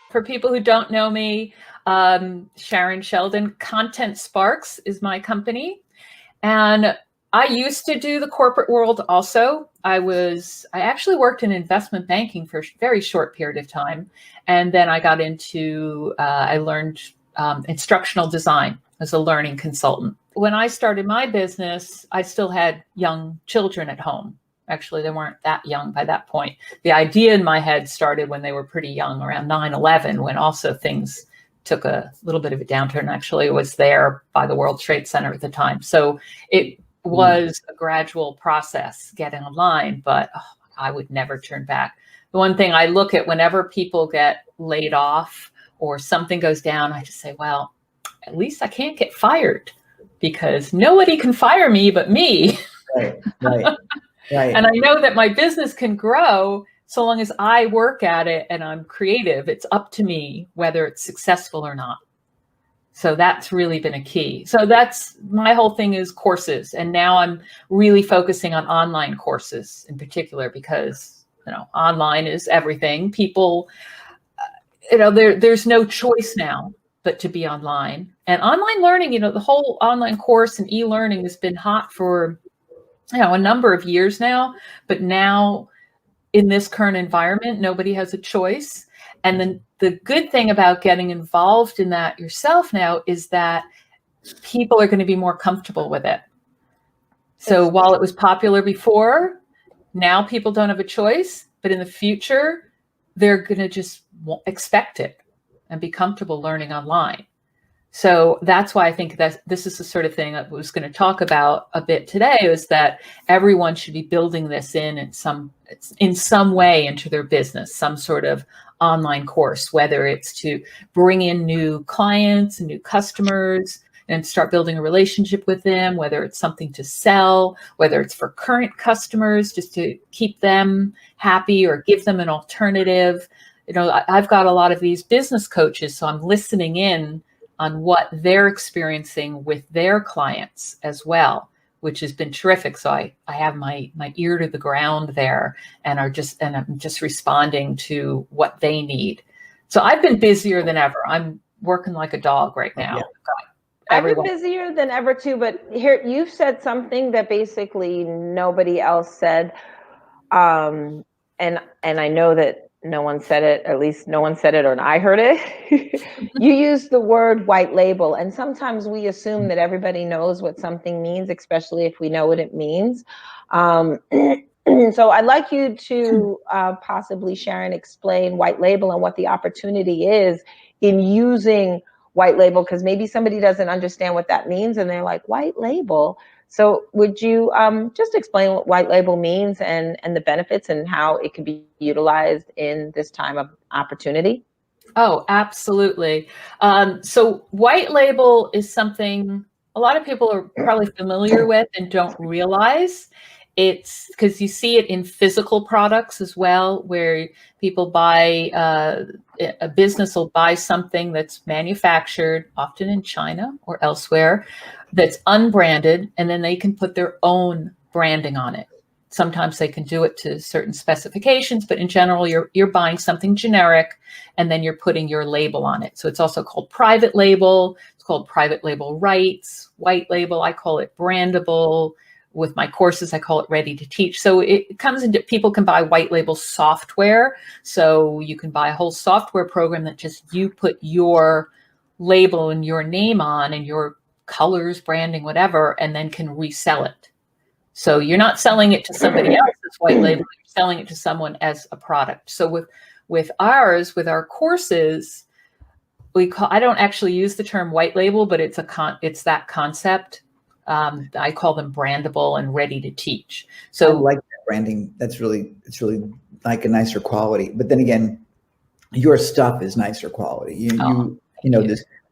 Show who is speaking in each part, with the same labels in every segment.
Speaker 1: For people who don't know me, Sharyn Sheldon, Content Sparks is my company. And I used to do the corporate world also. I actually worked in investment banking for a very short period of time. And then I got into, I learned instructional design as a learning consultant. When I started my business, I still had young children at home. Actually, they weren't that young by that point. The idea in my head started when they were pretty young, around 9/11, when also things took a little bit of a downturn. Actually, it was there by the World Trade Center at the time. So it was a gradual process getting online, but I would never turn back. The one thing I look at whenever people get laid off or something goes down, I just say, well, at least I can't get fired because nobody can fire me but me.
Speaker 2: Right.
Speaker 1: And I know that my business can grow so long as I work at it and I'm creative. It's up to me whether it's successful or not. So that's really been a key. So that's my whole thing is courses. And now I'm really focusing on online courses in particular because, online is everything. People, there's no choice now but to be online. And online learning, the whole online course and e-learning has been hot for a number of years now, but now in this current environment, nobody has a choice. And then the good thing about getting involved in that yourself now is that people are going to be more comfortable with it. So while it was popular before, now people don't have a choice, but in the future, they're going to just expect it and be comfortable learning online. So that's why I think that this is the sort of thing I was going to talk about a bit today, is that everyone should be building this in some way into their business, some sort of online course, whether it's to bring in new clients and new customers and start building a relationship with them, whether it's something to sell, whether it's for current customers, just to keep them happy or give them an alternative. I've got a lot of these business coaches, so I'm listening in on what they're experiencing with their clients as well, which has been terrific. So I have my ear to the ground there and I'm just responding to what they need. So I've been busier than ever. I'm working like a dog right now.
Speaker 2: Yeah.
Speaker 3: I've been busier than ever too, but here you've said something that basically nobody else said. And I know that no one said it, at least no one said it, or I heard it. You used the word white label, and sometimes we assume that everybody knows what something means, especially if we know what it means. So I'd like you to possibly, Sharyn, explain white label and what the opportunity is in using white label, because maybe somebody doesn't understand what that means and they're like, white label? So would you just explain what white label means and the benefits and how it can be utilized in this time of opportunity?
Speaker 1: Oh, absolutely. So white label is something a lot of people are probably familiar with and don't realize. It's because you see it in physical products as well, where people buy, a business will buy something that's manufactured, often in China or elsewhere, that's unbranded, and then they can put their own branding on it. Sometimes they can do it to certain specifications, but in general, you're buying something generic, and then you're putting your label on it. So it's also called private label. It's called private label rights, white label. I call it brandable. With my courses, I call it ready to teach. So it comes into, people can buy white label software. So you can buy a whole software program that just you put your label and your name on and your colors, branding, whatever, and then can resell it. So you're not selling it to somebody else's white label, you're selling it to someone as a product. So with our courses, I don't actually use the term white label, but it's that concept. I call them brandable and ready to teach. So
Speaker 2: I like that branding. It's really like a nicer quality. But then again, your stuff is nicer quality.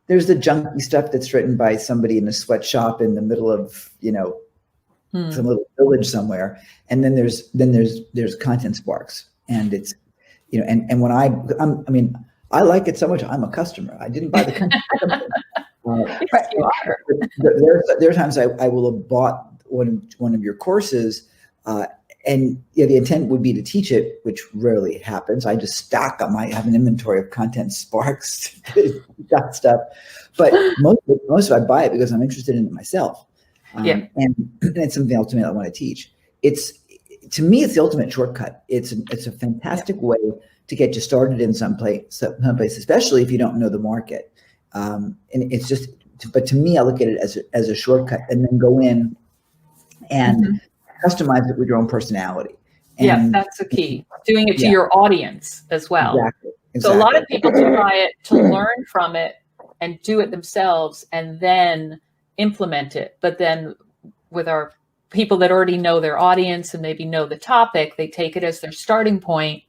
Speaker 2: There's the junky stuff that's written by somebody in a sweatshop in the middle of, some little village somewhere. And then there's Content Sparks. And it's, and when I like it so much, I'm a customer. I didn't buy the company.
Speaker 1: Yes, you are.
Speaker 2: There are times I will have bought one of your courses, And the intent would be to teach it, which rarely happens. I just stack them. I have an inventory of content sparks, got stuff. But most of it, I buy it because I'm interested in it myself. And it's something ultimately I want to teach. To me, it's the ultimate shortcut. It's a fantastic way to get you started in someplace, especially if you don't know the market. And it's just, but to me, I look at it as a shortcut, and then go in and customize it with your own personality. And
Speaker 1: that's the key. Doing it to your audience as well.
Speaker 2: Exactly.
Speaker 1: So a lot of people try it to learn from it and do it themselves and then implement it. But then with our people that already know their audience and maybe know the topic, they take it as their starting point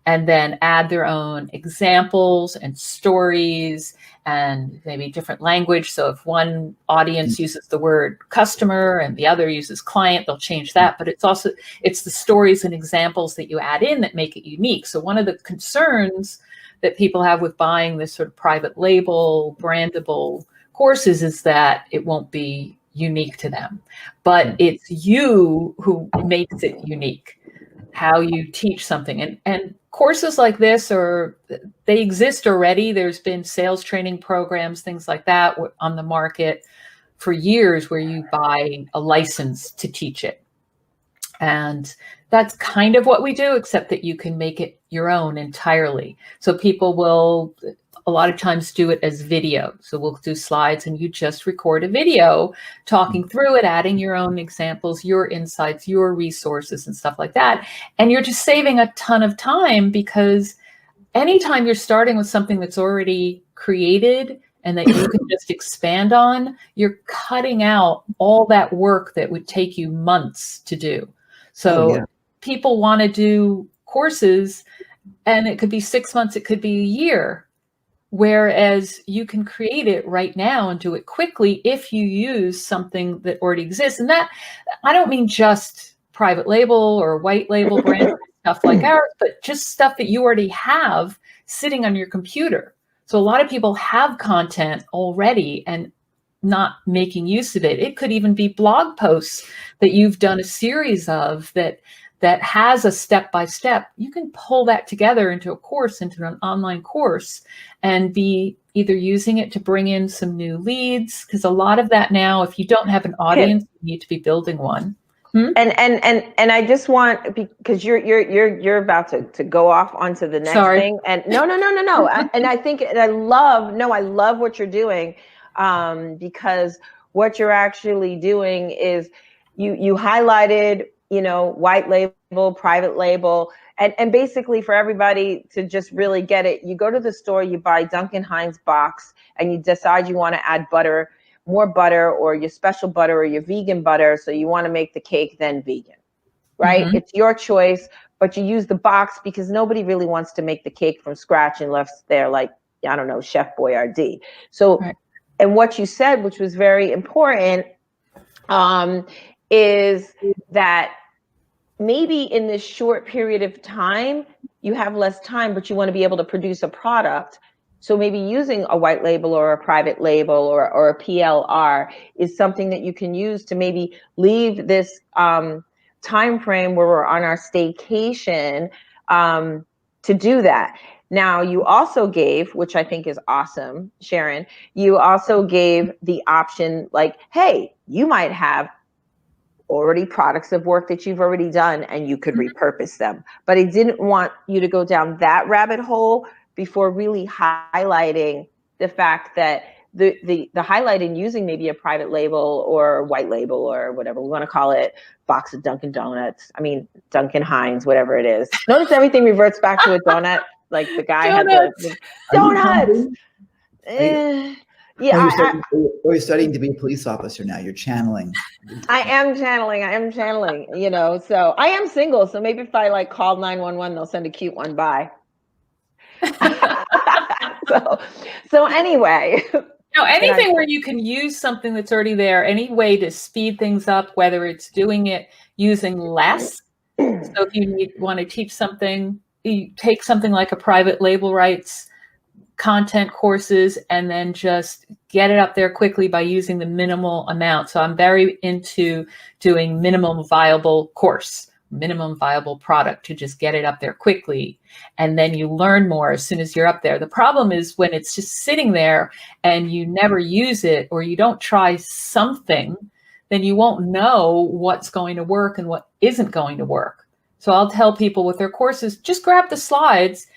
Speaker 1: and then add their own examples and stories and maybe different language. So if one audience uses the word customer and the other uses client, they'll change that. But it's the stories and examples that you add in that make it unique. So one of the concerns that people have with buying this sort of private label, brandable courses is that it won't be unique to them. But it's you who makes it unique, how you teach something. And courses like this they exist already. There's been sales training programs, things like that on the market for years where you buy a license to teach it. And that's kind of what we do, except that you can make it your own entirely. So people will a lot of times do it as video. So we'll do slides and you just record a video talking through it, adding your own examples, your insights, your resources and stuff like that. And you're just saving a ton of time, because anytime you're starting with something that's already created and that you can just expand on, you're cutting out all that work that would take you months to do. So people want to do courses, and it could be 6 months, it could be a year. Whereas you can create it right now and do it quickly if you use something that already exists. And that, I don't mean just private label or white label brand stuff like ours, but just stuff that you already have sitting on your computer. So a lot of people have content already and not making use of it. It could even be blog posts that you've done a series of that has a step-by-step. You can pull that together into a course, into an online course, and be either using it to bring in some new leads, because a lot of that now, if you don't have an audience, you need to be building one.
Speaker 3: And I just want, because you're about to go off onto the next thing. And no. And I think, and I love what you're doing, because what you're actually doing is you highlighted, white label, private label, and basically for everybody to just really get it, you go to the store, you buy Duncan Hines box, and you decide you want to add butter, more butter, or your special butter, or your vegan butter. So you want to make the cake then vegan, right? It's your choice, but you use the box because nobody really wants to make the cake from scratch unless they're like, I don't know, Chef Boyardee. So, and what you said, which was very important, is that maybe in this short period of time, you have less time, but you want to be able to produce a product. So maybe using a white label or a private label or a PLR is something that you can use to maybe leave this time frame where we're on our staycation to do that. Now, you also gave, which I think is awesome, Sharyn, you also gave the option like, hey, you might have already products of work that you've already done and you could repurpose them. But I didn't want you to go down that rabbit hole before really highlighting the fact that the highlight in using maybe a private label or white label or whatever we want to call it, box of Dunkin' Donuts, Duncan Hines, whatever it is. Notice everything reverts back to a donut, like the guy had the donuts.
Speaker 2: You're studying to be a police officer now. You're channeling.
Speaker 3: I am channeling, so I am single. So maybe if I call 911, they'll send a cute one by. So anyway.
Speaker 1: No, anything where you can use something that's already there, any way to speed things up, whether it's doing it using less. So if you want to teach something, you take something like a private label rights content courses and then just get it up there quickly by using the minimal amount. So I'm very into doing minimum viable course minimum viable product to just get it up there quickly. And then you learn more as soon as you're up there. The problem is when it's just sitting there and you never use it, or you don't try something, then you won't know what's going to work and what isn't going to work. So I'll tell people with their courses, just grab the slides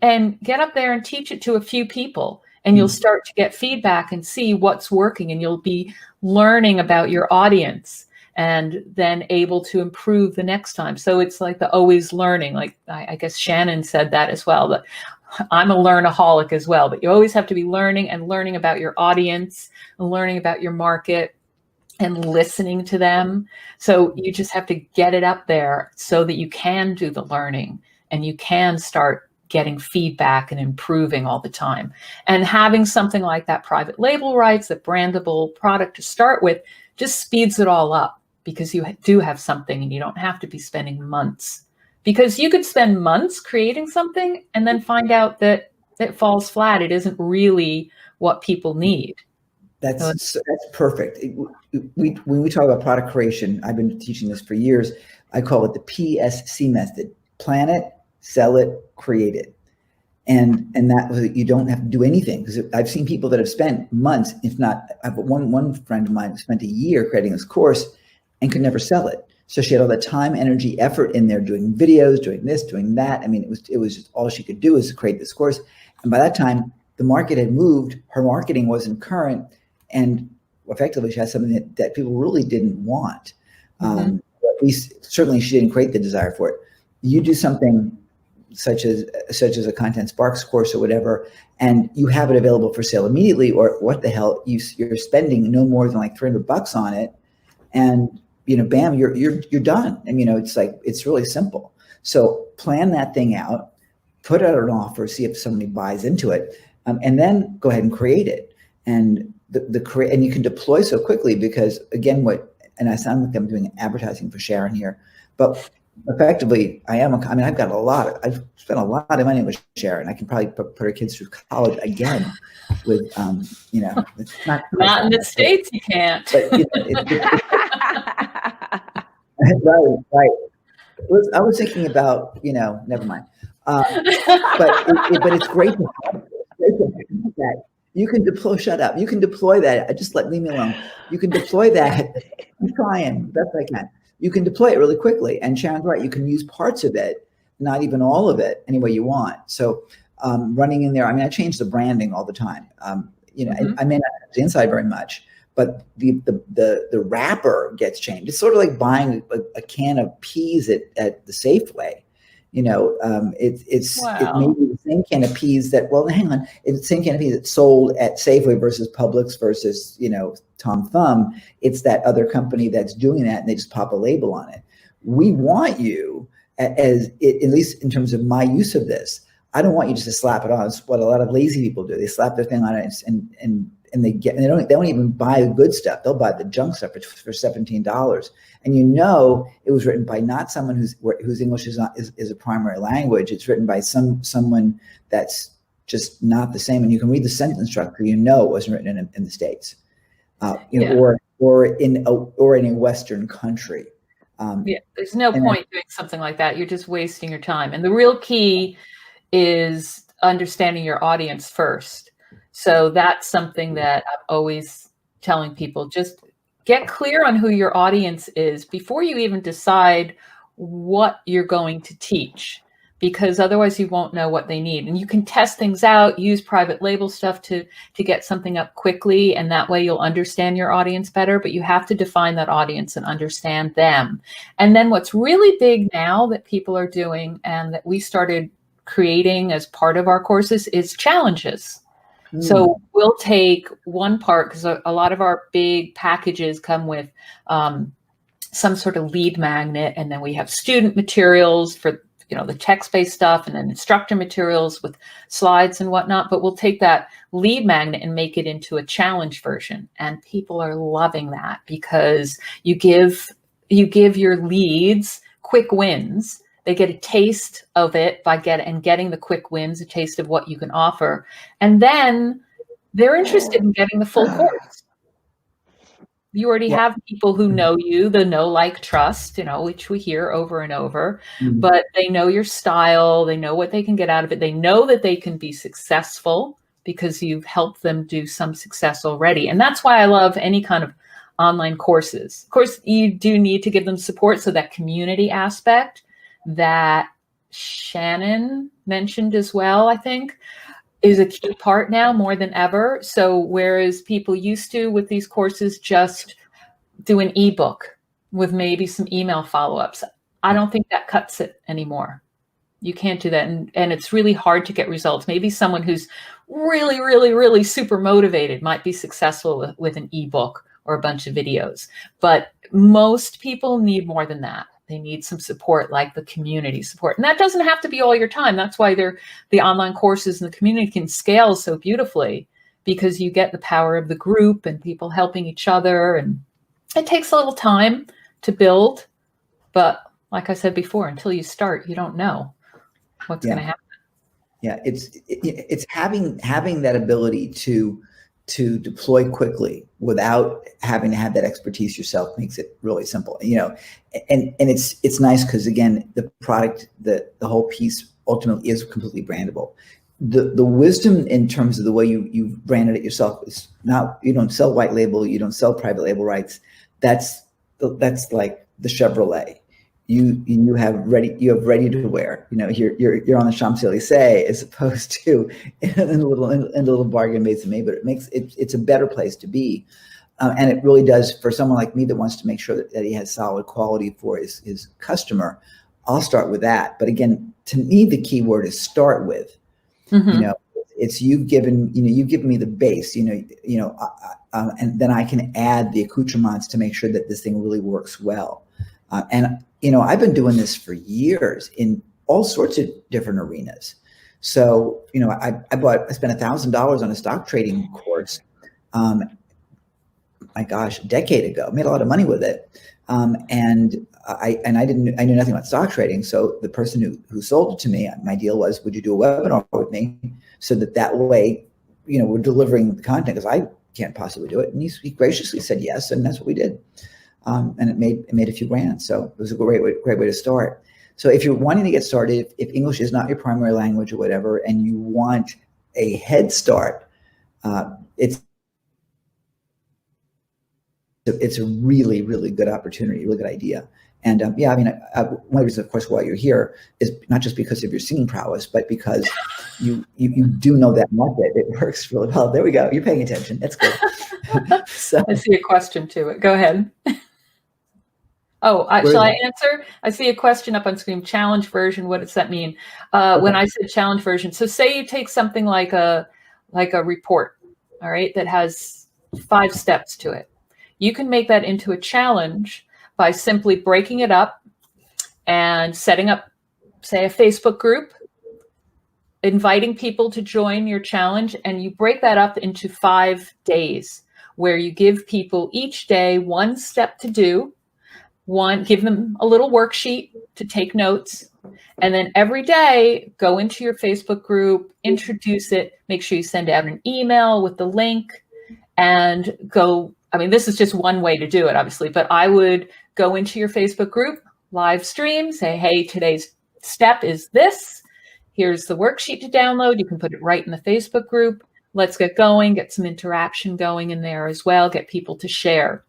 Speaker 1: and get up there and teach it to a few people. And you'll start to get feedback and see what's working, and you'll be learning about your audience and then able to improve the next time. So it's like the always learning. Like I guess Shannon said that as well, but I'm a learnaholic as well, but you always have to be learning and learning about your audience and learning about your market and listening to them. So you just have to get it up there so that you can do the learning and you can start getting feedback and improving all the time. And having something like that private label rights, that brandable product to start with, just speeds it all up, because you do have something and you don't have to be spending months. Because you could spend months creating something and then find out that it falls flat. It isn't really what people need.
Speaker 2: That's perfect. When we talk about product creation, I've been teaching this for years. I call it the PSC method: plan it, sell it, create it. And that you don't have to do anything, because I've seen people that have spent months, if not, I've one friend of mine who spent a year creating this course and could never sell it. So she had all the time, energy, effort in there, doing videos, doing this, doing that. I mean, it was just all she could do is create this course. And by that time, the market had moved, her marketing wasn't current, and effectively she had something that people really didn't want. At least, certainly she didn't create the desire for it. You do something such as a Content Sparks course or whatever, and you have it available for sale immediately, or what the hell, you're spending no more than like $300 on it, and bam, you're done. And it's like, it's really simple. So plan that thing out, put out an offer, see if somebody buys into it, and then go ahead and create it. And and you can deploy so quickly, because again, and I sound like I'm doing advertising for Sharyn here, but effectively, I've spent a lot of money with Sharyn. I can probably put her kids through college again with, it's not
Speaker 1: in the States, you can't.
Speaker 2: But, right. I was thinking about, never mind. But it's great to have that. You can deploy, shut up. You can deploy that. Leave me alone. You can deploy that. I'm trying best I can. You can deploy it really quickly. And Sharon's right. You can use parts of it, not even all of it, any way you want. So running in there, I change the branding all the time. I may not have the inside very much, but the wrapper gets changed. It's sort of like buying a can of peas at the Safeway. Wow. It may be the same can of peas it's the same can of peas that's sold at Safeway versus Publix versus, Tom Thumb. It's that other company that's doing that, and they just pop a label on it. We want you, at least in terms of my use of this, I don't want you just to slap it on. It's what a lot of lazy people do. They slap their thing on it and they don't even buy the good stuff. They'll buy the junk stuff for $17. And it was written by not someone whose English is a primary language. It's written by someone that's just not the same. And you can read the sentence structure. It wasn't written in the States, or in a Western country.
Speaker 1: There's no point doing something like that. You're just wasting your time. And the real key is understanding your audience first. So that's something that I'm always telling people: just get clear on who your audience is before you even decide what you're going to teach, because otherwise you won't know what they need. And you can test things out, use private label stuff to get something up quickly, and that way you'll understand your audience better. But you have to define that audience and understand them. And then what's really big now that people are doing, and that we started creating as part of our courses, is challenges. So we'll take one part, because a lot of our big packages come with some sort of lead magnet, and then we have student materials for the text-based stuff, and then instructor materials with slides and whatnot. But we'll take that lead magnet and make it into a challenge version, and people are loving that, because you give your leads quick wins. They get a taste of it by getting the quick wins, a taste of what you can offer. And then they're interested in getting the full course. You already have people who know you, the know, like, trust, which we hear over and over, but they know your style. They know what they can get out of it. They know that they can be successful because you've helped them do some success already. And that's why I love any kind of online courses. Of course, you do need to give them support. So that community aspect that Shannon mentioned as well, I think, is a key part now more than ever. So whereas people used to, with these courses, just do an ebook with maybe some email follow-ups, I don't think that cuts it anymore. You can't do that. And it's really hard to get results. Maybe someone who's really, really, really super motivated might be successful with an ebook or a bunch of videos. But most people need more than that. They need some support, like the community support. And that doesn't have to be all your time. That's why the online courses and the community can scale so beautifully, because you get the power of the group and people helping each other. And it takes a little time to build. But like I said before, until you start, you don't know what's going to happen.
Speaker 2: Yeah, it's having that ability to deploy quickly without having to have that expertise yourself makes it really simple, and it's nice because, again, the product, the whole piece ultimately is completely brandable. The wisdom in terms of the way you branded it yourself is not, you don't sell white label, you don't sell private label rights. That's like the Chevrolet. You have ready to wear. You're on the Champs-Élysées as opposed to in a little bargain basement. But it's a better place to be, and it really does for someone like me that wants to make sure that he has solid quality for his customer. I'll start with that. But again, to me, the key word is start with. It's you've given me the base. And then I can add the accoutrements to make sure that this thing really works well. And I've been doing this for years in all sorts of different arenas. So, I spent $1,000 on a stock trading course. My gosh, a decade ago. Made a lot of money with it. And I knew nothing about stock trading. So the person who sold it to me, my deal was, would you do a webinar with me so that way, we're delivering the content, because I can't possibly do it. And he graciously said yes, and that's what we did. And it made a few grand. So it was a great way to start. So if you're wanting to get started, if English is not your primary language or whatever, and you want a head start, it's a really, really good opportunity, really good idea. And one of the reasons, of course, why you're here is not just because of your singing prowess, but because you do know that market. It works really well. There we go. You're paying attention. That's good. So,
Speaker 1: I see a question to it. Go ahead. Oh, shall I answer? I see a question up on screen. Challenge version. What does that mean? When I said challenge version, so say you take something like a report, all right, that has 5 steps to it. You can make that into a challenge by simply breaking it up and setting up, say, a Facebook group, inviting people to join your challenge, and you break that up into 5 days where you give people each day 1 step to do. Give them a little worksheet to take notes, and then every day go into your Facebook group, introduce it, make sure you send out an email with the link, and go. This is just one way to do it, obviously, but I would go into your Facebook group, live stream, say, hey, today's step is this. Here's the worksheet to download. You can put it right in the Facebook group. Let's get going, get some interaction going in there as well, get people to share.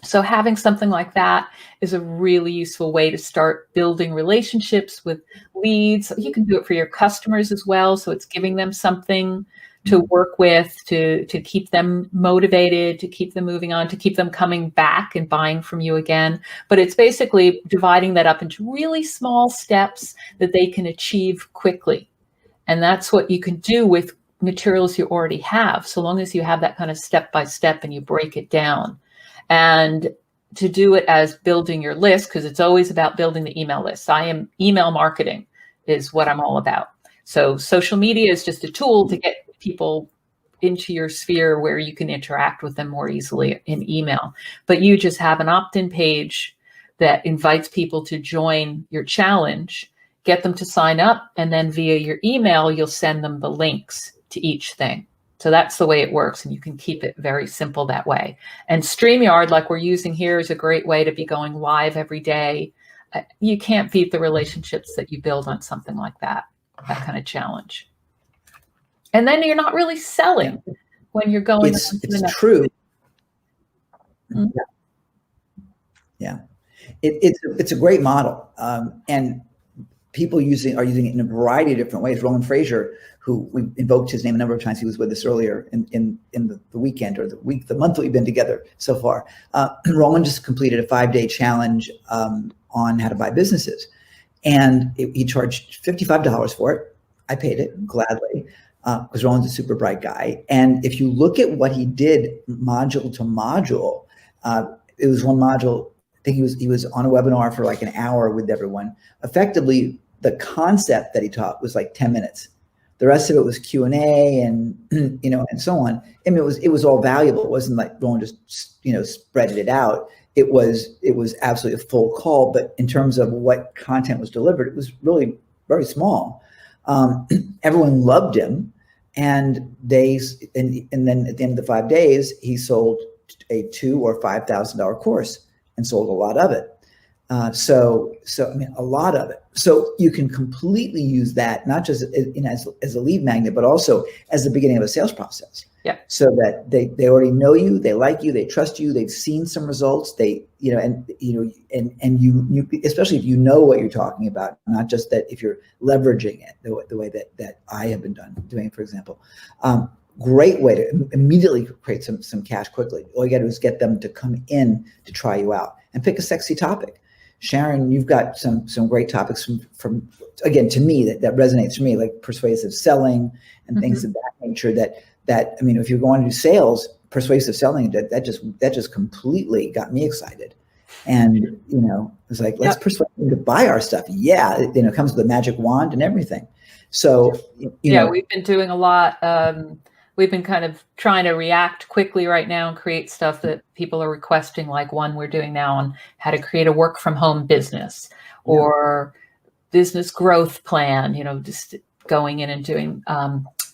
Speaker 1: So having something like that is a really useful way to start building relationships with leads. You can do it for your customers as well. So it's giving them something to work with, to keep them motivated, to keep them moving on, to keep them coming back and buying from you again. But it's basically dividing that up into really small steps that they can achieve quickly. And that's what you can do with materials you already have, so long as you have that kind of step-by-step and you break it down. And to do it as building your list, because it's always about building the email list. Email marketing is what I'm all about. So social media is just a tool to get people into your sphere where you can interact with them more easily in email. But you just have an opt-in page that invites people to join your challenge, get them to sign up, and then via your email, you'll send them the links to each thing. So that's the way it works. And you can keep it very simple that way. And StreamYard, like we're using here, is a great way to be going live every day. You can't beat the relationships that you build on something like that kind of challenge. And then you're not really selling when you're going.
Speaker 2: It's true.
Speaker 1: Mm-hmm.
Speaker 2: Yeah. It's a great model. And people are using it in a variety of different ways. Roland Frazier, who we invoked his name a number of times, he was with us earlier in the weekend or the month that we've been together so far. Roland just completed a 5-day challenge on how to buy businesses. And he charged $55 for it. I paid it gladly because Roland's a super bright guy. And if you look at what he did module to module, it was one module. I think he was on a webinar for like an hour with everyone. Effectively, the concept that he taught was like 10 minutes. The rest of it was Q&A and and so on. I mean, it was all valuable. It wasn't like Roland just spreaded it out. It was absolutely a full call. But in terms of what content was delivered, it was really very small. Everyone loved him, and then at the end of the 5 days, he sold a $2,000 or $5,000 course and sold a lot of it. So I mean, a lot of it. So you can completely use that, not just as a lead magnet, but also as the beginning of a sales process.
Speaker 1: Yeah.
Speaker 2: So that they already know you, they like you, they trust you, they've seen some results. And you especially if you know what you're talking about, not just that if you're leveraging it the way that I have been doing it, for example. Great way to immediately create some cash quickly. All you got to do is get them to come in to try you out and pick a sexy topic. Sharyn, you've got some great topics from again, to me, that resonates for me, like persuasive selling and things of that nature that I mean, if you're going to do sales, persuasive selling, that just completely got me excited. And it's like, let's persuade them to buy our stuff. Yeah, it comes with a magic wand and everything. So
Speaker 1: we've been doing a lot. We've been kind of trying to react quickly right now and create stuff that people are requesting, like one we're doing now on how to create a work from home business or business growth plan, just going in and doing,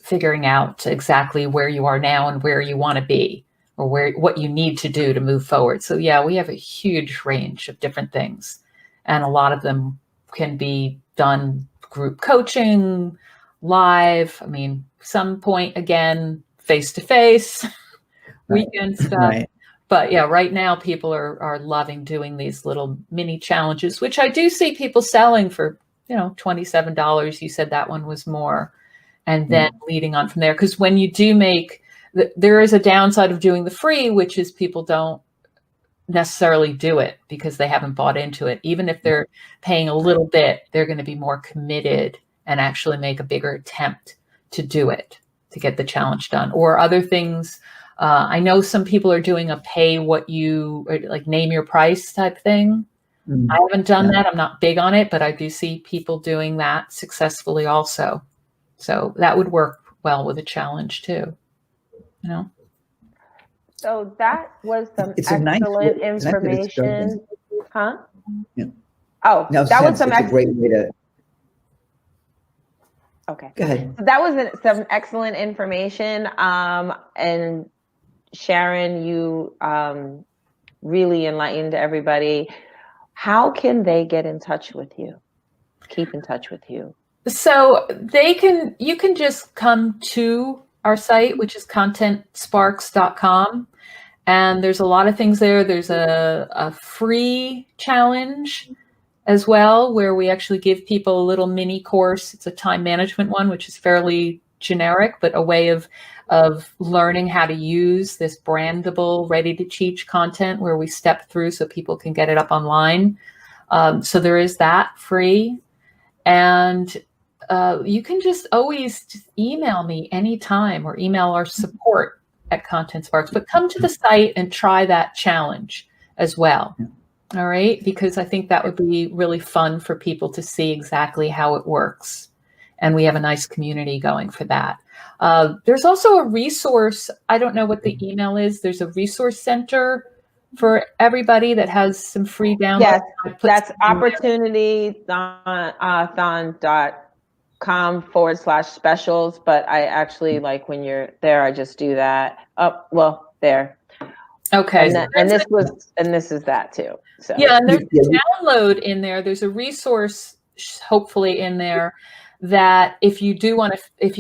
Speaker 1: figuring out exactly where you are now and where you want to be or what you need to do to move forward. So yeah, we have a huge range of different things, and a lot of them can be done group coaching, live. I mean, some point again, face-to-face, weekend stuff. Right. But yeah, right now people are loving doing these little mini challenges, which I do see people selling for, $27. You said that one was more, and then leading on from there. Because when you do there is a downside of doing the free, which is people don't necessarily do it because they haven't bought into it. Even if they're paying a little bit, they're going to be more committed and actually make a bigger attempt to do it, to get the challenge done. Or other things, I know some people are doing a pay what you, or like name your price type thing. I haven't done that. I'm not big on it, but I do see people doing that successfully also. So that would work well with a challenge too,
Speaker 3: So that was some excellent information. Huh?
Speaker 2: Yeah.
Speaker 3: Oh,
Speaker 2: no,
Speaker 3: that was some
Speaker 2: a great way to.
Speaker 3: Okay.
Speaker 2: Go ahead.
Speaker 3: So that was some excellent information. And Sharyn, you really enlightened everybody. How can they get in touch with you? Keep in touch with you?
Speaker 1: So you can just come to our site, which is contentsparks.com. And there's a lot of things there. There's a free challenge as well, where we actually give people a little mini course. It's a time management one, which is fairly generic, but a way of learning how to use this brandable, ready to teach content where we step through so people can get it up online. So there is that free. And you can just always email me anytime or email our support at Content Sparks, but come to the site and try that challenge as well. All right. Because I think that would be really fun for people to see exactly how it works. And we have a nice community going for that. There's also a resource. I don't know what the email is. There's a resource center for everybody that has some free downloads.
Speaker 3: Yes, that's opportunitython.com. brown.com/specials, but I actually like when you're there, I just do that. Oh, well, there.
Speaker 1: Okay.
Speaker 3: And this is that too. So
Speaker 1: yeah, and there's a download in there. There's a resource, hopefully, in there that if you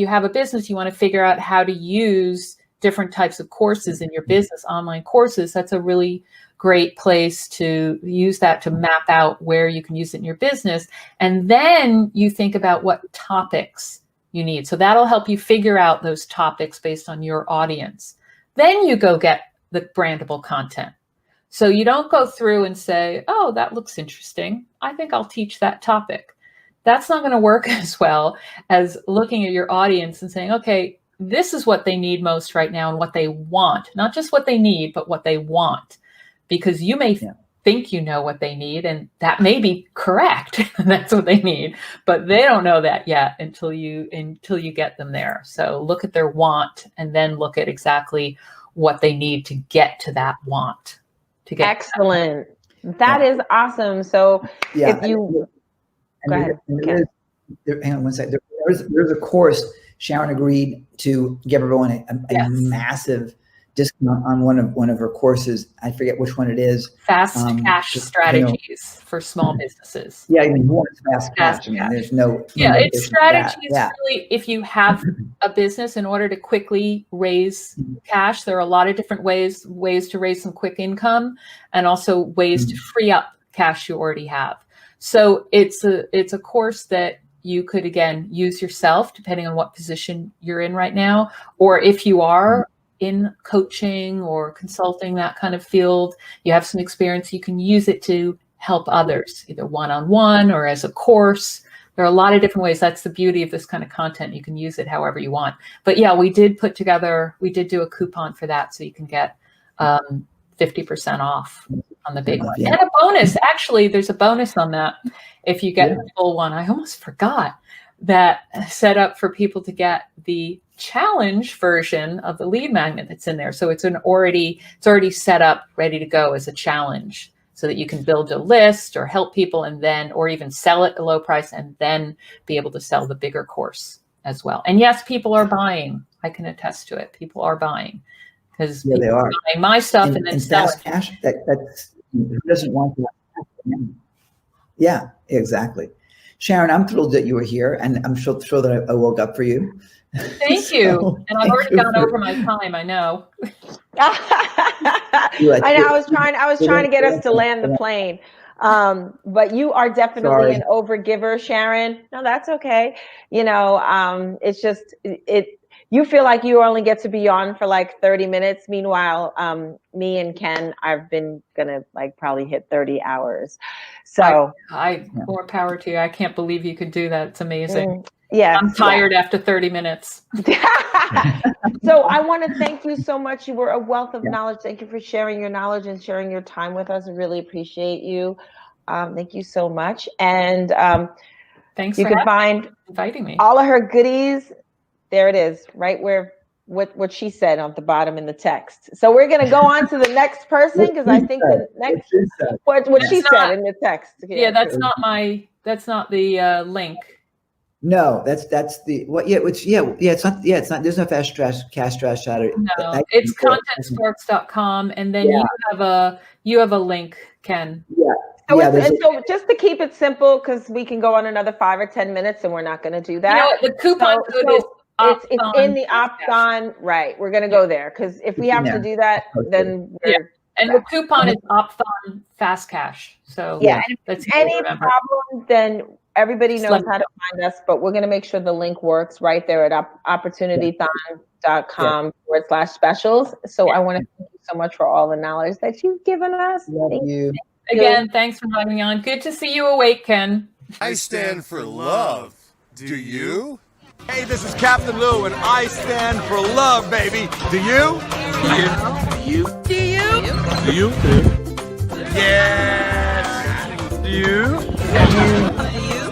Speaker 1: have a business, you want to figure out how to use different types of courses in your business, online courses. That's a really great place to use that to map out where you can use it in your business. And then you think about what topics you need. So that'll help you figure out those topics based on your audience. Then you go get the brandable content. So you don't go through and say, oh, that looks interesting. I think I'll teach that topic. That's not going to work as well as looking at your audience and saying, okay, this is what they need most right now and what they want, not just what they need, but what they want. Because you may think you know what they need, and that may be correct. That's what they need, but they don't know that yet until you get them there. So look at their want and then look at exactly what they need to get to that want.
Speaker 3: Excellent. That is awesome. So if you go ahead.
Speaker 2: Hang on one second. There's a course. Sharyn agreed to give everyone a massive discount on one of her courses. I forget which one it is.
Speaker 1: Fast cash strategies for small businesses.
Speaker 2: Yeah, I mean, who wants fast cash? I mean, there's no.
Speaker 1: It's strategies. Really, if you have a business, in order to quickly raise cash, there are a lot of different ways to raise some quick income, and also ways to free up cash you already have. So it's a course that you could, again, use yourself, depending on what position you're in right now, or if you are in coaching or consulting, that kind of field, you have some experience, you can use it to help others, either one-on-one or as a course. There are a lot of different ways. That's the beauty of this kind of content. You can use it however you want. But yeah, we did do a coupon for that, so you can get 50% off on the big one. And a bonus. Actually, there's a bonus on that if you get the full one. I almost forgot that set up for people to get the challenge version of the lead magnet that's in there. So it's already set up, ready to go as a challenge, so that you can build a list or help people, and then, or even sell it at a low price, and then be able to sell the bigger course as well. And yes, people are buying. I can attest to it. People are buying, because
Speaker 2: they are
Speaker 1: buying my stuff and then selling.
Speaker 2: Fast cash. That's who doesn't want that? Yeah, exactly. Sharyn, I'm thrilled that you were here, and I'm sure that I woke up for you.
Speaker 1: Thank you. And I've already gone over my time, I know.
Speaker 3: I know. I was trying to get us to land the plane. But you are definitely an overgiver, Sharyn. No, that's okay. It's just you feel like you only get to be on for like 30 minutes. Meanwhile, me and Ken, I've been gonna probably hit 30 hours. So
Speaker 1: more power to you. I can't believe you could do that. It's amazing.
Speaker 3: Yeah,
Speaker 1: I'm tired after 30 minutes.
Speaker 3: So I want to thank you so much. You were a wealth of knowledge. Thank you for sharing your knowledge and sharing your time with us. I really appreciate you. Thank you so much. And
Speaker 1: thanks.
Speaker 3: You can find
Speaker 1: inviting me.
Speaker 3: All of her goodies. There it is, right where what she said on the bottom in the text. So we're going to go on to the next person, because I think the next what she said in the text.
Speaker 1: Yeah, that's not the link.
Speaker 2: No, that's the what? Yeah, it's not. There's no fast cash strategy.
Speaker 1: No, it's contentsparks.com, and then you have a link, Ken.
Speaker 2: Yeah.
Speaker 3: So just to keep it simple, because we can go on another 5 or 10 minutes, and we're not going to do that.
Speaker 1: The coupon code is.
Speaker 3: It's in the opt-on, right? We're gonna go there, because if we have to do that, then
Speaker 1: and the coupon is opt-on fast cash. So
Speaker 3: that's any problem, then everybody knows how to find us. But we're gonna make sure the link works right there at opportunitython.com/specials. So I want to thank you so much for all the knowledge that you've given us.
Speaker 2: Thank you.
Speaker 1: Again, thanks for having me on. Good to see you awake, Ken.
Speaker 4: I stand for love. Do you?
Speaker 5: Hey, this is Captain Lou, and I stand for love, baby. Do you?
Speaker 4: Do you?
Speaker 5: Do you? Yes. Do you?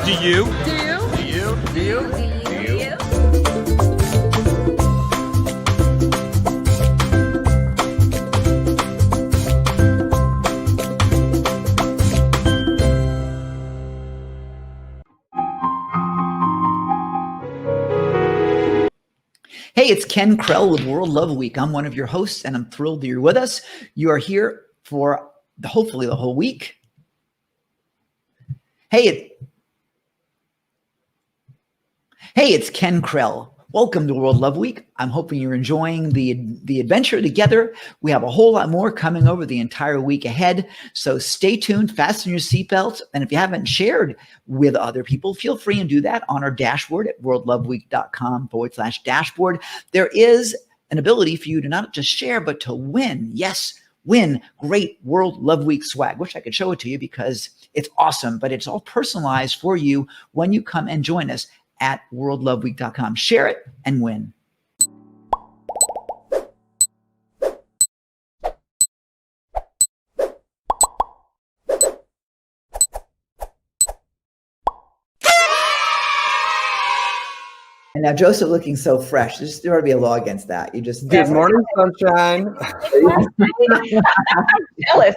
Speaker 5: Do you? Do you? Do you?
Speaker 2: Hey, it's Ken Krell with World Love Week. I'm one of your hosts, and I'm thrilled that you're with us. You are here for hopefully the whole week. Hey, it's Ken Krell. Welcome to World Love Week. I'm hoping you're enjoying the adventure together. We have a whole lot more coming over the entire week ahead. So stay tuned, fasten your seatbelts. And if you haven't shared with other people, feel free and do that on our dashboard at worldloveweek.com/dashboard. There is an ability for you to not just share, but to win. Yes, win great World Love Week swag. Wish I could show it to you because it's awesome, but it's all personalized for you when you come and join us at worldloveweek.com. Share it and win. And now Joseph looking so fresh. There ought to be a law against that. You just
Speaker 5: Good morning, sunshine.
Speaker 3: I'm jealous.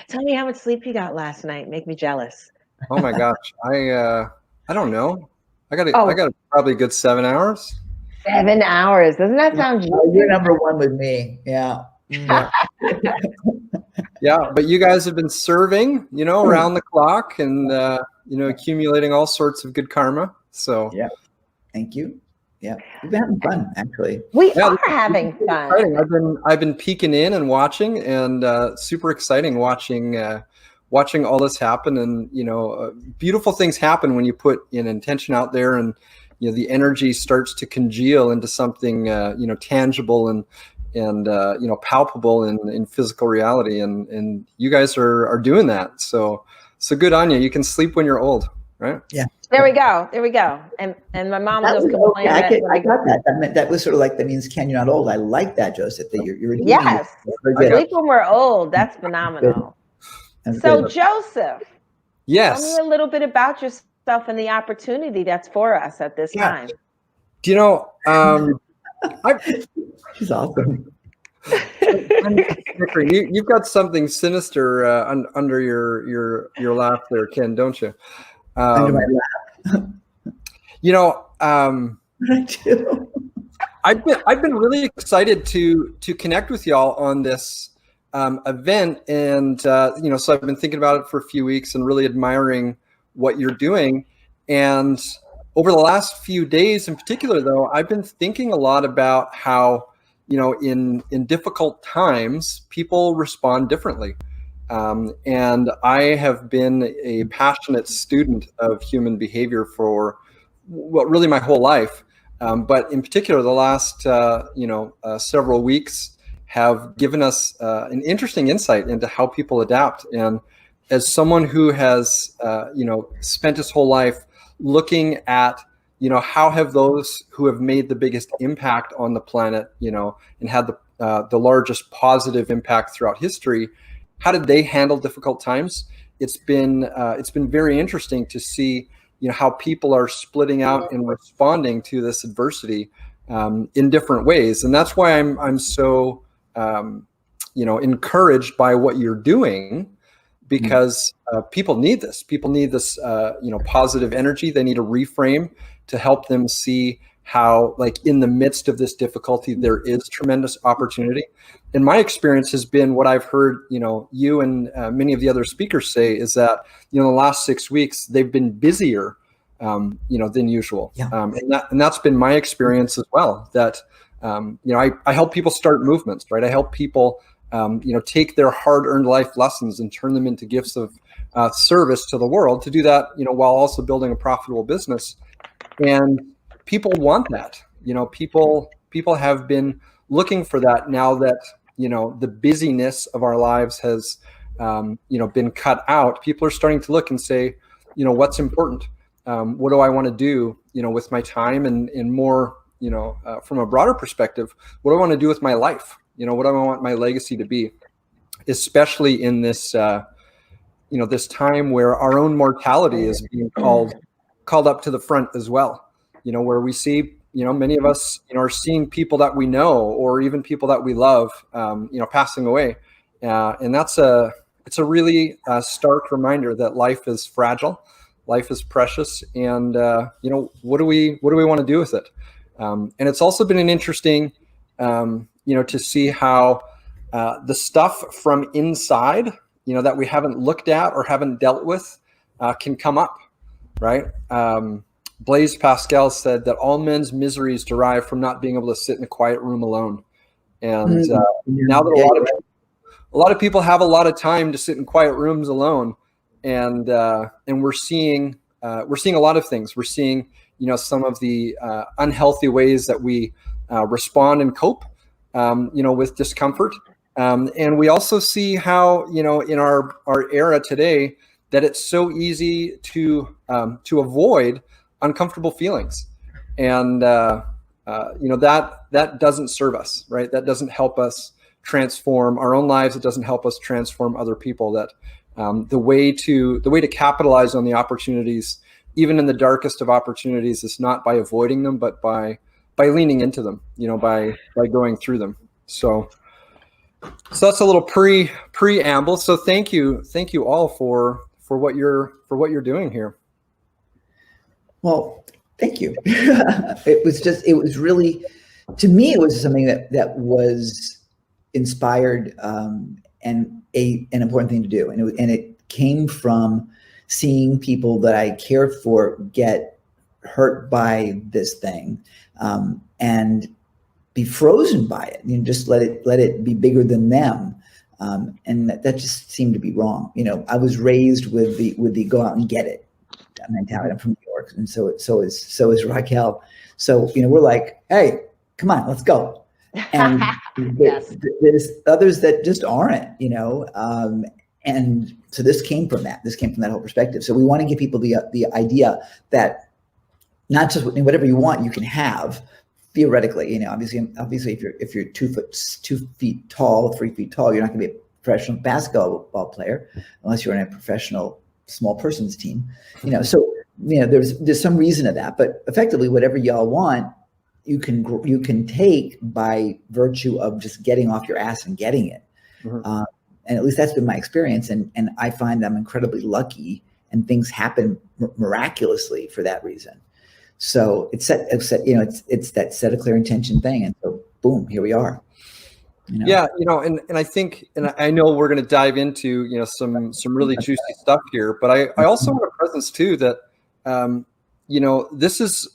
Speaker 3: Tell me how much sleep you got last night. Make me jealous.
Speaker 5: Oh my gosh, I don't know. I got probably a good 7 hours.
Speaker 3: 7 hours. Doesn't that sound
Speaker 2: You're number one with me. Yeah.
Speaker 5: Yeah, but you guys have been serving, around the clock and accumulating all sorts of good karma. So
Speaker 2: yeah. Thank you. Yeah. We've been having fun, actually.
Speaker 3: We are having fun.
Speaker 5: Exciting. I've been peeking in and watching, and super exciting watching all this happen. And beautiful things happen when you put an intention out there, and the energy starts to congeal into something tangible and palpable in physical reality. And you guys are doing that. So good on you. You can sleep when you're old, right?
Speaker 2: Yeah.
Speaker 3: There we go. And my mom just complained.
Speaker 2: Okay. I got that. That was sort of like, that means, Ken, you're not old. I like that, Joseph, that you're
Speaker 3: yes. Sleep when we're old. That's phenomenal. So Joseph,
Speaker 5: yes,
Speaker 3: tell me a little bit about yourself and the opportunity that's for us at this time.
Speaker 2: She's awesome.
Speaker 5: You've got something sinister under your laugh there, Ken, don't you?
Speaker 2: Under my lap. I do.
Speaker 5: I've been really excited to connect with y'all on this event, and so I've been thinking about it for a few weeks and really admiring what you're doing. And over the last few days in particular, though, I've been thinking a lot about how in difficult times people respond differently. And I have been a passionate student of human behavior for really my whole life. But in particular, the last several weeks have given us an interesting insight into how people adapt. And as someone who has spent his whole life looking at how have those who have made the biggest impact on the planet and had the largest positive impact throughout history, how did they handle difficult times? It's been very interesting to see how people are splitting out and responding to this adversity in different ways. And that's why I'm so encouraged by what you're doing, because people need this. People need this positive energy. They need a reframe to help them see how, like, in the midst of this difficulty, there is tremendous opportunity. And my experience has been what I've heard, you and many of the other speakers say, is that, the last 6 weeks, they've been busier, than usual.
Speaker 2: Yeah.
Speaker 5: And that's been my experience as well, that, I help people start movements, right? I help people, take their hard-earned life lessons and turn them into gifts of service to the world, to do that, while also building a profitable business. And people want that. People have been looking for that now that, the busyness of our lives has, been cut out. People are starting to look and say, what's important? What do I want to do, with my time, and more, from a broader perspective, what do I want to do with my life? What do I want my legacy to be? Especially in this, this time where our own mortality is being called up to the front as well. Where we see, many of us, are seeing people that we know, or even people that we love, passing away. And it's a really stark reminder that life is fragile, life is precious, and what do we want to do with it? And it's also been an interesting, to see how the stuff from inside, that we haven't looked at or haven't dealt with can come up, right? Blaise Pascal said that all men's miseries derive from not being able to sit in a quiet room alone. And now that a lot of people have a lot of time to sit in quiet rooms alone, and we're seeing a lot of things. We're seeing, some of the unhealthy ways that we respond and cope, with discomfort. And we also see how, in our era today, that it's so easy to avoid uncomfortable feelings. And, that doesn't serve us, right? That doesn't help us transform our own lives. It doesn't help us transform other people. That the way to capitalize on the opportunities, even in the darkest of opportunities, is not by avoiding them, but by leaning into them, by going through them. So that's a little preamble. So thank you all for what you're doing here.
Speaker 2: Well, thank you. It was really, to me, it was something that was inspired, and an important thing to do. And it came from seeing people that I care for get hurt by this thing, and be frozen by it, just let it be bigger than them. And that just seemed to be wrong. I was raised with the go out and get it mentality. I'm from New York, and so is Raquel. So we're like, hey, come on, let's go. And
Speaker 3: Yes.
Speaker 2: there's others that just aren't, and so this came from that. This came from that whole perspective. So we want to give people the idea that not just whatever you want, you can have. Theoretically, obviously, if you're 2 feet tall, 3 feet tall, you're not going to be a professional basketball player unless you're on a professional small person's team. So there's some reason to that, but effectively, whatever y'all want, you can take by virtue of just getting off your ass and getting it. Mm-hmm. And at least that's been my experience, and I find I'm incredibly lucky, and things happen miraculously for that reason. So it's that set a clear intention thing, and so boom, here we are.
Speaker 5: Yeah, and I think, and I know we're going to dive into some really juicy stuff here, but I also want to presence too that this is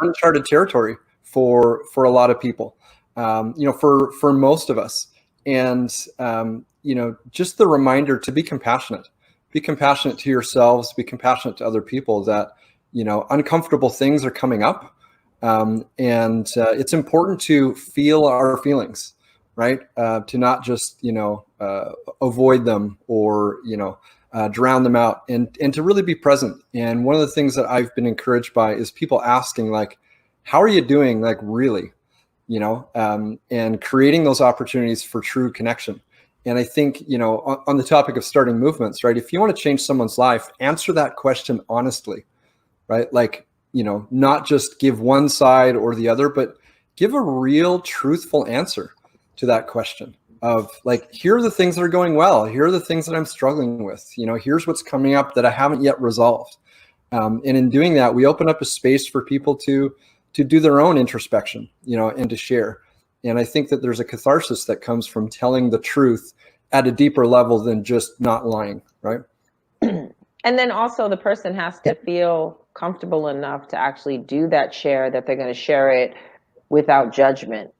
Speaker 5: uncharted territory for a lot of people, for most of us, and just the reminder to be compassionate to yourselves, be compassionate to other people, that uncomfortable things are coming up, and it's important to feel our feelings, right? To not just avoid them or drown them out, and to really be present. And one of the things that I've been encouraged by is people asking, like, how are you doing, like, really, and creating those opportunities for true connection. And I think, on the topic of starting movements, right, if you want to change someone's life, answer that question honestly, right? Like, not just give one side or the other, but give a real truthful answer to that question of, like, here are the things that are going well. Here are the things that I'm struggling with. Here's what's coming up that I haven't yet resolved. And in doing that, we open up a space for people to do their own introspection, and to share. And I think that there's a catharsis that comes from telling the truth at a deeper level than just not lying, right?
Speaker 3: And then also the person has to feel comfortable enough to actually do that share, that they're going to share it without judgment.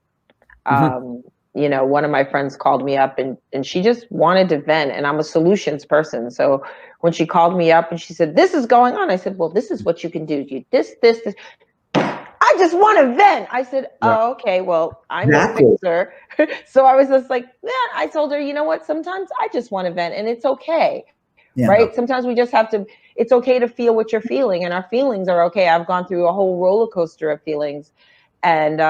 Speaker 3: Mm-hmm. One of my friends called me up and she just wanted to vent, and I'm a solutions person. So when she called me up and she said, this is going on, I said, well, this is what you can do. This. I just want to vent. I said, oh, okay, well, I'm a fixer. So I was just like, I told her, you know what? Sometimes I just want to vent, and it's okay. Yeah. Right? Sometimes we just have to, it's okay to feel what you're feeling, and our feelings are okay. I've gone through a whole roller coaster of feelings. And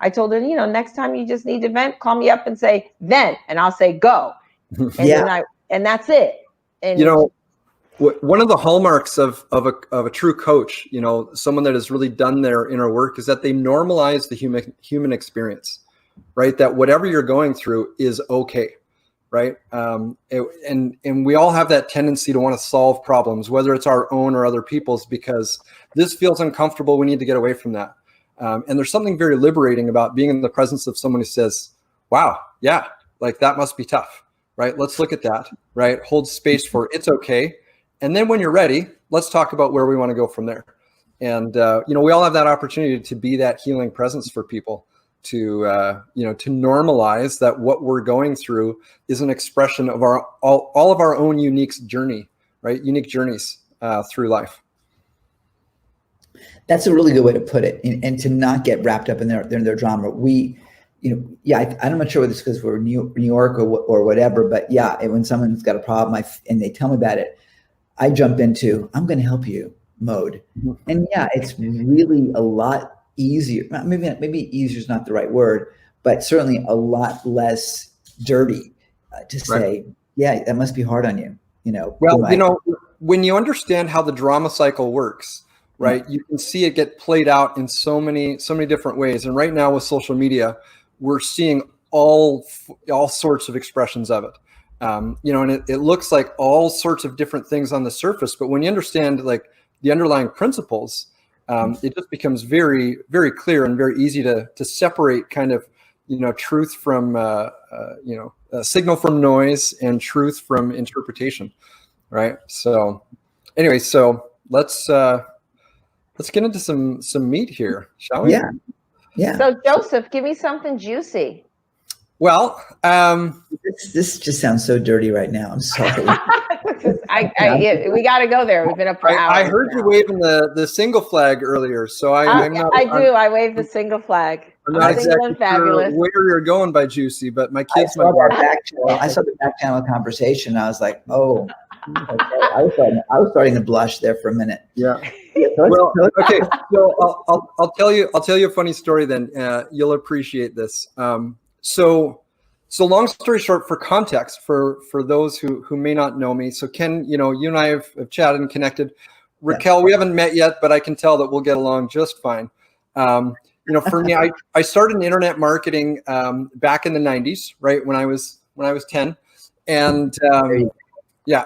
Speaker 3: I told her, next time you just need to vent, call me up and say, vent, and I'll say, go. And and that's it. And
Speaker 5: one of the hallmarks of a true coach, someone that has really done their inner work, is that they normalize the human experience, right? That whatever you're going through is okay, right? And we all have that tendency to want to solve problems, whether it's our own or other people's, because this feels uncomfortable. We need to get away from that. And there's something very liberating about being in the presence of someone who says, wow, yeah, like that must be tough, right? Let's look at that, right? Hold space for it's okay. And then when you're ready, let's talk about where we want to go from there. And, we all have that opportunity to be that healing presence for people, to normalize that what we're going through is an expression of all of our own unique journey, right? Unique journeys through life.
Speaker 2: That's a really good way to put it, and to not get wrapped up in their drama. I'm not sure whether it's because we're New York or whatever, but yeah, when someone's got a problem and they tell me about it, I jump into I'm going to help you mode, and yeah, it's really a lot easier. Maybe easier is not the right word, but certainly a lot less dirty to say, yeah, that must be hard on you. Well,
Speaker 5: when you understand how the drama cycle works, right, you can see it get played out in so many different ways. And right now with social media, we're seeing all sorts of expressions of it. And it looks like all sorts of different things on the surface, but when you understand like the underlying principles, it just becomes very, very clear and very easy to separate kind of, truth from, signal from noise and truth from interpretation. Right. So anyway, let's get into some meat here, shall we?
Speaker 2: Yeah.
Speaker 3: So Joseph, give me something juicy.
Speaker 5: Well,
Speaker 2: this just sounds so dirty right now. I'm sorry.
Speaker 3: We got to go there. We've been up for hours.
Speaker 5: I heard you waving the single flag earlier, so I'm not.
Speaker 3: I wave the single flag.
Speaker 5: I'm not exactly sure where you're going by juicy, but my kids.
Speaker 2: I saw the back channel conversation. I was like, oh, okay. I was starting to blush there for a minute.
Speaker 5: Yeah. Well, okay. So I'll tell you a funny story. Then you'll appreciate this. So long story short, for context, for those who may not know me. So Ken, you and I have chatted and connected. Raquel, we haven't met yet, but I can tell that we'll get along just fine. For me, I started in internet marketing back in the 90s, right? When I was 10. And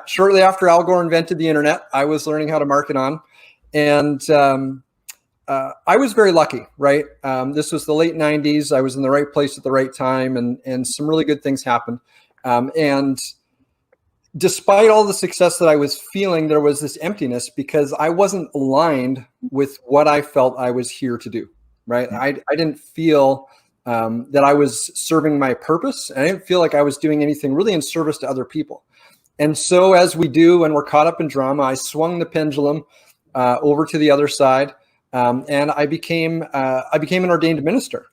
Speaker 5: shortly after Al Gore invented the internet, I was learning how to market on. And I was very lucky, right? This was the late 90s. I was in the right place at the right time, and some really good things happened. And despite all the success that I was feeling, there was this emptiness because I wasn't aligned with what I felt I was here to do, right? I didn't feel that I was serving my purpose. I didn't feel like I was doing anything really in service to other people. And so as we do when we're caught up in drama, I swung the pendulum over to the other side. And I became an ordained minister.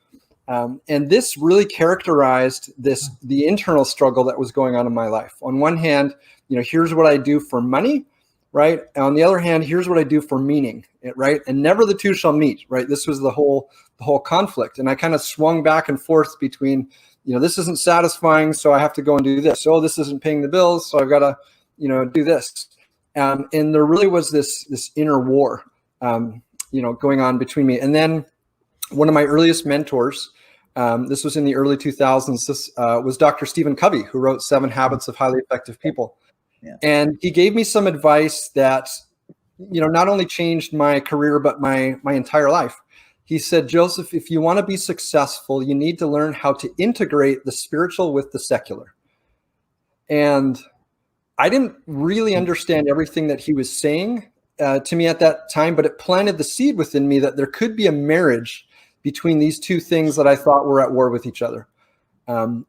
Speaker 5: And this really characterized the internal struggle that was going on in my life. On one hand, here's what I do for money, right? And on the other hand, here's what I do for meaning, right? And never the two shall meet, right? This was the whole conflict. And I kind of swung back and forth between, this isn't satisfying, so I have to go and do this. Oh, this isn't paying the bills, so I've got to, do this. And there really was this inner war, going on between me. And then one of my earliest mentors, this was in the early 2000s, this was Dr. Stephen Covey, who wrote 7 Habits of Highly Effective People. Yeah. And he gave me some advice that, not only changed my career, but my entire life. He said, Joseph, if you want to be successful, you need to learn how to integrate the spiritual with the secular. And I didn't really understand everything that he was saying to me at that time, but it planted the seed within me that there could be a marriage between these two things that I thought were at war with each other. And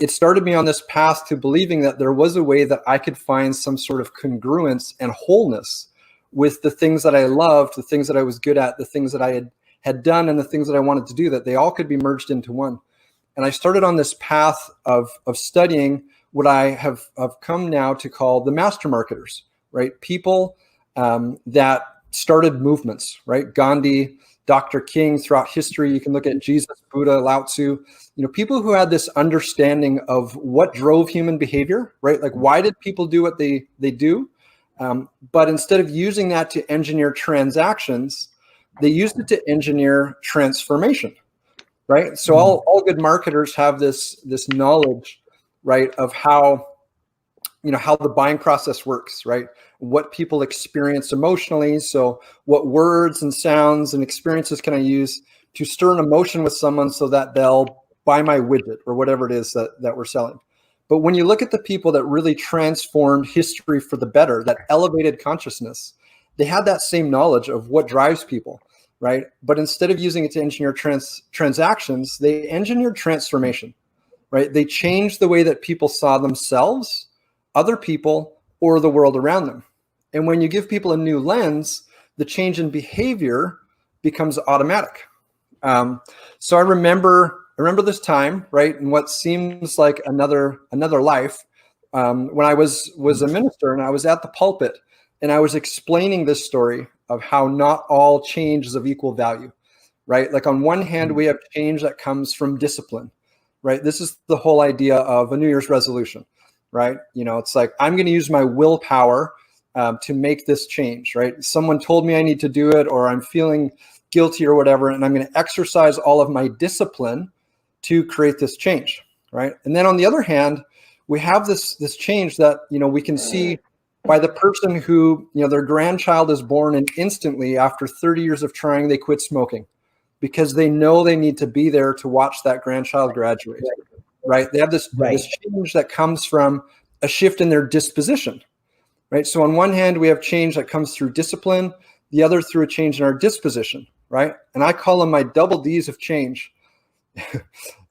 Speaker 5: it started me on this path to believing that there was a way that I could find some sort of congruence and wholeness with the things that I loved, the things that I was good at, the things that I had done, and the things that I wanted to do, that they all could be merged into one. And I started on this path of studying what I have come now to call the master marketers, right? People that started movements, right? Gandhi, Dr. King, throughout history. You can look at Jesus, Buddha, Lao Tzu, people who had this understanding of what drove human behavior, right? Like, why did people do what they do? But instead of using that to engineer transactions, they used it to engineer transformation, right? So all good marketers have this knowledge, right, of how the buying process works, right? What people experience emotionally. So what words and sounds and experiences can I use to stir an emotion with someone so that they'll buy my widget or whatever it is that we're selling. But when you look at the people that really transformed history for the better, that elevated consciousness, they had that same knowledge of what drives people, right? But instead of using it to engineer transactions, they engineered transformation, right? They changed the way that people saw themselves, other people, or the world around them. And when you give people a new lens, the change in behavior becomes automatic. So I remember this time, right, in what seems like another life, when I was a minister and I was at the pulpit and I was explaining this story of how not all change is of equal value, right? Like on one hand, we have change that comes from discipline, right? This is the whole idea of a New Year's resolution, right? You know, it's like, I'm going to use my willpower to make this change, right? Someone told me I need to do it, or I'm feeling guilty or whatever, and I'm going to exercise all of my discipline to create this change, right? And then on the other hand, we have this change that, you know, we can see by the person who, you know, their grandchild is born and instantly after 30 years of trying, they quit smoking because they know they need to be there to watch that grandchild graduate, right? They have this change that comes from a shift in their disposition, right? So on one hand, we have change that comes through discipline, the other through a change in our disposition, right? And I call them my double Ds of change.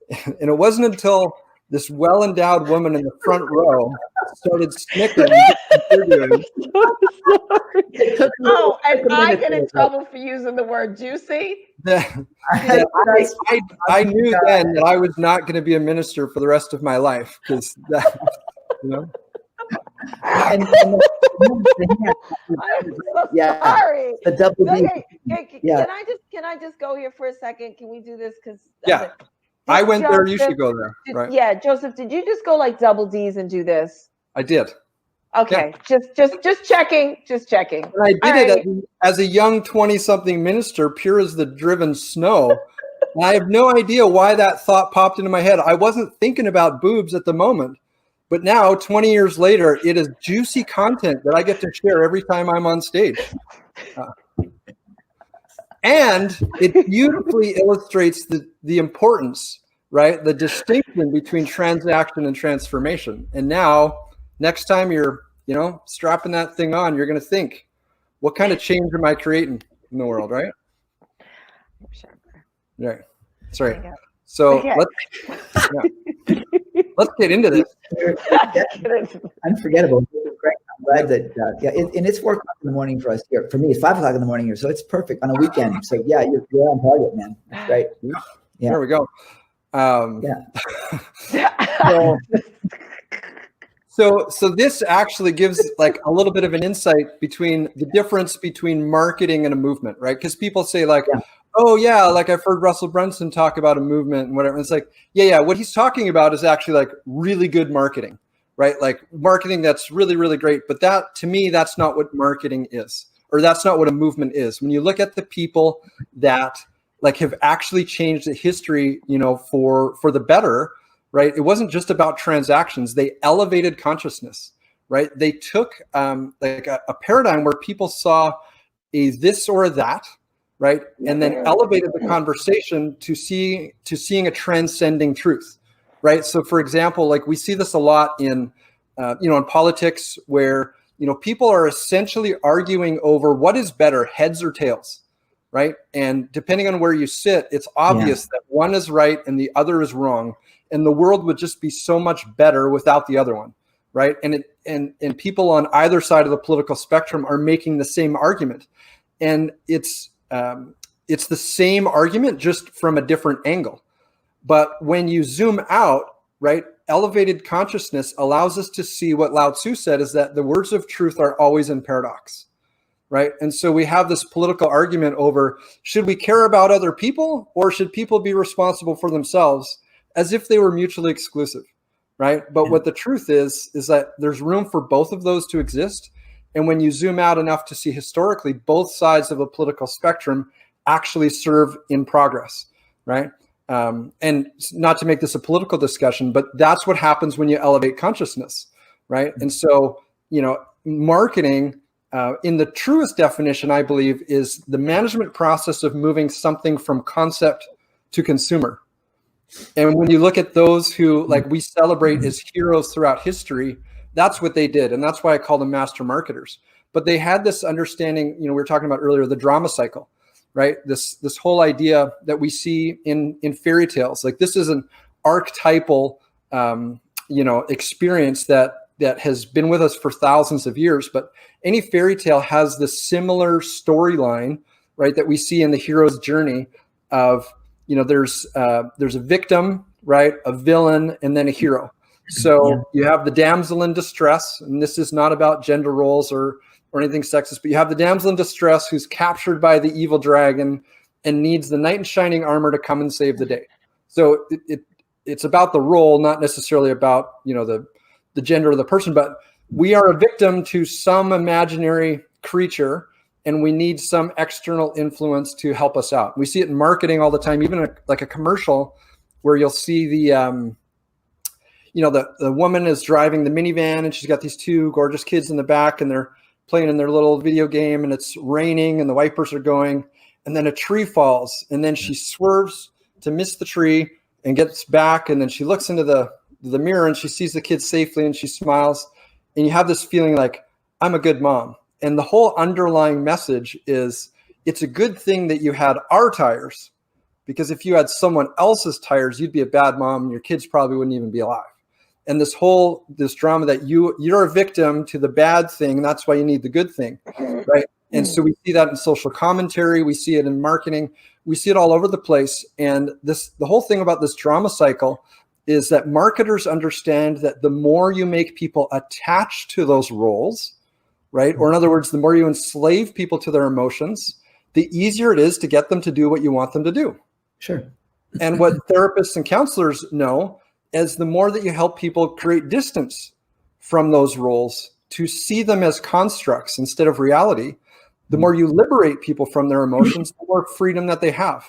Speaker 5: And it wasn't until this well-endowed woman in the front row started snickering.
Speaker 3: Oh, and I get in trouble for using the word juicy.
Speaker 5: I knew then that I was not going to be a minister for the rest of my life because that, you know.
Speaker 3: I'm so sorry.
Speaker 2: The double D.
Speaker 3: Can I just go here for a second? Can we do this? Because
Speaker 5: I went there. You should go there. Right?
Speaker 3: Yeah, Joseph, did you just go like double D's and do this?
Speaker 5: I did.
Speaker 3: Okay, just checking.
Speaker 5: And I did it as a young 20-something minister, pure as the driven snow. And I have no idea why that thought popped into my head. I wasn't thinking about boobs at the moment. But now, 20 years later, it is juicy content that I get to share every time I'm on stage. And it beautifully illustrates the importance, right? The distinction between transaction and transformation. And now, next time you're, you know, strapping that thing on, you're going to think, what kind of change am I creating in the world, right? Right. That's right. So let's get into this.
Speaker 2: Unforgettable. Great. I'm glad that, and it's 4 o'clock in the morning for us here. For me, it's 5 o'clock in the morning here, so it's perfect on a weekend. So yeah, you're on target, man. That's great. Yeah.
Speaker 5: There we go. So this actually gives like a little bit of an insight between the difference between marketing and a movement, right? Because people say like, oh yeah, like I've heard Russell Brunson talk about a movement and whatever. And it's like, yeah, what he's talking about is actually like really good marketing, right? Like marketing that's really, really great. But that, to me, that's not what marketing is, or that's not what a movement is. When you look at the people that like have actually changed the history, you know, for the better, right? It wasn't just about transactions. They elevated consciousness, right? They took like a paradigm where people saw a this or a that, right? And then elevated the conversation to seeing a transcending truth, right? So for example, like we see this a lot in, you know, in politics where, you know, people are essentially arguing over what is better, heads or tails, right? And depending on where you sit, it's obvious that one is right and the other is wrong. And the world would just be so much better without the other one, right? And people on either side of the political spectrum are making the same argument. And it's the same argument, just from a different angle. But when you zoom out, right, elevated consciousness allows us to see what Lao Tzu said, is that the words of truth are always in paradox, right? And so we have this political argument over, should we care about other people or should people be responsible for themselves, as if they were mutually exclusive, right? But what the truth is that there's room for both of those to exist. And when you zoom out enough to see historically, both sides of a political spectrum actually serve in progress, right? And not to make this a political discussion, but that's what happens when you elevate consciousness, right? And so, you know, marketing in the truest definition, I believe, is the management process of moving something from concept to consumer. And when you look at those who, like, we celebrate as heroes throughout history, that's what they did. And that's why I call them master marketers. But they had this understanding, we were talking about earlier, the drama cycle, right? This whole idea that we see in fairy tales. Like, this is an archetypal, experience that has been with us for thousands of years. But any fairy tale has this similar storyline, right, that we see in the hero's journey of, there's a victim, right, a villain, and then a hero. So you have the damsel in distress, and this is not about gender roles or anything sexist, but you have the damsel in distress who's captured by the evil dragon and needs the knight in shining armor to come and save the day. So it's about the role, not necessarily about, the gender of the person, but we are a victim to some imaginary creature, and we need some external influence to help us out. We see it in marketing all the time, even like a commercial where you'll see the woman is driving the minivan and she's got these two gorgeous kids in the back and they're playing in their little video game and it's raining and the wipers are going, and then a tree falls and then she swerves to miss the tree and gets back, and then she looks into the mirror and she sees the kids safely and she smiles, and you have this feeling like, I'm a good mom. And the whole underlying message is, it's a good thing that you had our tires, because if you had someone else's tires, you'd be a bad mom and your kids probably wouldn't even be alive. And this drama that you're a victim to the bad thing, that's why you need the good thing, right? And so we see that in social commentary, we see it in marketing, we see it all over the place. And the whole thing about this drama cycle is that marketers understand that the more you make people attached to those roles, right? Or in other words, the more you enslave people to their emotions, the easier it is to get them to do what you want them to do.
Speaker 2: Sure.
Speaker 5: And what therapists and counselors know is the more that you help people create distance from those roles to see them as constructs instead of reality, the more you liberate people from their emotions, the more freedom that they have.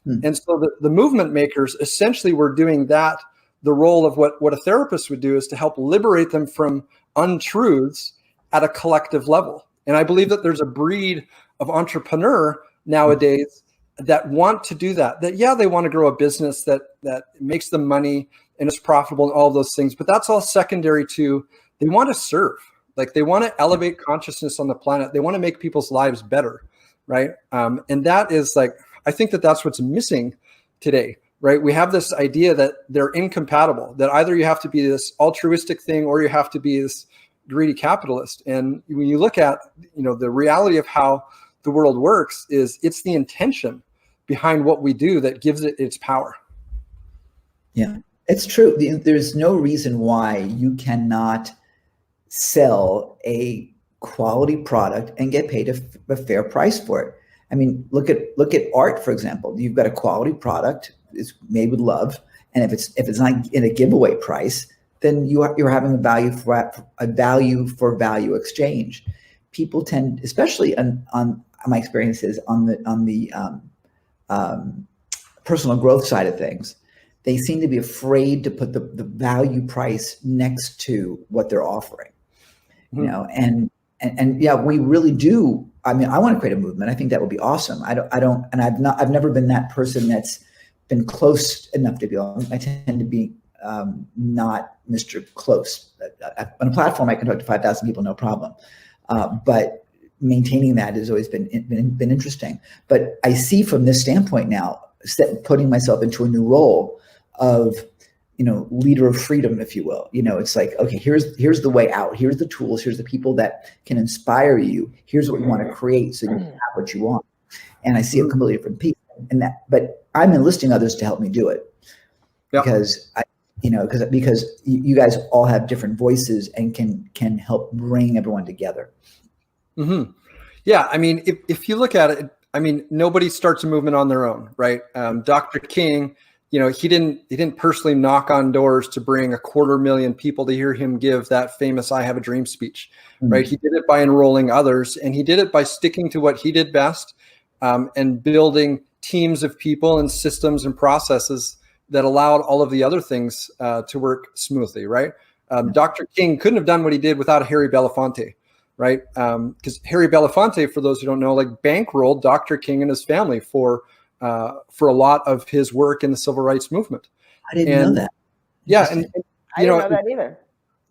Speaker 5: And so the movement makers essentially were doing that. The role of what a therapist would do is to help liberate them from untruths at a collective level. And I believe that there's a breed of entrepreneur nowadays that want to do that. That, they want to grow a business that makes them money and is profitable and all of those things. But that's all secondary to, they want to serve. Like, they want to elevate consciousness on the planet. They want to make people's lives better, right? And that is like, I think that's what's missing today. Right? We have this idea that they're incompatible, that either you have to be this altruistic thing or you have to be this greedy capitalist. And when you look at, the reality of how the world works, is it's the intention behind what we do that gives it its power.
Speaker 2: Yeah, it's true. There's no reason why you cannot sell a quality product and get paid a fair price for it. I mean, look at art, for example. You've got a quality product. It's made with love, and if it's not in a giveaway price, then you're having a value for value exchange. People tend, especially on my experiences on the personal growth side of things, they seem to be afraid to put the value price next to what they're offering. And we really do. I mean, I want to create a movement. I think that would be awesome. I've never been that person that's been close enough to be on. I tend to be not Mr. Close. On a platform, I can talk to 5,000 people, no problem. But maintaining that has always been interesting. But I see from this standpoint now, putting myself into a new role of, leader of freedom, if you will. It's like, okay, here's the way out. Here's the tools. Here's the people that can inspire you. Here's what you want to create so you can have what you want. And I see a completely different piece. But I'm enlisting others to help me do it, because you guys all have different voices and can help bring everyone together.
Speaker 5: Mm-hmm. Yeah, I mean, if you look at it, I mean, nobody starts a movement on their own, right? Dr. King, he didn't personally knock on doors to bring 250,000 people to hear him give that famous "I Have a Dream" speech, right? He did it by enrolling others, and he did it by sticking to what he did best, and building teams of people and systems and processes that allowed all of the other things to work smoothly, right? Dr. King couldn't have done what he did without Harry Belafonte, right? Because Harry Belafonte, for those who don't know, like bankrolled Dr. King and his family for a lot of his work in the civil rights movement.
Speaker 2: I didn't know that.
Speaker 5: Yeah, and
Speaker 3: I didn't know that either.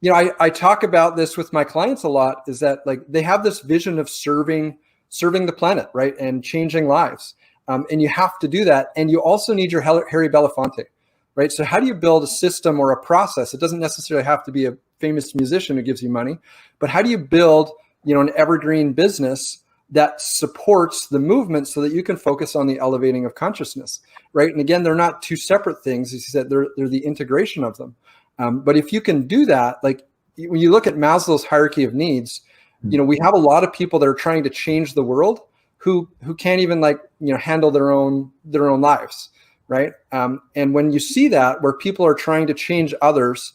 Speaker 5: You know, I talk about this with my clients a lot, is that like they have this vision of serving the planet, right, and changing lives. And you have to do that. And you also need your Harry Belafonte, right? So how do you build a system or a process? It doesn't necessarily have to be a famous musician who gives you money, but how do you build, you know, an evergreen business that supports the movement so that you can focus on the elevating of consciousness, right? And again, they're not two separate things. As you said, they're the integration of them. But if you can do that, like when you look at Maslow's hierarchy of needs, you know, we have a lot of people that are trying to change the world who can't even, like, you know, handle their own lives, right? And when you see that, where people are trying to change others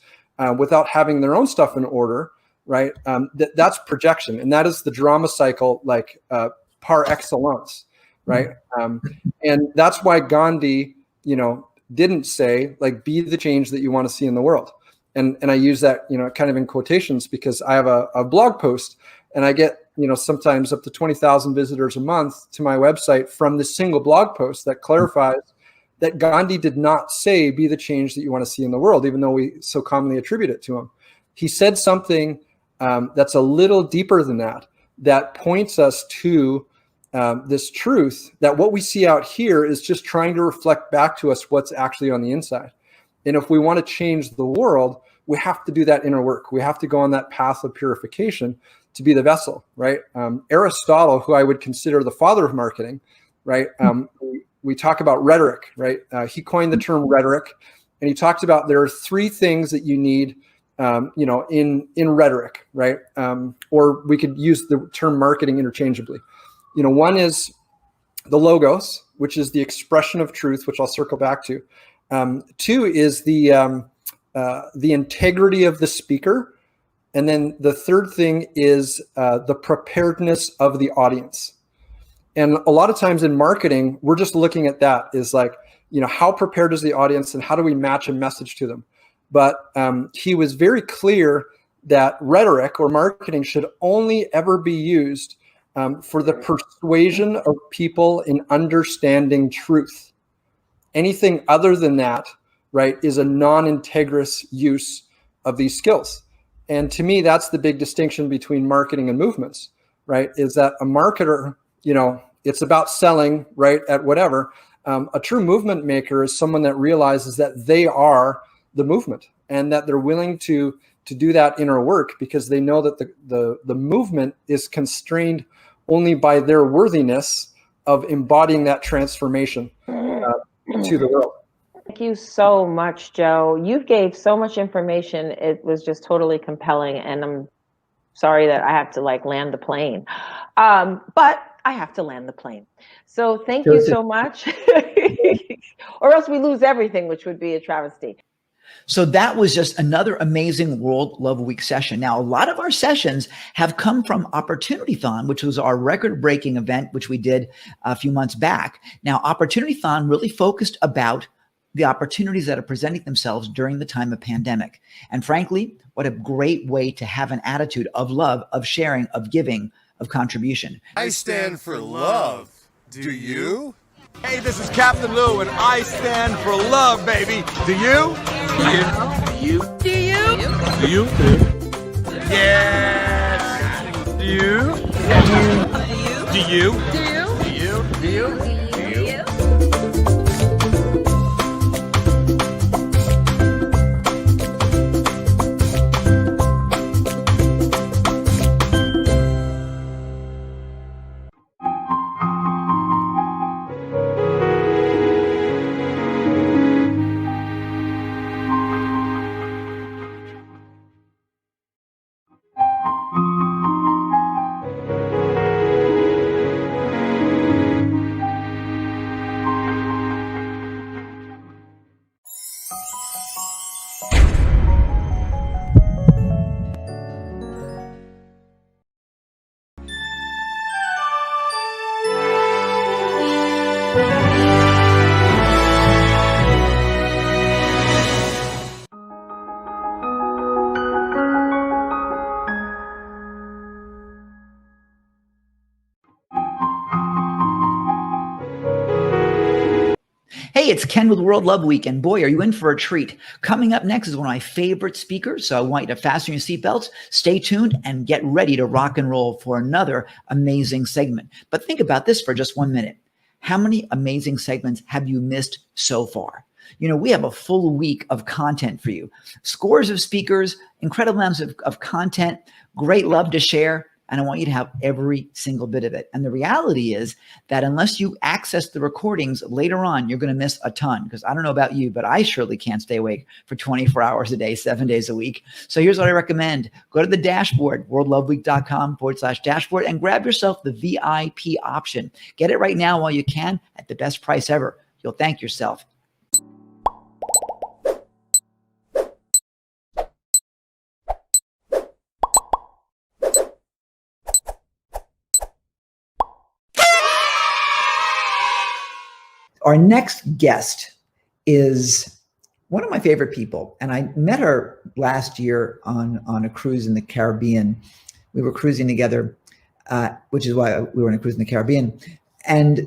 Speaker 5: without having their own stuff in order, right? That's projection, and that is the drama cycle, like par excellence, right? And that's why Gandhi, you know, didn't say, like, be the change that you want to see in the world. And I use that, you know, kind of in quotations, because I have a blog post, and I get, you know, sometimes up to 20,000 visitors a month to my website from this single blog post that clarifies that Gandhi did not say, be the change that you want to see in the world, even though we so commonly attribute it to him. He said something that's a little deeper than that, that points us to this truth that what we see out here is just trying to reflect back to us what's actually on the inside. And if we want to change the world, we have to do that inner work. We have to go on that path of purification to be the vessel, right? Aristotle, who I would consider the father of marketing, right? We talk about rhetoric, right? He coined the term rhetoric, and he talked about there are three things that you need, you know, in rhetoric, right? Or we could use the term marketing interchangeably. You know, one is the logos, which is the expression of truth, which I'll circle back to. Two is the integrity of the speaker. And then the third thing is the preparedness of the audience. And a lot of times in marketing, we're just looking at that, is like, you know, how prepared is the audience and how do we match a message to them? But he was very clear that rhetoric or marketing should only ever be used for the persuasion of people in understanding truth. Anything other than that, right, is a non-integrous use of these skills. And to me, that's the big distinction between marketing and movements, right? Is that a marketer, you know, it's about selling, right, at whatever. A true movement maker is someone that realizes that they are the movement, and that they're willing to do that inner work, because they know that the movement is constrained only by their worthiness of embodying that transformation to the world.
Speaker 3: Thank you so much, Joe. You gave so much information. It was just totally compelling, and I'm sorry that I have to, like, land the plane. But I have to land the plane. So thank you so much. Or else we lose everything, which would be a travesty.
Speaker 2: So that was just another amazing World Love Week session. Now, a lot of our sessions have come from Opportunitython, which was our record-breaking event, which we did a few months back. Now, Opportunitython really focused about the opportunities that are presenting themselves during the time of pandemic. And frankly, what a great way to have an attitude of love, of sharing, of giving, of contribution.
Speaker 4: I stand for love. Do you?
Speaker 6: Hey, this is Captain Lou, and I stand for love, baby. Do you? Do you? Do you? Do you? Do you? Yes. Do you? Do you? Do you? Do you? Do you? Do you?
Speaker 2: Hey, it's Ken with World Love Week, and boy, are you in for a treat. Coming up next is one of my favorite speakers, so I want you to fasten your seatbelts, stay tuned, and get ready to rock and roll for another amazing segment. But think about this for just 1 minute. How many amazing segments have you missed so far? You know, we have a full week of content for you. Scores of speakers, incredible amounts of content, great love to share. And I want you to have every single bit of it. And the reality is that unless you access the recordings later on, you're going to miss a ton. Because I don't know about you, but I surely can't stay awake for 24 hours a day, 7 days a week. So here's what I recommend. Go to the dashboard, worldloveweek.com/dashboard, and grab yourself the VIP option. Get it right now while you can at the best price ever. You'll thank yourself. Our next guest is one of my favorite people, and I met her last year on a cruise in the Caribbean. We were cruising together, which is why we were on a cruise in the Caribbean, and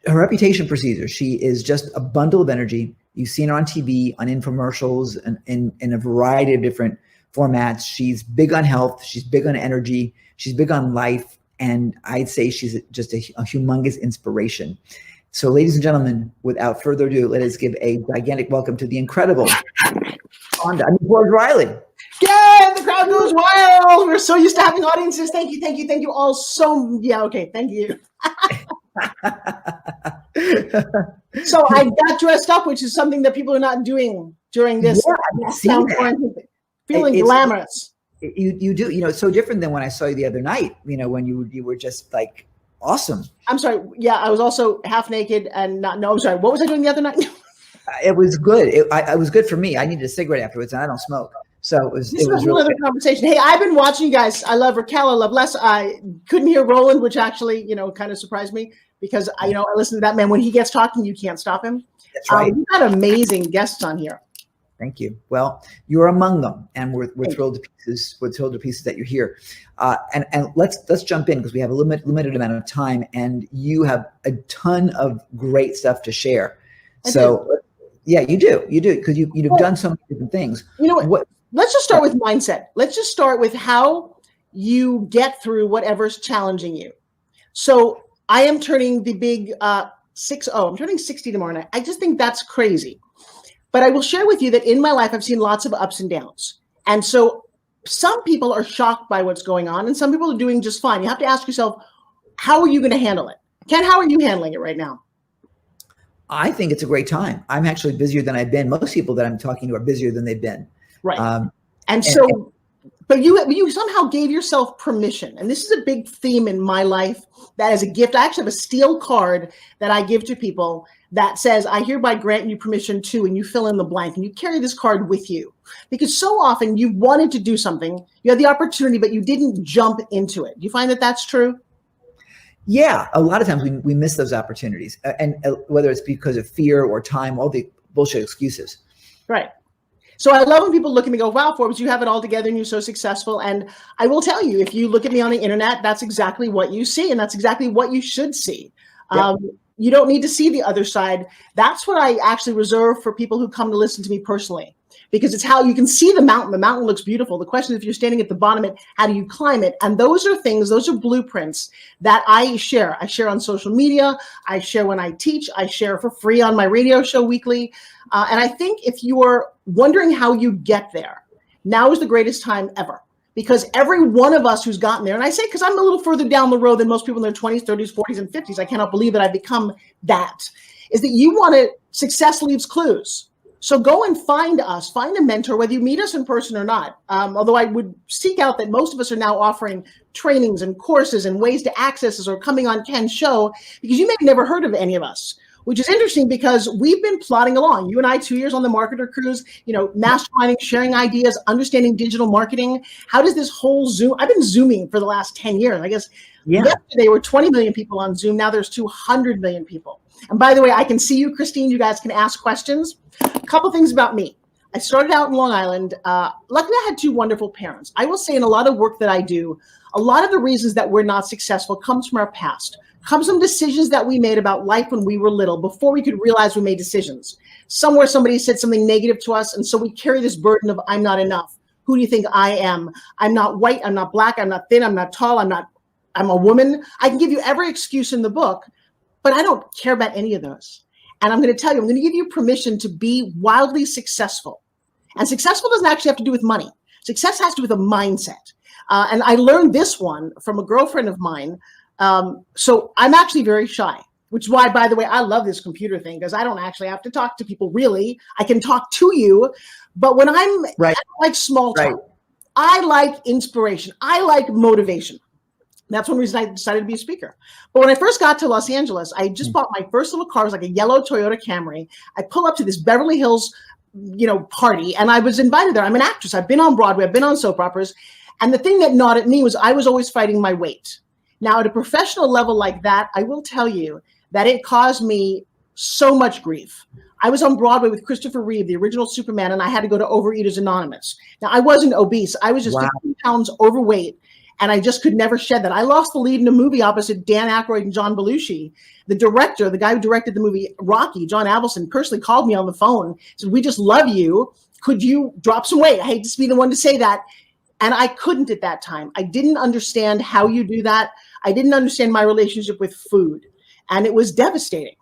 Speaker 2: her reputation precedes her. She is just a bundle of energy. You've seen her on TV, on infomercials, and in a variety of different formats. She's big on health. She's big on energy. She's big on life, and I'd say she's just a humongous inspiration. So, ladies and gentlemen, without further ado, let us give a gigantic welcome to the incredible George Riley.
Speaker 7: Yay! The crowd goes wild. We're so used to having audiences. Thank you all so. Yeah, okay, thank you. So I got dressed up, which is something that people are not doing during this. Feeling glamorous.
Speaker 2: You do. You know, it's so different than when I saw you the other night. You know, when you were just like. Awesome.
Speaker 7: I'm sorry. Yeah, I was also half naked and not. No, I'm sorry. What was I doing the other night?
Speaker 2: It was good. It was good for me. I needed a cigarette afterwards, and I don't smoke, so it was.
Speaker 7: This
Speaker 2: was
Speaker 7: really
Speaker 2: another
Speaker 7: conversation. Hey, I've been watching you guys. I love Raquel. I love Les. I couldn't hear Roland, which actually, kind of surprised me because I listen to that man. When he gets talking, you can't stop him.
Speaker 2: That's right.
Speaker 7: We've got amazing guests on here.
Speaker 2: Thank you. Well, you're among them, and we're thrilled to pieces. We're thrilled to pieces that you're here. And let's jump in because we have a limited amount of time, and you have a ton of great stuff to share. Yeah, you do because you've done so many different things.
Speaker 7: You know what? Let's just start with mindset. Let's just start with how you get through whatever's challenging you. So I am turning the big 60. I'm turning 60 tomorrow night. I just think that's crazy. But I will share with you that in my life, I've seen lots of ups and downs. And so some people are shocked by what's going on, and some people are doing just fine. You have to ask yourself, how are you going to handle it? Ken, how are you handling it right now?
Speaker 2: I think it's a great time. I'm actually busier than I've been. Most people that I'm talking to are busier than they've been.
Speaker 7: Right. But you somehow gave yourself permission. And this is a big theme in my life that as a gift, I actually have a steel card that I give to people that says, I hereby grant you permission to, and you fill in the blank, and you carry this card with you. Because so often you wanted to do something, you had the opportunity, but you didn't jump into it. Do you find that that's true?
Speaker 2: Yeah, a lot of times we miss those opportunities, and whether it's because of fear or time, all the bullshit excuses.
Speaker 7: Right. So I love when people look at me and go, wow, Forbes, you have it all together and you're so successful. And I will tell you, if you look at me on the internet, that's exactly what you see. And that's exactly what you should see. Yep. You don't need to see the other side. That's what I actually reserve for people who come to listen to me personally, because it's how you can see the mountain. The mountain looks beautiful. The question is, if you're standing at the bottom of it, how do you climb it? And those are things, those are blueprints that I share. I share on social media. I share when I teach. I share for free on my radio show weekly. And I think if you are wondering how you get there, now is the greatest time ever. Because every one of us who's gotten there, and I say because I'm a little further down the road than most people in their 20s, 30s, 40s, and 50s, I cannot believe that I've become that, is that you want to, success leaves clues. So go and find us, find a mentor, whether you meet us in person or not. Although I would seek out that most of us are now offering trainings and courses and ways to access us or coming on Ken's show, because you may have never heard of any of us. Which is interesting because we've been plodding along. You and I, 2 years on the marketer cruise, masterminding, sharing ideas, understanding digital marketing. How does this whole Zoom, I've been Zooming for the last 10 years. I guess yesterday were 20 million people on Zoom. Now there's 200 million people. And by the way, I can see you, Christine. You guys can ask questions. A couple things about me. I started out in Long Island. Luckily, I had two wonderful parents. I will say in a lot of work that I do, a lot of the reasons that we're not successful comes from our past. come some decisions that we made about life when we were little before we could realize we made decisions. Somewhere somebody said something negative to us, and so we carry this burden of I'm not enough. Who do you think I am? I'm not white, I'm not black, I'm not thin, I'm not tall, I'm a woman. I can give you every excuse in the book, but I don't care about any of those. And I'm going to tell you, I'm going to give you permission to be wildly successful. And successful doesn't actually have to do with money. Success has to do with a mindset. And I learned this one from a girlfriend of mine. So I'm actually very shy, which is why, by the way, I love this computer thing, because I don't actually have to talk to people really. I can talk to you. But when I like small talk, I like inspiration. I like motivation. That's one reason I decided to be a speaker. But when I first got to Los Angeles, I just bought my first little car. It was like a yellow Toyota Camry. I pull up to this Beverly Hills, party, and I was invited there. I'm an actress. I've been on Broadway. I've been on soap operas. And the thing that gnawed at me was I was always fighting my weight. Now, at a professional level like that, I will tell you that it caused me so much grief. I was on Broadway with Christopher Reeve, the original Superman, and I had to go to Overeaters Anonymous. Now, I wasn't obese. I was just 15 pounds overweight, and I just could never shed that. I lost the lead in a movie opposite Dan Aykroyd and John Belushi. The director, the guy who directed the movie Rocky, John Avildsen, personally called me on the phone, said, "We just love you. Could you drop some weight?" I hate to be the one to say that. And I couldn't at that time. I didn't understand how you do that. I didn't understand my relationship with food. And it was devastating.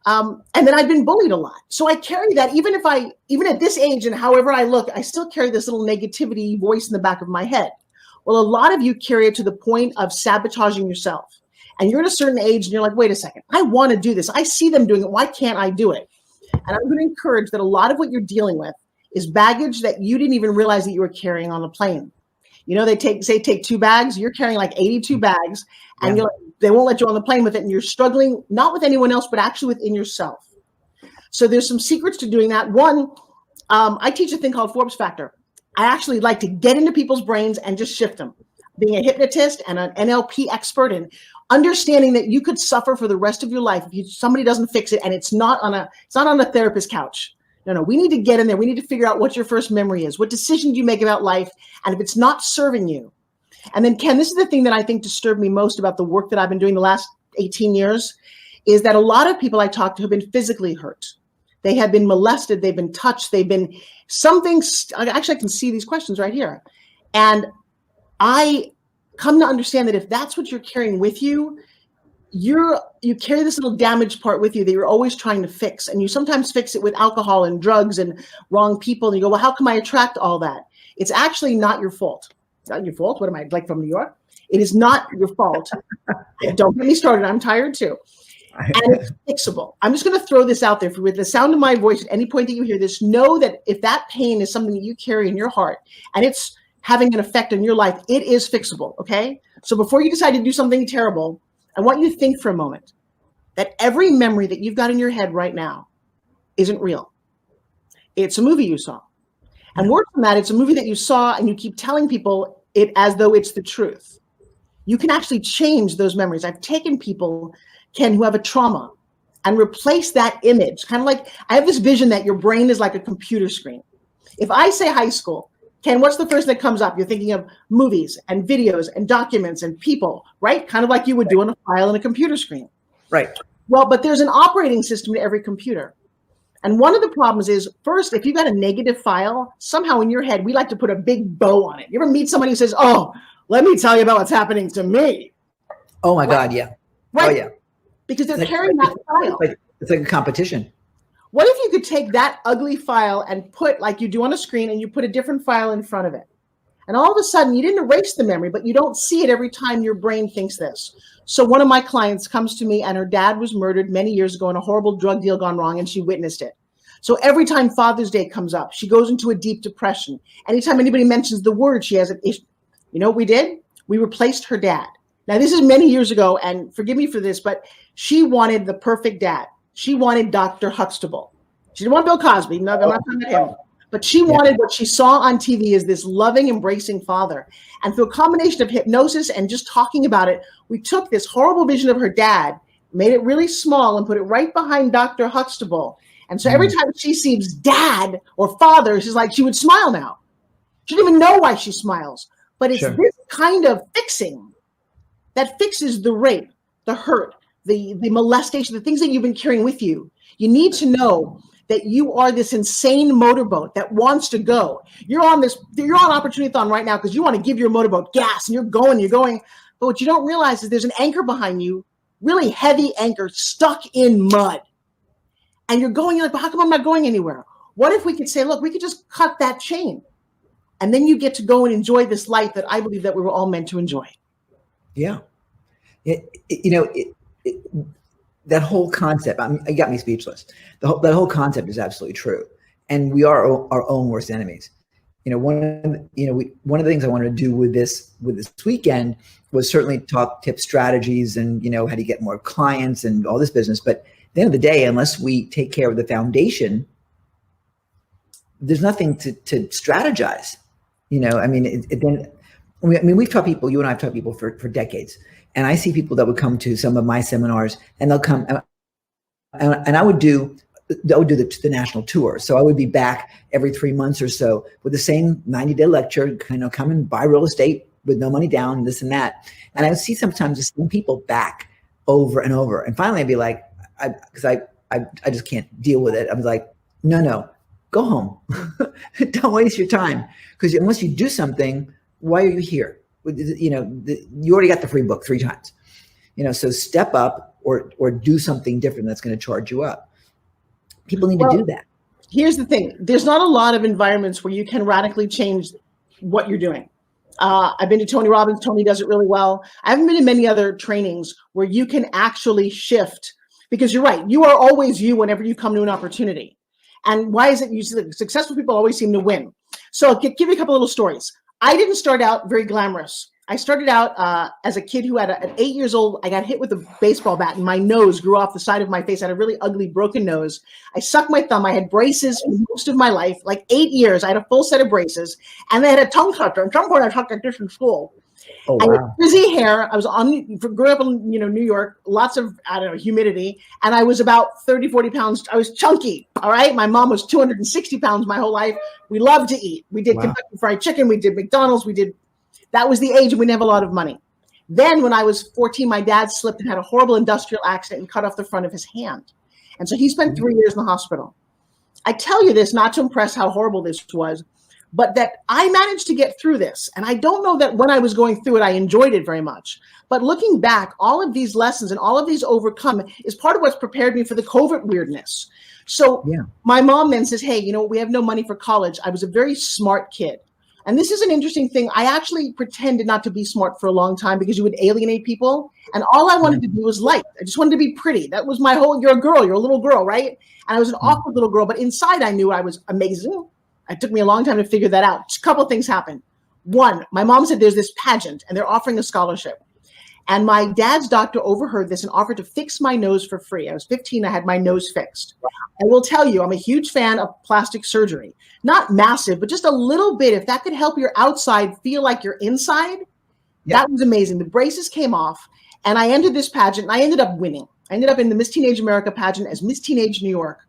Speaker 7: And then I've been bullied a lot. So I carry that, even at this age and however I look, I still carry this little negativity voice in the back of my head. Well, a lot of you carry it to the point of sabotaging yourself. And you're at a certain age and you're like, wait a second, I want to do this. I see them doing it. Why can't I do it? And I'm going to encourage that a lot of what you're dealing with is baggage that you didn't even realize that you were carrying on the plane. They take 2 bags, you're carrying like 82 bags, and they won't let you on the plane with it, and you're struggling, not with anyone else, but actually within yourself. So there's some secrets to doing that. One, I teach a thing called Forbes Factor. I actually like to get into people's brains and just shift them. Being a hypnotist and an NLP expert and understanding that you could suffer for the rest of your life if somebody doesn't fix it, and it's not on a therapist couch. No, we need to get in there. We need to figure out what your first memory is. What decision do you make about life? And if it's not serving you. And then, Ken, this is the thing that I think disturbed me most about the work that I've been doing the last 18 years, is that a lot of people I talk to have been physically hurt. They have been molested. They've been touched. They've been something. Actually, I can see these questions right here. And I come to understand that if that's what you're carrying with you, you carry this little damaged part with you that you're always trying to fix. And you sometimes fix it with alcohol and drugs and wrong people. And you go, well, how come I attract all that? It's actually not your fault. It's not your fault. What am I, like from New York? It is not your fault. Don't get me started. I'm tired too. And it's fixable. I'm just going to throw this out there with the sound of my voice. At any point that you hear this, know that if that pain is something that you carry in your heart and it's having an effect on your life, it is fixable. Okay. So before you decide to do something terrible, I want you to think for a moment that every memory that you've got in your head right now isn't real. It's a movie you saw. And worse than that, it's a movie that you saw and you keep telling people it as though it's the truth. You can actually change those memories. I've taken people, Ken, who have a trauma and replace that image. Kind of like, I have this vision that your brain is like a computer screen. If I say high school, Ken, what's the first that comes up? You're thinking of movies and videos and documents and people, right? Kind of like you would do on a file in a computer screen.
Speaker 2: Right.
Speaker 7: Well, but there's an operating system to every computer. And one of the problems is, first, if you've got a negative file, somehow in your head, we like to put a big bow on it. You ever meet somebody who says, oh, let me tell you about what's happening to me?
Speaker 2: Oh, my God, yeah.
Speaker 7: Right.
Speaker 2: Oh, yeah.
Speaker 7: Because they're carrying that file.
Speaker 2: It's like a competition.
Speaker 7: What if you could take that ugly file and put, like you do on a screen, and you put a different file in front of it? And all of a sudden, you didn't erase the memory, but you don't see it every time your brain thinks this. So one of my clients comes to me, and her dad was murdered many years ago in a horrible drug deal gone wrong, and she witnessed it. So every time Father's Day comes up, she goes into a deep depression. Anytime anybody mentions the word, she has an issue. You know what we did? We replaced her dad. Now, this is many years ago, and forgive me for this, but she wanted the perfect dad. She wanted Dr. Huxtable. She didn't want Bill Cosby. No, I'm not talking about him. But she wanted what she saw on TV as this loving, embracing father. And through a combination of hypnosis and just talking about it, we took this horrible vision of her dad, made it really small, and put it right behind Dr. Huxtable. And so every time she sees dad or father, she's like, she would smile now. She didn't even know why she smiles. But it's this kind of fixing that fixes the rape, the hurt, the molestation, the things that you've been carrying with you. You need to know that you are this insane motorboat that wants to go. You're on Opportunity-thon right now because you want to give your motorboat gas, and you're going. But what you don't realize is there's an anchor behind you, really heavy anchor stuck in mud. And you're going, you're like, but how come I'm not going anywhere? What if we could say, look, we could just cut that chain. And then you get to go and enjoy this life that I believe that we were all meant to enjoy.
Speaker 2: Yeah. That whole concept, it got me speechless. That whole concept is absolutely true. And we are our own worst enemies. One of the things I wanted to do with this weekend was certainly talk tips, strategies, and how to get more clients and all this business. But at the end of the day, unless we take care of the foundation, there's nothing to strategize. We've taught people, you and I have taught people for decades. And I see people that would come to some of my seminars, and they'll come, and I would do the national tour. So I would be back every 3 months or so with the same 90-day lecture, come and buy real estate with no money down, this and that. And I would see sometimes the same people back over and over. And finally I'd be like, because I just can't deal with it. I was like, no, go home. Don't waste your time. Because unless you do something, why are you here? You already got the free book 3 times. So step up or do something different that's going to charge you up. People need to do that.
Speaker 7: Here's the thing. There's not a lot of environments where you can radically change what you're doing. I've been to Tony Robbins. Tony does it really well. I haven't been to many other trainings where you can actually shift, because you're right. You are always you whenever you come to an opportunity. And why is it successful people always seem to win? So I'll give you a couple little stories. I didn't start out very glamorous. I started out as a kid who at 8 years old, I got hit with a baseball bat and my nose grew off the side of my face. I had a really ugly broken nose. I sucked my thumb. I had braces for most of my life, like 8 years. I had a full set of braces, and they had a tongue toucher. At some point I talked like this in school.
Speaker 2: Oh,
Speaker 7: wow. I had frizzy hair. I was grew up in New York, lots of humidity, and I was about 30, 40 pounds. I was chunky. All right. My mom was 260 pounds my whole life. We loved to eat. We did Kentucky Fried Chicken. We did McDonald's. That was the age, and we didn't have a lot of money. Then when I was 14, my dad slipped and had a horrible industrial accident and cut off the front of his hand. And so he spent 3 years in the hospital. I tell you this not to impress how horrible this was, but that I managed to get through this. And I don't know that when I was going through it, I enjoyed it very much. But looking back, all of these lessons and all of these overcome is part of what's prepared me for the COVID weirdness. So my mom then says, hey, we have no money for college. I was a very smart kid. And this is an interesting thing. I actually pretended not to be smart for a long time because you would alienate people. And all I wanted to do was light. I just wanted to be pretty. That was my whole, you're a girl, you're a little girl, right? And I was an awkward little girl, but inside I knew I was amazing. It took me a long time to figure that out. A couple of things happened. One, my mom said there's this pageant and they're offering a scholarship. And my dad's doctor overheard this and offered to fix my nose for free. I was 15, I had my nose fixed. I will tell you, I'm a huge fan of plastic surgery. Not massive, but just a little bit. If that could help your outside feel like your inside, that was amazing. The braces came off and I entered this pageant and I ended up winning. I ended up in the Miss Teenage America pageant as Miss Teenage New York.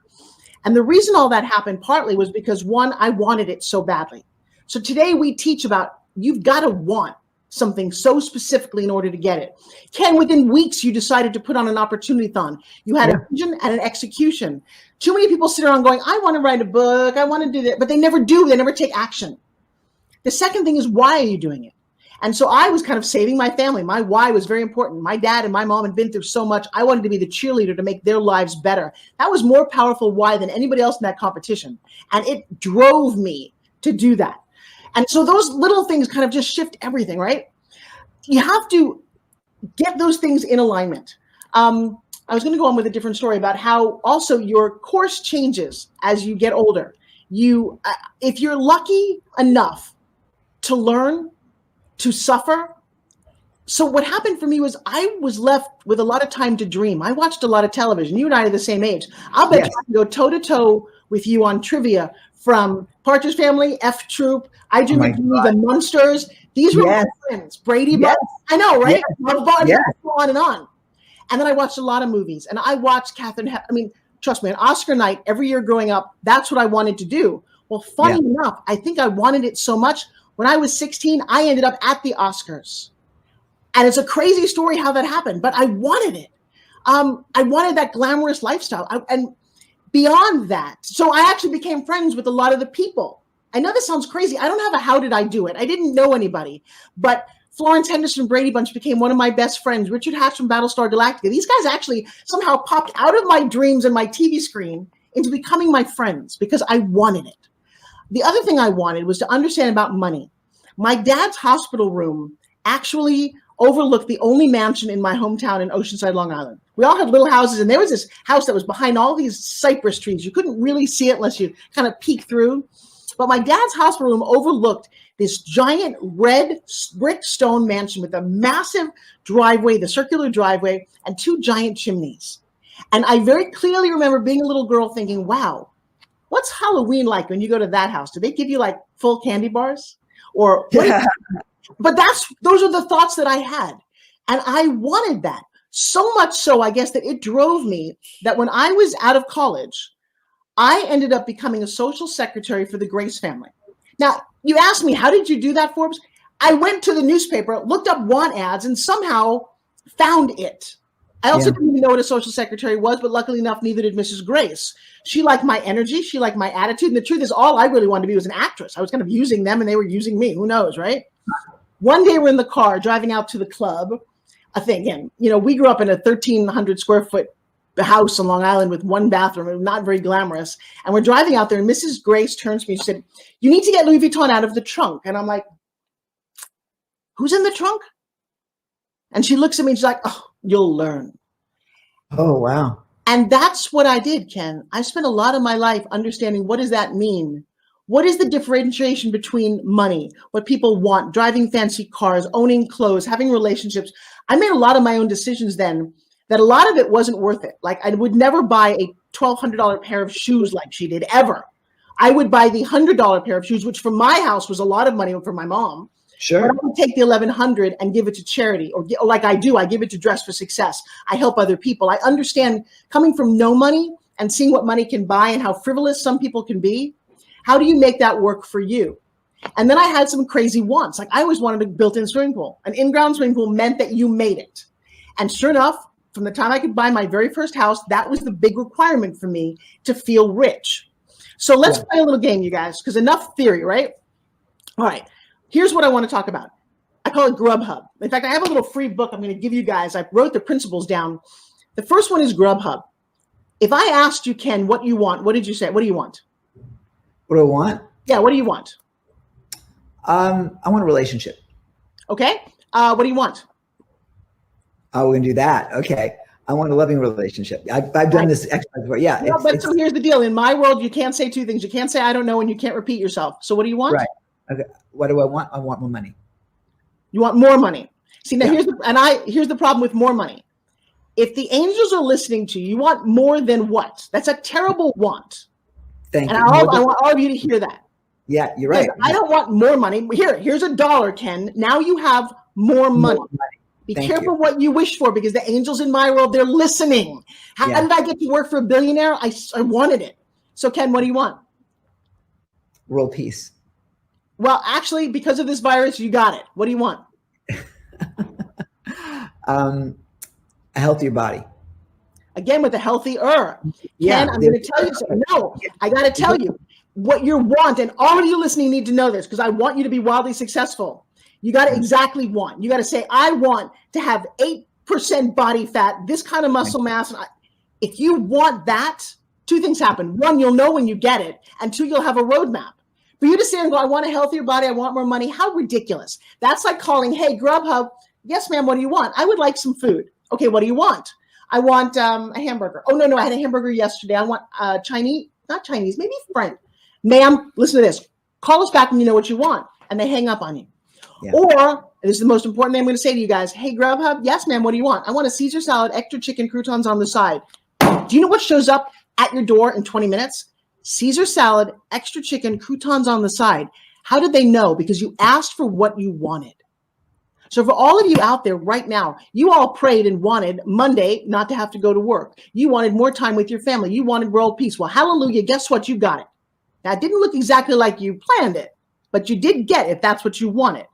Speaker 7: And the reason all that happened partly was because, one, I wanted it so badly. So today we teach about you've got to want something so specifically in order to get it. Ken, within weeks, you decided to put on an opportunity-thon. You had a vision and an execution. Too many people sit around going, I want to write a book, I want to do that, but they never do. They never take action. The second thing is, why are you doing it? And so I was kind of saving my family. My why was very important. My dad and my mom had been through so much. I wanted to be the cheerleader to make their lives better. That was more powerful why than anybody else in that competition. And it drove me to do that. And so those little things kind of just shift everything, right? You have to get those things in alignment. I was going to go on with a different story about how also your course changes as you get older. If you're lucky enough to learn, to suffer. So what happened for me was I was left with a lot of time to dream. I watched a lot of television. You and I are the same age. I'll bet you I can go toe to toe with you on trivia from Partridge Family, F Troop, I Dream of You, The Munsters. These were my friends. Brady Bunch. I know, right? On and on. And then I watched a lot of movies, and I watched trust me, an Oscar night every year growing up, that's what I wanted to do. Well, funny enough, I think I wanted it so much. When I was 16, I ended up at the Oscars. And it's a crazy story how that happened, but I wanted it. I wanted that glamorous lifestyle. And beyond that, so I actually became friends with a lot of the people. I know this sounds crazy. I don't have a how did I do it. I didn't know anybody, but Florence Henderson Brady Bunch became one of my best friends. Richard Hatch from Battlestar Galactica. These guys actually somehow popped out of my dreams and my TV screen into becoming my friends because I wanted it. The other thing I wanted was to understand about money. My dad's hospital room actually overlooked the only mansion in my hometown in Oceanside, Long Island. We all had little houses, and there was this house that was behind all these cypress trees. You couldn't really see it unless you kind of peek through. But my dad's hospital room overlooked this giant red brick stone mansion with a massive driveway, the circular driveway, and 2 giant chimneys. And I very clearly remember being a little girl thinking, wow, what's Halloween like when you go to that house? Do they give you like full candy bars? Or but those are the thoughts that I had. And I wanted that so much so, I guess, that it drove me that when I was out of college, I ended up becoming a social secretary for the Grace family. Now, you asked me, how did you do that, Forbes? I went to the newspaper, looked up want ads, and somehow found it. I also didn't even know what a social secretary was, but luckily enough, neither did Mrs. Grace. She liked my energy. She liked my attitude. And the truth is, all I really wanted to be was an actress. I was kind of using them, and they were using me. Who knows, right? One day we're in the car driving out to the club. I think, and we grew up in a 1,300 square foot house on Long Island with 1 bathroom, not very glamorous. And we're driving out there, and Mrs. Grace turns to me and she said, "You need to get Louis Vuitton out of the trunk." And I'm like, "Who's in the trunk?" And she looks at me and she's like, "Oh, you'll learn."
Speaker 2: Oh, wow.
Speaker 7: And that's what I did, Ken. I spent a lot of my life understanding, what does that mean? What is the differentiation between money, what people want, driving fancy cars, owning clothes, having relationships? I made a lot of my own decisions then that a lot of it wasn't worth it. Like, I would never buy a $1,200 pair of shoes like she did, ever. I would buy the $100 pair of shoes, which for my house was a lot of money for my mom.
Speaker 2: Sure.
Speaker 7: But I would take the $1,100 and give it to charity, or like I do, I give it to Dress for Success. I help other people. I understand, coming from no money and seeing what money can buy and how frivolous some people can be. How do you make that work for you? And then I had some crazy wants. Like, I always wanted a built-in swimming pool. An in-ground swimming pool meant that you made it. And sure enough, from the time I could buy my very first house, that was the big requirement for me to feel rich. So let's play a little game, you guys, because enough theory, right? All right. Here's what I want to talk about. I call it Grubhub. In fact, I have a little free book I'm going to give you guys. I wrote the principles down. The first one is Grubhub. If I asked you, Ken, what you want, what did you say? What do you want?
Speaker 2: What do I want?
Speaker 7: Yeah, what do you want?
Speaker 2: I want a relationship.
Speaker 7: Okay. What do you want?
Speaker 2: Oh, we're going to do that. Okay. I want a loving relationship. I've done this exercise before. Yeah.
Speaker 7: No, but so here's the deal. In my world, you can't say 2 things. You can't say, I don't know, and you can't repeat yourself. So what do you want?
Speaker 2: Right. Okay. What do I want? I want more money.
Speaker 7: You want more money. See, now here's the problem with more money. If the angels are listening to you, you want more than what? That's a terrible want.
Speaker 2: Thank you.
Speaker 7: And I want all of you to hear that.
Speaker 2: Yeah, you're right.
Speaker 7: I don't want more money. Here's $1, Ken. Now you have more money. Be careful what you wish for, because the angels in my world, they're listening. How did I get to work for a billionaire? I wanted it. So, Ken, what do you want?
Speaker 2: World peace.
Speaker 7: Well, actually, because of this virus, you got it. What do you want?
Speaker 2: A healthier body.
Speaker 7: Again, with a healthier.
Speaker 2: Yeah,
Speaker 7: Ken, I'm going to tell you something. No, I got to tell you what you want. And all of you listening need to know this, because I want you to be wildly successful. You got to exactly want. You got to say, I want to have 8% body fat, this kind of muscle mass. If you want that, 2 things happen. 1, you'll know when you get it. And 2, you'll have a roadmap. For you to say and go, I want a healthier body, I want more money. How ridiculous. That's like calling, hey, Grubhub. Yes, ma'am, what do you want? I would like some food. Okay, what do you want? I want a hamburger. Oh, no, I had a hamburger yesterday. I want Chinese, not Chinese, maybe French. Ma'am, listen to this. Call us back when you know what you want. And they hang up on you. Yeah. Or, this is the most important thing I'm going to say to you guys. Hey, Grubhub. Yes, ma'am, what do you want? I want a Caesar salad, extra chicken, croutons on the side. Do you know what shows up at your door in 20 minutes? Caesar salad, extra chicken, croutons on the side. How did they know? Because you asked for what you wanted. So for all of you out there right now, you all prayed and wanted Monday not to have to go to work. You wanted more time with your family. You wanted world peace. Well, hallelujah, guess what? You got it. Now, it didn't look exactly like you planned it, but you did get it if that's what you wanted.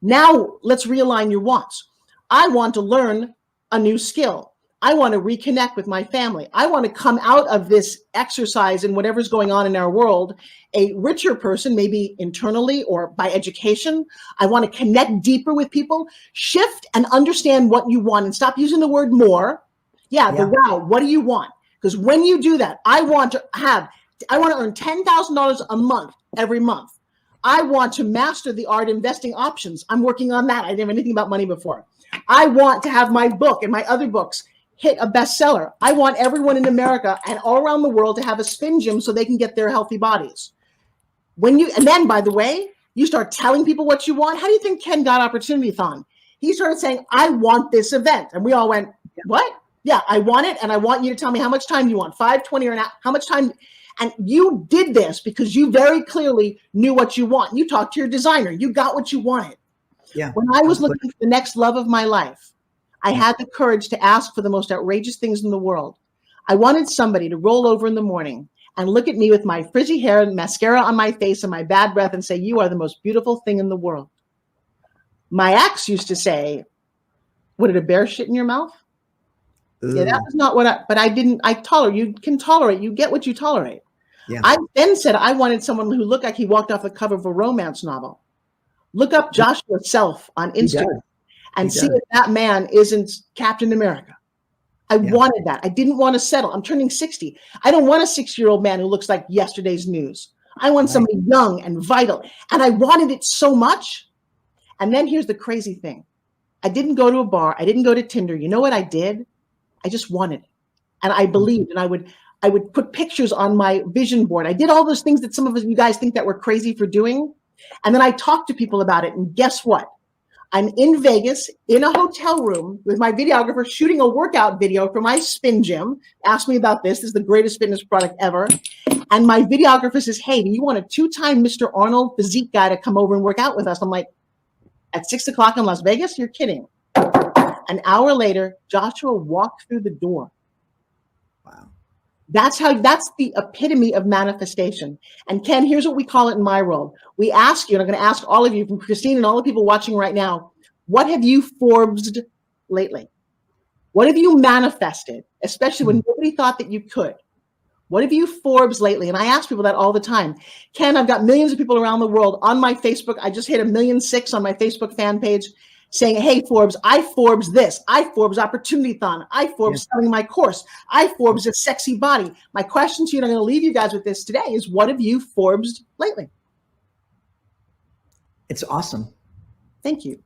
Speaker 7: Now, let's realign your wants. I want to learn a new skill. I want to reconnect with my family. I want to come out of this exercise and whatever's going on in our world, a richer person, maybe internally or by education. I want to connect deeper with people, shift and understand what you want and stop using the word more. Yeah. The wow, what do you want? Because when you do that, I want to earn $10,000 a month every month. I want to master the art of investing options. I'm working on that. I didn't know anything about money before. I want to have my book and my other books hit a bestseller. I want everyone in America and all around the world to have a spin gym so they can get their healthy bodies. And then, by the way, you start telling people what you want. How do you think Ken got Opportunity Thon? He started saying, I want this event. And we all went, what? Yeah, I want it. And I want you to tell me how much time you want, 5, 20 or an hour, how much time. And you did this because you very clearly knew what you want. You talked to your designer. You got what you wanted.
Speaker 2: Yeah.
Speaker 7: When I was looking for the next love of my life, I had the courage to ask for the most outrageous things in the world. I wanted somebody to roll over in the morning and look at me with my frizzy hair and mascara on my face and my bad breath and say, you are the most beautiful thing in the world. My ex used to say, what, did a bear shit in your mouth? Ooh. Yeah, that was not what you can tolerate. You get what you tolerate. Yeah. I then said, I wanted someone who looked like he walked off the cover of a romance novel. Look up Joshua Self on Instagram. And see if that man isn't Captain America. I wanted that. I didn't want to settle. I'm turning 60. I don't want a 6-year-old man who looks like yesterday's news. I want somebody young and vital. And I wanted it so much. And then here's the crazy thing. I didn't go to a bar. I didn't go to Tinder. You know what I did? I just wanted it. And I believed. And I would put pictures on my vision board. I did all those things that some of you guys think that we're crazy for doing. And then I talked to people about it. And guess what? I'm in Vegas in a hotel room with my videographer shooting a workout video for my spin gym. Asked me about this. This is the greatest fitness product ever. And my videographer says, hey, do you want a 2-time Mr. Arnold physique guy to come over and work out with us? I'm like, at 6 o'clock in Las Vegas? You're kidding. An hour later, Joshua walked through the door. Wow. That's the epitome of manifestation. And Ken, here's what we call it in my world. We ask you, and I'm going to ask all of you, from Christine and all the people watching right now, what have you Forbes'd lately? What have you manifested, especially when nobody thought that you could? What have you Forbes lately? And I ask people that all the time. Ken, I've got millions of people around the world on my Facebook. I just hit 1.6 million on my Facebook fan page saying, hey, Forbes, I Forbes this. I Forbes Opportunity Thon. I Forbes selling my course. I Forbes a sexy body. My question to you, and I'm going to leave you guys with this today, is what have you Forbes lately?
Speaker 2: It's awesome.
Speaker 7: Thank you.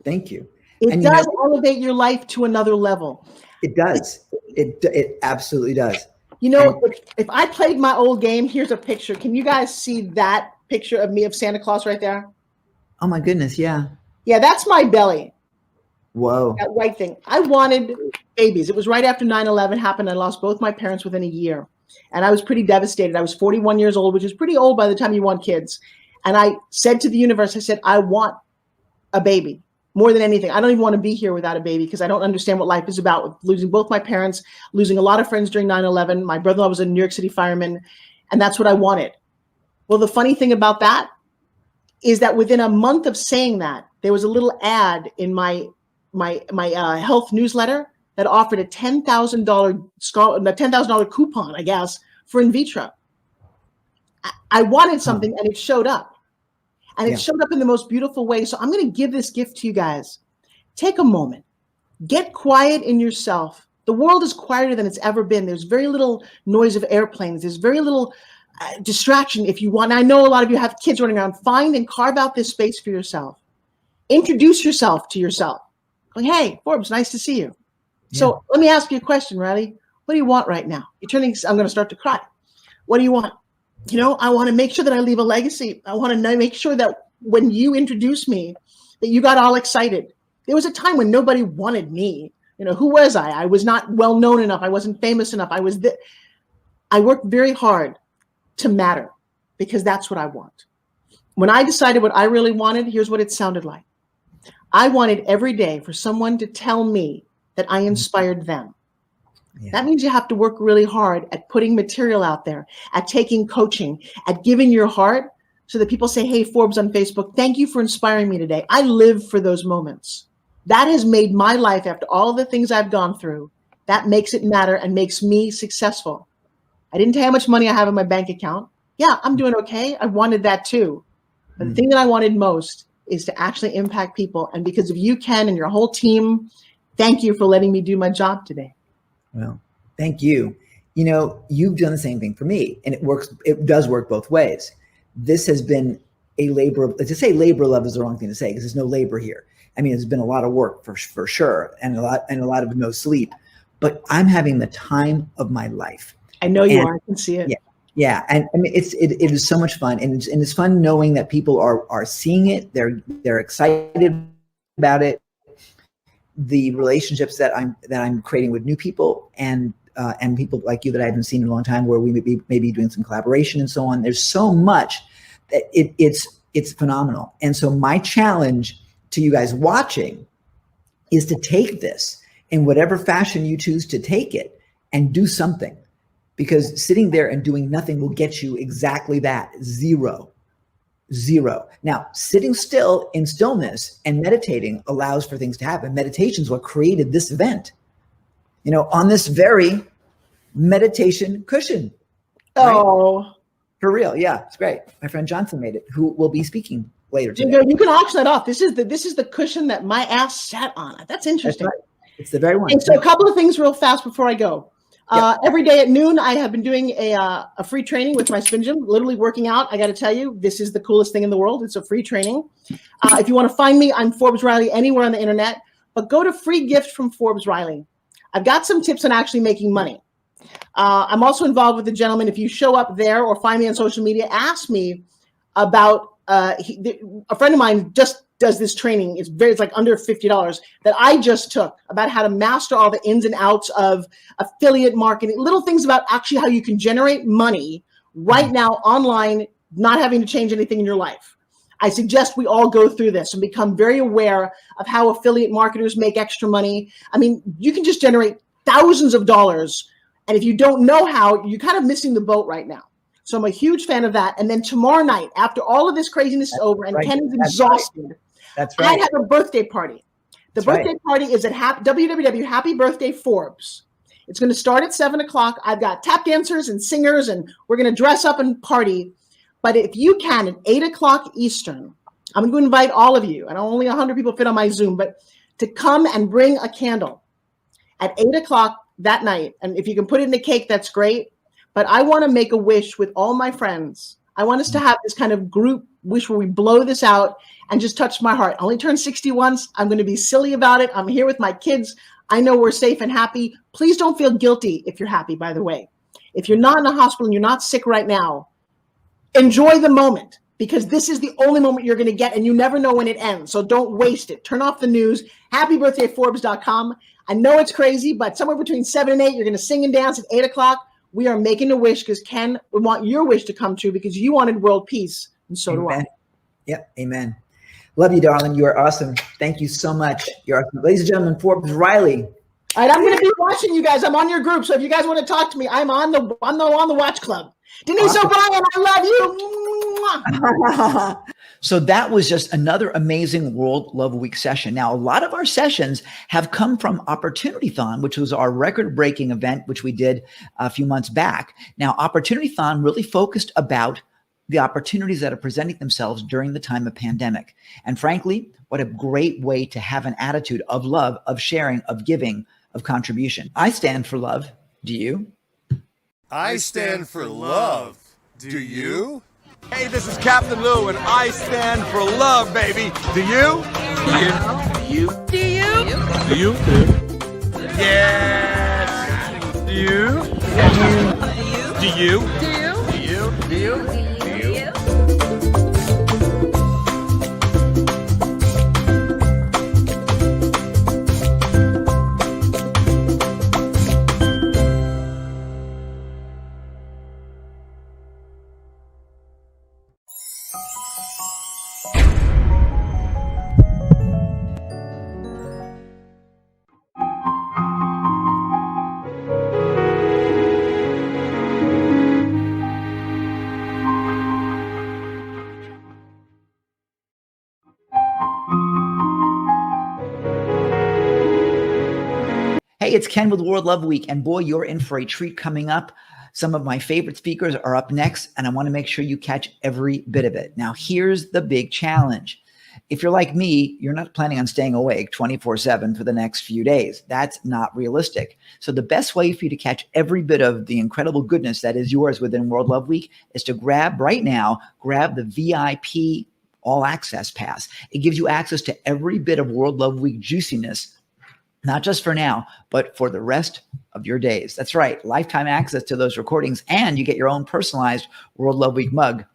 Speaker 2: Thank you.
Speaker 7: It does elevate your life to another level.
Speaker 2: It does. It absolutely does.
Speaker 7: You know, if I played my old game, here's a picture. Can you guys see that picture of me of Santa Claus right there?
Speaker 2: Oh my goodness, yeah.
Speaker 7: Yeah, that's my belly.
Speaker 2: Whoa.
Speaker 7: That white thing. I wanted babies. It was right after 9/11 happened. I lost both my parents within a year. And I was pretty devastated. I was 41 years old, which is pretty old by the time you want kids. And I said to the universe, I said, I want a baby more than anything. I don't even want to be here without a baby because I don't understand what life is about, with losing both my parents, losing a lot of friends during 9/11. My brother-in-law was a New York City fireman, and that's what I wanted. Well, the funny thing about that is that within a month of saying that, there was a little ad in my health newsletter that offered a $10,000 coupon, I guess, for in vitro. I wanted something, and it showed up. And it showed up in the most beautiful way. So I'm going to give this gift to you guys. Take a moment. Get quiet in yourself. The world is quieter than it's ever been. There's very little noise of airplanes. There's very little distraction if you want. I know a lot of you have kids running around. Find and carve out this space for yourself. Introduce yourself to yourself. Going, hey, Forbes, nice to see you. Yeah. So let me ask you a question, Riley. What do you want right now? I'm going to start to cry. What do you want? You know, I want to make sure that I leave a legacy. I want to make sure that when you introduce me, that you got all excited. There was a time when nobody wanted me. You know, who was I? I was not well known enough. I wasn't famous enough. I worked very hard to matter because that's what I want. When I decided what I really wanted, here's what it sounded like. I wanted every day for someone to tell me that I inspired them. Yeah. That means you have to work really hard at putting material out there, at taking coaching, at giving your heart so that people say, hey, Forbes on Facebook, thank you for inspiring me today. I live for those moments. That has made my life, after all the things I've gone through, That makes it matter and makes me successful. I didn't tell you how much money I have in my bank account. Yeah, I'm doing okay. I wanted that too. But the thing that I wanted most is to actually impact people. And because of you, Ken, and your whole team, thank you for letting me do my job today.
Speaker 2: Well, thank you. You know, you've done the same thing for me, and it works. It does work both ways. This has been a labor of, to say labor of love is the wrong thing to say, because there's no labor here. I mean, it's been a lot of work for sure, and a lot of no sleep. But I'm having the time of my life.
Speaker 7: I know you are. I can see it.
Speaker 2: Yeah. Yeah, and I mean, it is so much fun, and it's fun knowing that people are seeing it. They're excited about it. The relationships that I'm creating with new people and people like you that I haven't seen in a long time, where we may be doing some collaboration and so on. There's so much that it's phenomenal. And so my challenge to you guys watching is to take this in whatever fashion you choose to take it and do something. Because sitting there and doing nothing will get you exactly that, zero. Now, sitting still in stillness and meditating allows for things to happen. Meditation is what created this event, you know, on this very meditation cushion. Right?
Speaker 7: Oh,
Speaker 2: for real. Yeah, it's great. My friend Johnson made it, who will be speaking later today.
Speaker 7: You can auction that off. This is the cushion that my ass sat on. That's interesting.
Speaker 2: That's right. It's the very one.
Speaker 7: And so a couple of things real fast before I go. Every day at noon, I have been doing a free training with my spin gym, literally working out. I got to tell you, this is the coolest thing in the world. It's a free training. If you want to find me, I'm Forbes Riley anywhere on the internet, but go to Free Gift from Forbes Riley. I've got some tips on actually making money. I'm also involved with the gentleman. If you show up there or find me on social media, ask me about a friend of mine just does this training. It's like under $50 that I just took about how to master all the ins and outs of affiliate marketing, little things about actually how you can generate money right now online, not having to change anything in your life. I suggest we all go through this and become very aware of how affiliate marketers make extra money. I mean, you can just generate thousands of dollars. And if you don't know how, you're kind of missing the boat right now. So I'm a huge fan of that. And then tomorrow night, after all of this craziness is over and Ken is exhausted,
Speaker 2: that's right.
Speaker 7: I have a birthday party. The birthday party is at www. Happy Birthday Forbes. It's going to start at 7 o'clock. I've got tap dancers and singers, and we're going to dress up and party. But if you can, at 8 o'clock Eastern, I'm going to invite all of you, and only 100 people fit on my Zoom, but to come and bring a candle at 8 o'clock that night. And if you can put it in a cake, that's great. But I want to make a wish with all my friends. I want us to have this kind of group wish where we blow this out and just touch my heart. I only turned 60 once. I'm going to be silly about it. I'm here with my kids. I know we're safe and happy. Please don't feel guilty if you're happy, by the way. If you're not in a hospital and you're not sick right now, enjoy the moment, because this is the only moment you're going to get, and you never know when it ends. So don't waste it. Turn off the news. HappyBirthdayForbes.com. I know it's crazy, but somewhere between 7 and 8, you're going to sing and dance at 8 o'clock. We are making a wish because Ken would want your wish to come true because you wanted world peace, and so do I.
Speaker 2: Yep. Amen. Love you, darling. You are awesome. Thank you so much. You're awesome. Ladies and gentlemen, Forbes Riley.
Speaker 7: All right, I'm going to be watching you guys. I'm on your group, so if you guys want to talk to me, I'm on the watch club. Denise O'Brien, I love you.
Speaker 2: So that was just another amazing World Love Week session. Now, a lot of our sessions have come from Opportunitython, which was our record-breaking event, which we did a few months back. Now, Opportunitython really focused about the opportunities that are presenting themselves during the time of pandemic. And frankly, what a great way to have an attitude of love, of sharing, of giving, of contribution. I stand for love. Do you?
Speaker 4: I stand for love. Do you?
Speaker 6: Hey, this is Captain Lou, and I stand for love, baby. Do you? Do you? Do you? Do you? Yes. Do you? Do you? Do you? Do you? Do you? Do you?
Speaker 2: Hey, it's Ken with World Love Week, and boy, you're in for a treat coming up. Some of my favorite speakers are up next, and I want to make sure you catch every bit of it. Now, here's the big challenge. If you're like me, you're not planning on staying awake 24/7 for the next few days. That's not realistic. So the best way for you to catch every bit of the incredible goodness that is yours within World Love Week is to grab the VIP All Access Pass. It gives you access to every bit of World Love Week juiciness, not just for now, but for the rest of your days. That's right, lifetime access to those recordings, and you get your own personalized World Love Week mug.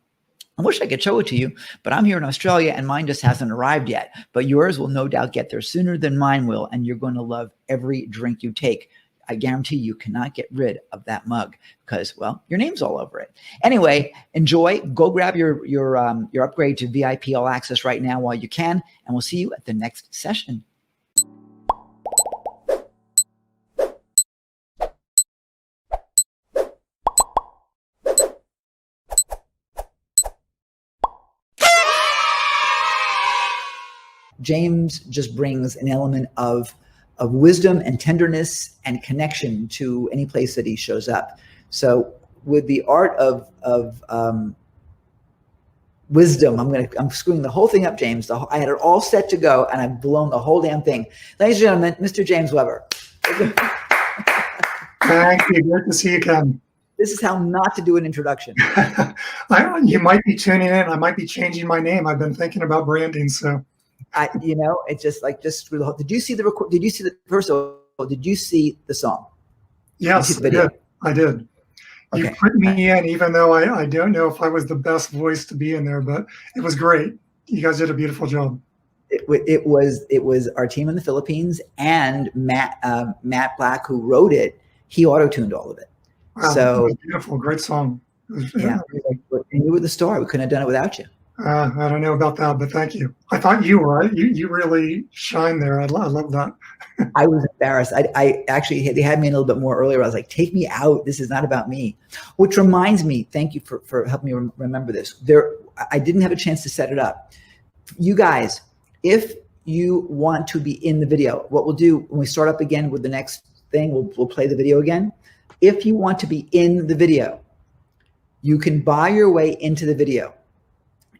Speaker 2: I wish I could show it to you, but I'm here in Australia and mine just hasn't arrived yet. But yours will no doubt get there sooner than mine will, and you're going to love every drink you take. I guarantee you cannot get rid of that mug because, well, your name's all over it. Anyway, enjoy. Go grab your upgrade to VIP All Access right now while you can, and we'll see you at the next session. James just brings an element of wisdom and tenderness and connection to any place that he shows up. So with the art of wisdom, I'm screwing the whole thing up, James. I had it all set to go, and I've blown the whole damn thing. Ladies and gentlemen, Mr. James Weber.
Speaker 8: Thank you. Good to see you, Ken.
Speaker 2: This is how not to do an introduction.
Speaker 8: You might be tuning in. I might be changing my name. I've been thinking about branding, so.
Speaker 2: It's just screw the whole. Did you see the record? Did you see the first? Did you see the song?
Speaker 8: Yes, I did.
Speaker 2: Okay.
Speaker 8: You put me in, even though I don't know if I was the best voice to be in there, but it was great. You guys did a beautiful job.
Speaker 2: It was our team in the Philippines and Matt Black, who wrote it. He auto-tuned all of it.
Speaker 8: Wow,
Speaker 2: so
Speaker 8: beautiful, great song.
Speaker 2: Yeah, and you were the star. We couldn't have done it without you.
Speaker 8: I don't know about that, but thank you. I thought you were. You really shine there. I love that.
Speaker 2: I was embarrassed. I actually, they had me in a little bit more earlier. I was like, take me out. This is not about me. Which reminds me, thank you for helping me remember this. I didn't have a chance to set it up. You guys, if you want to be in the video, what we'll do when we start up again with the next thing, we'll play the video again. If you want to be in the video, you can buy your way into the video.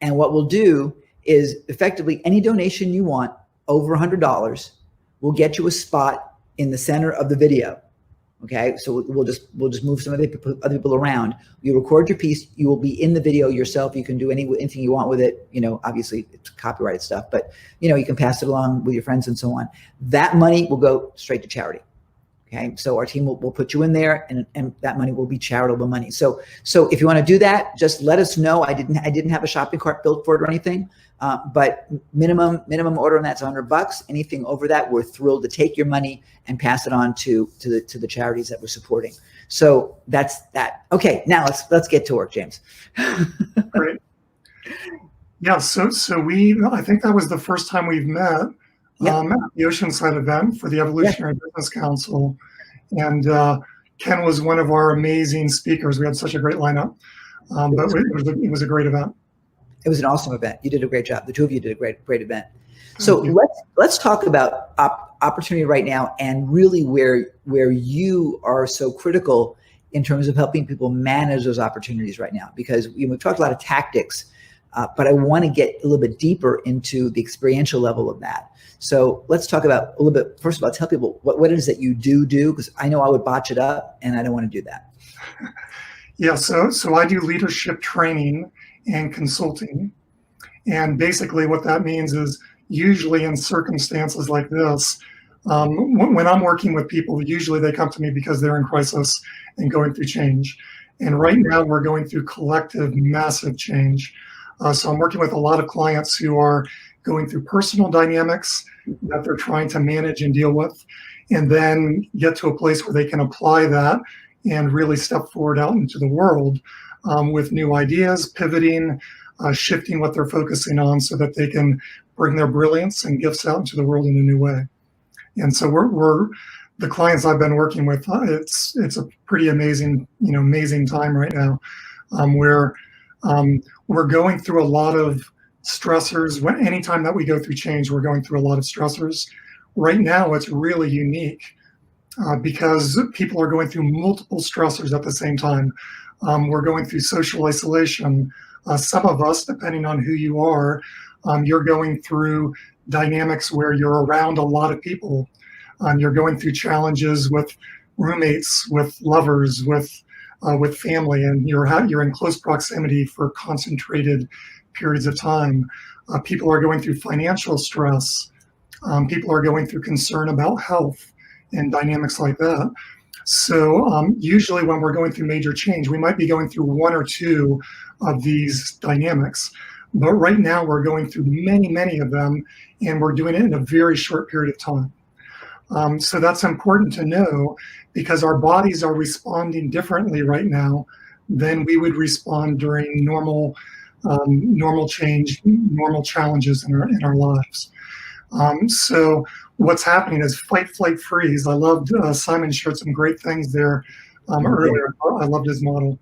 Speaker 2: And what we'll do is effectively any donation you want over $100 will get you a spot in the center of the video. Okay, so we'll just move some other people around. You record your piece. You will be in the video yourself. You can do anything you want with it. Obviously it's copyrighted stuff, but you can pass it along with your friends and so on. That money will go straight to charity. Okay, so our team will put you in there, and that money will be charitable money. So if you want to do that, just let us know. I didn't have a shopping cart built for it or anything, but minimum order on that's $100. Anything over that, we're thrilled to take your money and pass it on to the charities that we're supporting. So that's that. Okay, now let's get to work, James.
Speaker 8: Great. Yeah. So I think that was the first time we've met. Yep. At the Oceanside event for the Evolutionary Business Council. And Ken was one of our amazing speakers. We had such a great lineup, but it was a great event. It
Speaker 2: was an awesome event. You did a great job. The two of you did a great event. So let's talk about opportunity right now, and really where you are so critical in terms of helping people manage those opportunities right now, because we've talked a lot of tactics, but I want to get a little bit deeper into the experiential level of that. So let's talk about a little bit. First of all, tell people what it is that you do, because I know I would botch it up, and I don't want to do that.
Speaker 8: Yeah, so I do leadership training and consulting. And basically what that means is, usually in circumstances like this, when I'm working with people, usually they come to me because they're in crisis and going through change. And right now we're going through collective, massive change. So I'm working with a lot of clients who are going through personal dynamics that they're trying to manage and deal with, and then get to a place where they can apply that and really step forward out into the world with new ideas, pivoting, shifting what they're focusing on so that they can bring their brilliance and gifts out into the world in a new way. And so we're the clients I've been working with, it's a pretty amazing, amazing time right now, where we're going through a lot of stressors. Anytime that we go through change, we're going through a lot of stressors. Right now, it's really unique because people are going through multiple stressors at the same time. We're going through social isolation. Some of us, depending on who you are, you're going through dynamics where you're around a lot of people. You're going through challenges with roommates, with lovers, with family, and you're in close proximity for concentrated periods of time. People are going through financial stress. People are going through concern about health and dynamics like that. So usually when we're going through major change, we might be going through one or two of these dynamics. But right now we're going through many, many of them, and we're doing it in a very short period of time. So that's important to know, because our bodies are responding differently right now than we would respond during normal change, normal challenges in our lives. So what's happening is fight, flight, freeze. I loved Simon shared some great things there earlier. I loved his model.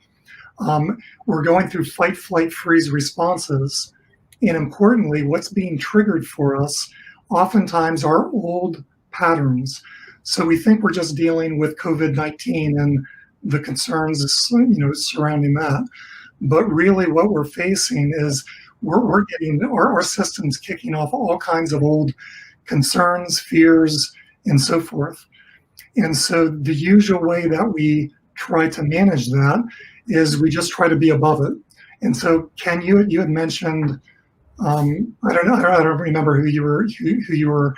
Speaker 8: We're going through fight, flight, freeze responses. And importantly, what's being triggered for us oftentimes are old patterns. So we think we're just dealing with COVID-19 and the concerns surrounding that. But really what we're facing is we're getting our systems kicking off all kinds of old concerns, fears, and so forth. And so the usual way that we try to manage that is we just try to be above it. And so Ken, you had mentioned, I don't remember who you were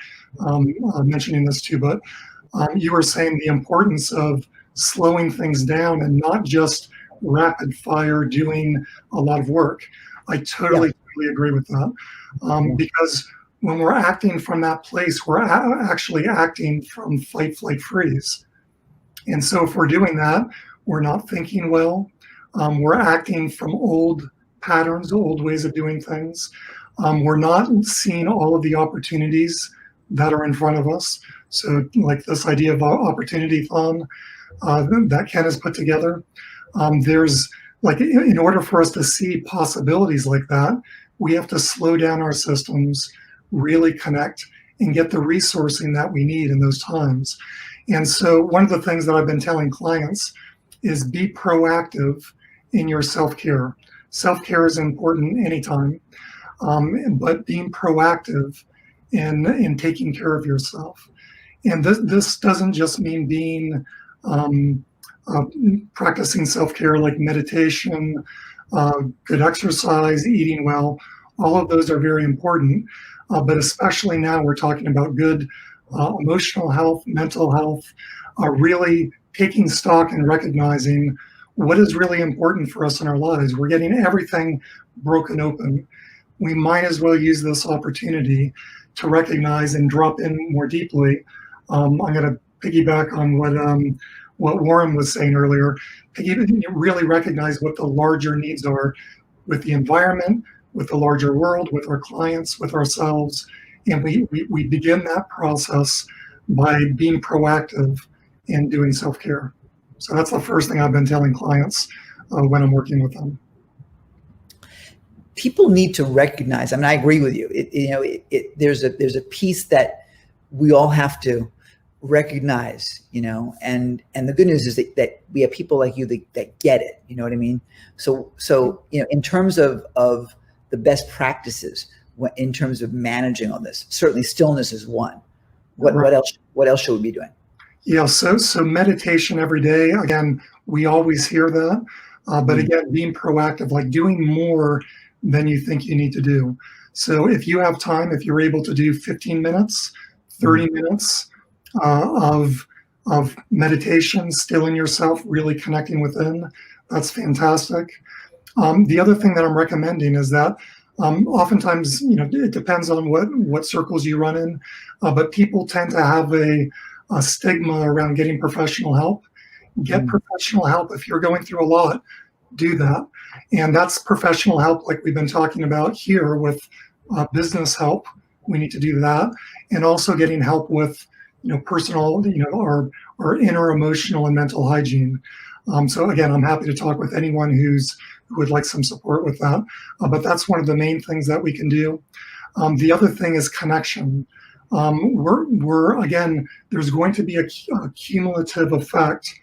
Speaker 8: mentioning this to, but you were saying the importance of slowing things down and not just rapid fire doing a lot of work. I totally agree with that, because when we're acting from that place, we're actually acting from fight, flight, freeze. And so if we're doing that, we're not thinking well. We're acting from old patterns, old ways of doing things. We're not seeing all of the opportunities that are in front of us. So like this idea of opportunity fund that Ken has put together, there's like, in order for us to see possibilities like that, we have to slow down our systems, really connect, and get the resourcing that we need in those times. And so one of the things that I've been telling clients is be proactive in your self-care. Self-care is important anytime, but being proactive in taking care of yourself. And this doesn't just mean being practicing self-care like meditation, good exercise, eating well. All of those are very important, but especially now we're talking about good emotional health, mental health, really taking stock and recognizing what is really important for us in our lives. We're getting everything broken open. We might as well use this opportunity to recognize and drop in more deeply. I'm going to piggyback on what Warren was saying earlier. Really recognize what the larger needs are with the environment, with the larger world, with our clients, with ourselves. And we begin that process by being proactive in doing self-care. So that's the first thing I've been telling clients when I'm working with them.
Speaker 2: People need to recognize. I mean, I agree with you. There's a piece that we all have to recognize, and the good news is that we have people like you that get it. You know what I mean? So in terms of the best practices, in terms of managing all this, certainly stillness is one. What else should we be doing?
Speaker 8: Yeah, so meditation every day. Again, we always hear that, but again, being proactive, like doing more than you think you need to do. So if you have time, if you're able to do 15 minutes, 30 minutes of meditation, stilling yourself, really connecting within, that's fantastic. The other thing that I'm recommending is that oftentimes, it depends on what circles you run in, but people tend to have a stigma around getting professional help. Get professional help. If you're going through a lot, do that. And that's professional help like we've been talking about here with business help. We need to do that. And also getting help with, personal, our inner emotional and mental hygiene. So again, I'm happy to talk with anyone who would like some support with that. But that's one of the main things that we can do. The other thing is connection. we're again, there's going to be a cumulative effect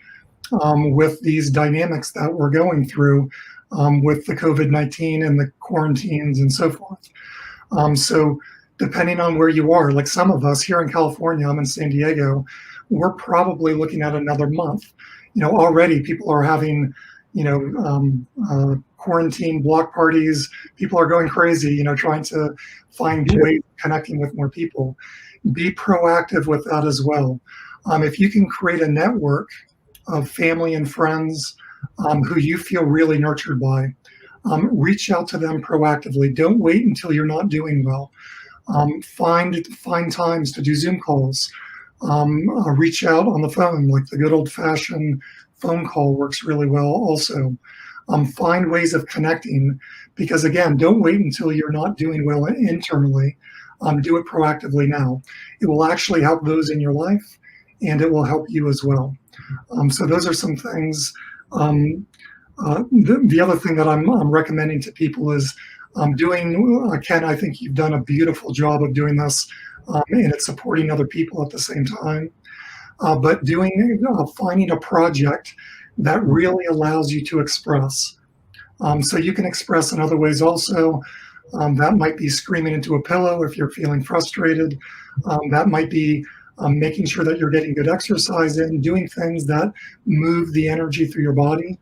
Speaker 8: with these dynamics that we're going through with the COVID-19 and the quarantines and so forth. So depending on where you are, like some of us here in California, I'm in San Diego, we're probably looking at another month. Already people are having, quarantine block parties. People are going crazy, trying to find ways of connecting with more people. Be proactive with that as well. If you can create a network of family and friends who you feel really nurtured by, reach out to them proactively. Don't wait until you're not doing well. Find times to do Zoom calls. Reach out on the phone, like the good old-fashioned phone call works really well also. Find ways of connecting, because again, don't wait until you're not doing well internally. Do it proactively now. It will actually help those in your life, and it will help you as well. So those are some things. The other thing that I'm recommending to people is Ken, I think you've done a beautiful job of doing this, and it's supporting other people at the same time. But finding a project that really allows you to express. So you can express in other ways also. That might be screaming into a pillow if you're feeling frustrated. That might be making sure that you're getting good exercise in, doing things that move the energy through your body,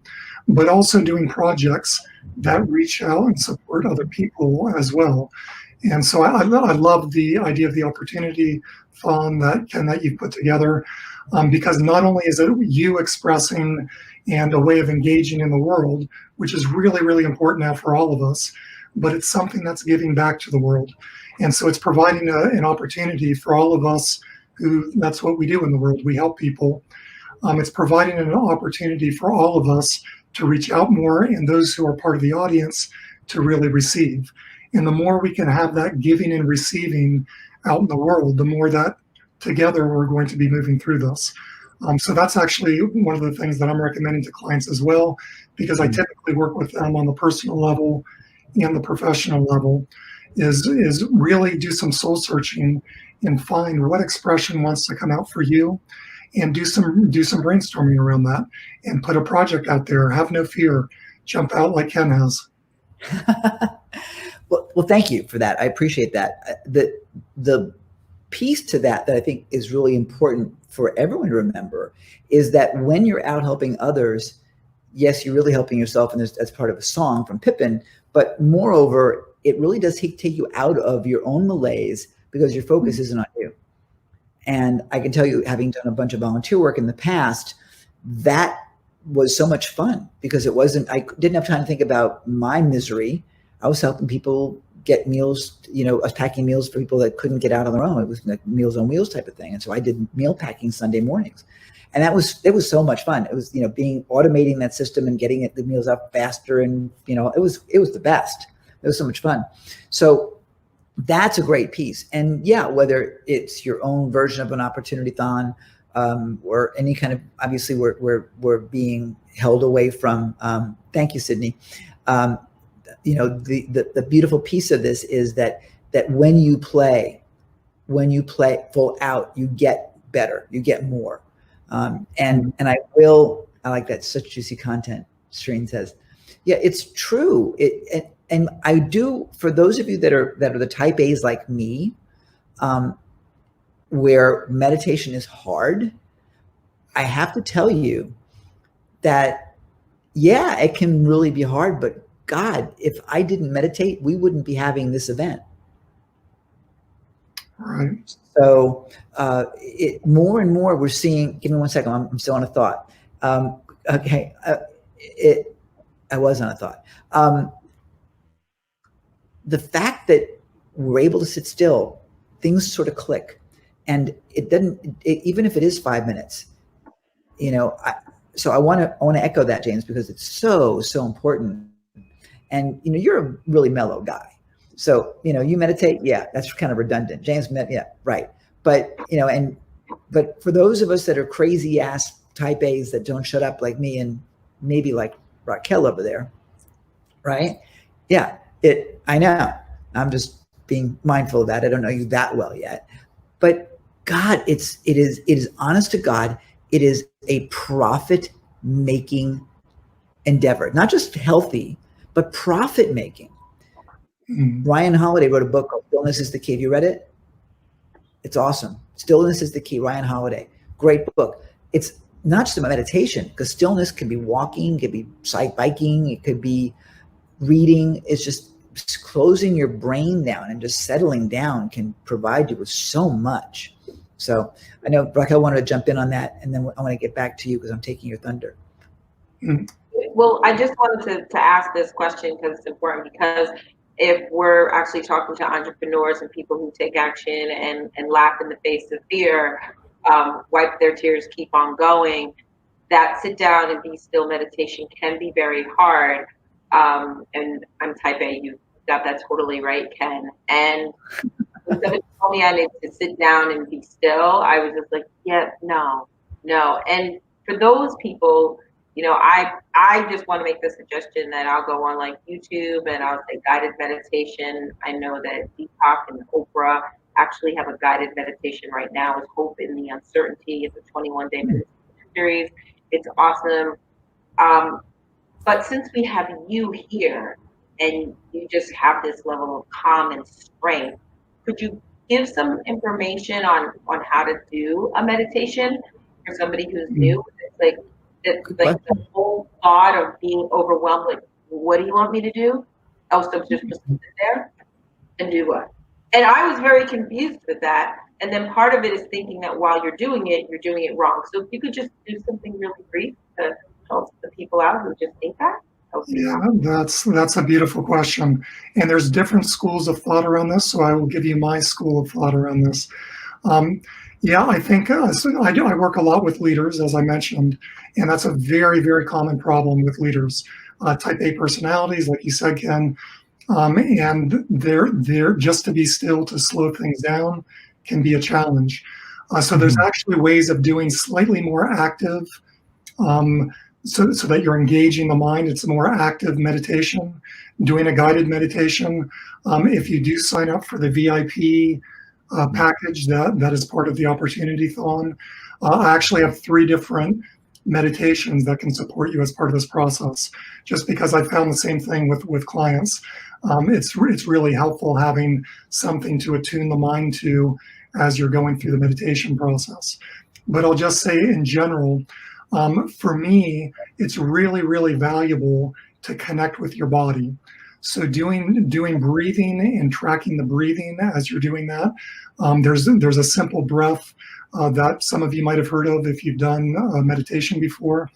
Speaker 8: but also doing projects that reach out and support other people as well. And so I love the idea of the opportunity fund that you've put together, because not only is it you expressing and a way of engaging in the world, which is really, really important now for all of us, but it's something that's giving back to the world. And so it's providing an opportunity for all of us who, that's what we do in the world. We help people. It's providing an opportunity for all of us to reach out more, and those who are part of the audience to really receive. And the more we can have that giving and receiving out in the world, the more that together we're going to be moving through this. So that's actually one of the things that I'm recommending to clients as well, because I typically work with them on the personal level and the professional level, is really do some soul searching and find what expression wants to come out for you, and do some brainstorming around that, and put a project out there. Have no fear. Jump out like Ken has.
Speaker 2: Well, thank you for that. I appreciate that. The piece to that I think is really important for everyone to remember is that when you're out helping others, yes, you're really helping yourself, and that's part of a song from Pippin, but moreover, it really does take you out of your own malaise, because your focus isn't on you. And I can tell you, having done a bunch of volunteer work in the past, that was so much fun, because I didn't have time to think about my misery. I was helping people get meals, I was packing meals for people that couldn't get out on their own. It was like Meals on Wheels type of thing. And so I did meal packing Sunday mornings. And it was so much fun. It was, automating that system and getting the meals up faster. And, it was the best. It was so much fun. So that's a great piece. And yeah, whether it's your own version of an opportunity-thon, or any kind of, obviously we're being held away from, thank you, Sydney. The beautiful piece of this is that when you play full out, you get better, you get more. And I like that, such juicy content, Sharyn says. Yeah, it's true. And I do, for those of you that are the type A's like me, where meditation is hard, I have to tell you that, yeah, it can really be hard, but God, if I didn't meditate, we wouldn't be having this event.
Speaker 8: Right.
Speaker 2: So more and more we're seeing, give me 1 second, I'm still on a thought. Okay, I was on a thought. The fact that we're able to sit still, things sort of click, and even if it is 5 minutes, so I want to echo that, James, because it's so important. And you're a really mellow guy, so you meditate. Yeah, that's kind of redundant. James, yeah, right. But but for those of us that are crazy ass type A's that don't shut up like me and maybe like Raquel over there, right? Yeah, I know. I'm just being mindful of that. I don't know you that well yet, But God, it is honest to God, it is a profit making endeavor, not just healthy, but profit making. Ryan Holiday wrote a book called Stillness is the Key. Have you read it? It's awesome. Stillness is the Key, Ryan Holiday. Great book. It's not just about meditation, because stillness can be walking, it could be biking, it could be reading. It's just closing your brain down and just settling down can provide you with so much. So I know Raquel wanted to jump in on that, and then I want to get back to you because I'm taking your thunder.
Speaker 3: Well, I just wanted to ask this question because it's important, because if we're actually talking to entrepreneurs and people who take action and laugh in the face of fear, wipe their tears, keep on going, that sit down and be still meditation can be very hard. And I'm type A, you got that totally right, Ken. And when somebody told me I need to sit down and be still, I was just like, yeah, no. And for those people, you know, I just want to make the suggestion that I'll go on like YouTube and I'll say guided meditation. I know that Deepak and Oprah actually have a guided meditation right now. It's Hope in the Uncertainty. It's a 21-day meditation series. It's awesome. But since we have you here and you just have this level of calm and strength, could you give some information on how to do a meditation for somebody who's new? It's like the whole thought of being overwhelmed, like, what do you want me to do? Oh, so just sit there and do what? And I was very confused with that. And then part of it is thinking that while you're doing it wrong. So if you could just do something really brief to help the people out who just think that.
Speaker 8: Yeah, that's a beautiful question. And there's different schools of thought around this. So I will give you my school of thought around this. Yeah, I think I work a lot with leaders, as I mentioned, and that's a very, very common problem with leaders. Type A personalities, like you said, Ken, and they're just to be still, to slow things down can be a challenge. So there's actually ways of doing slightly more active, so that you're engaging the mind. It's a more active meditation, doing a guided meditation. If you do sign up for the VIP package, that is part of the Opportunity Thon. I actually have 3 different meditations that can support you as part of this process, just because I found the same thing with clients. It's really helpful having something to attune the mind to as you're going through the meditation process. But I'll just say in general, for me, it's really, really valuable to connect with your body. So doing breathing and tracking the breathing as you're doing that. There's a simple breath that some of you might have heard of if you've done meditation before.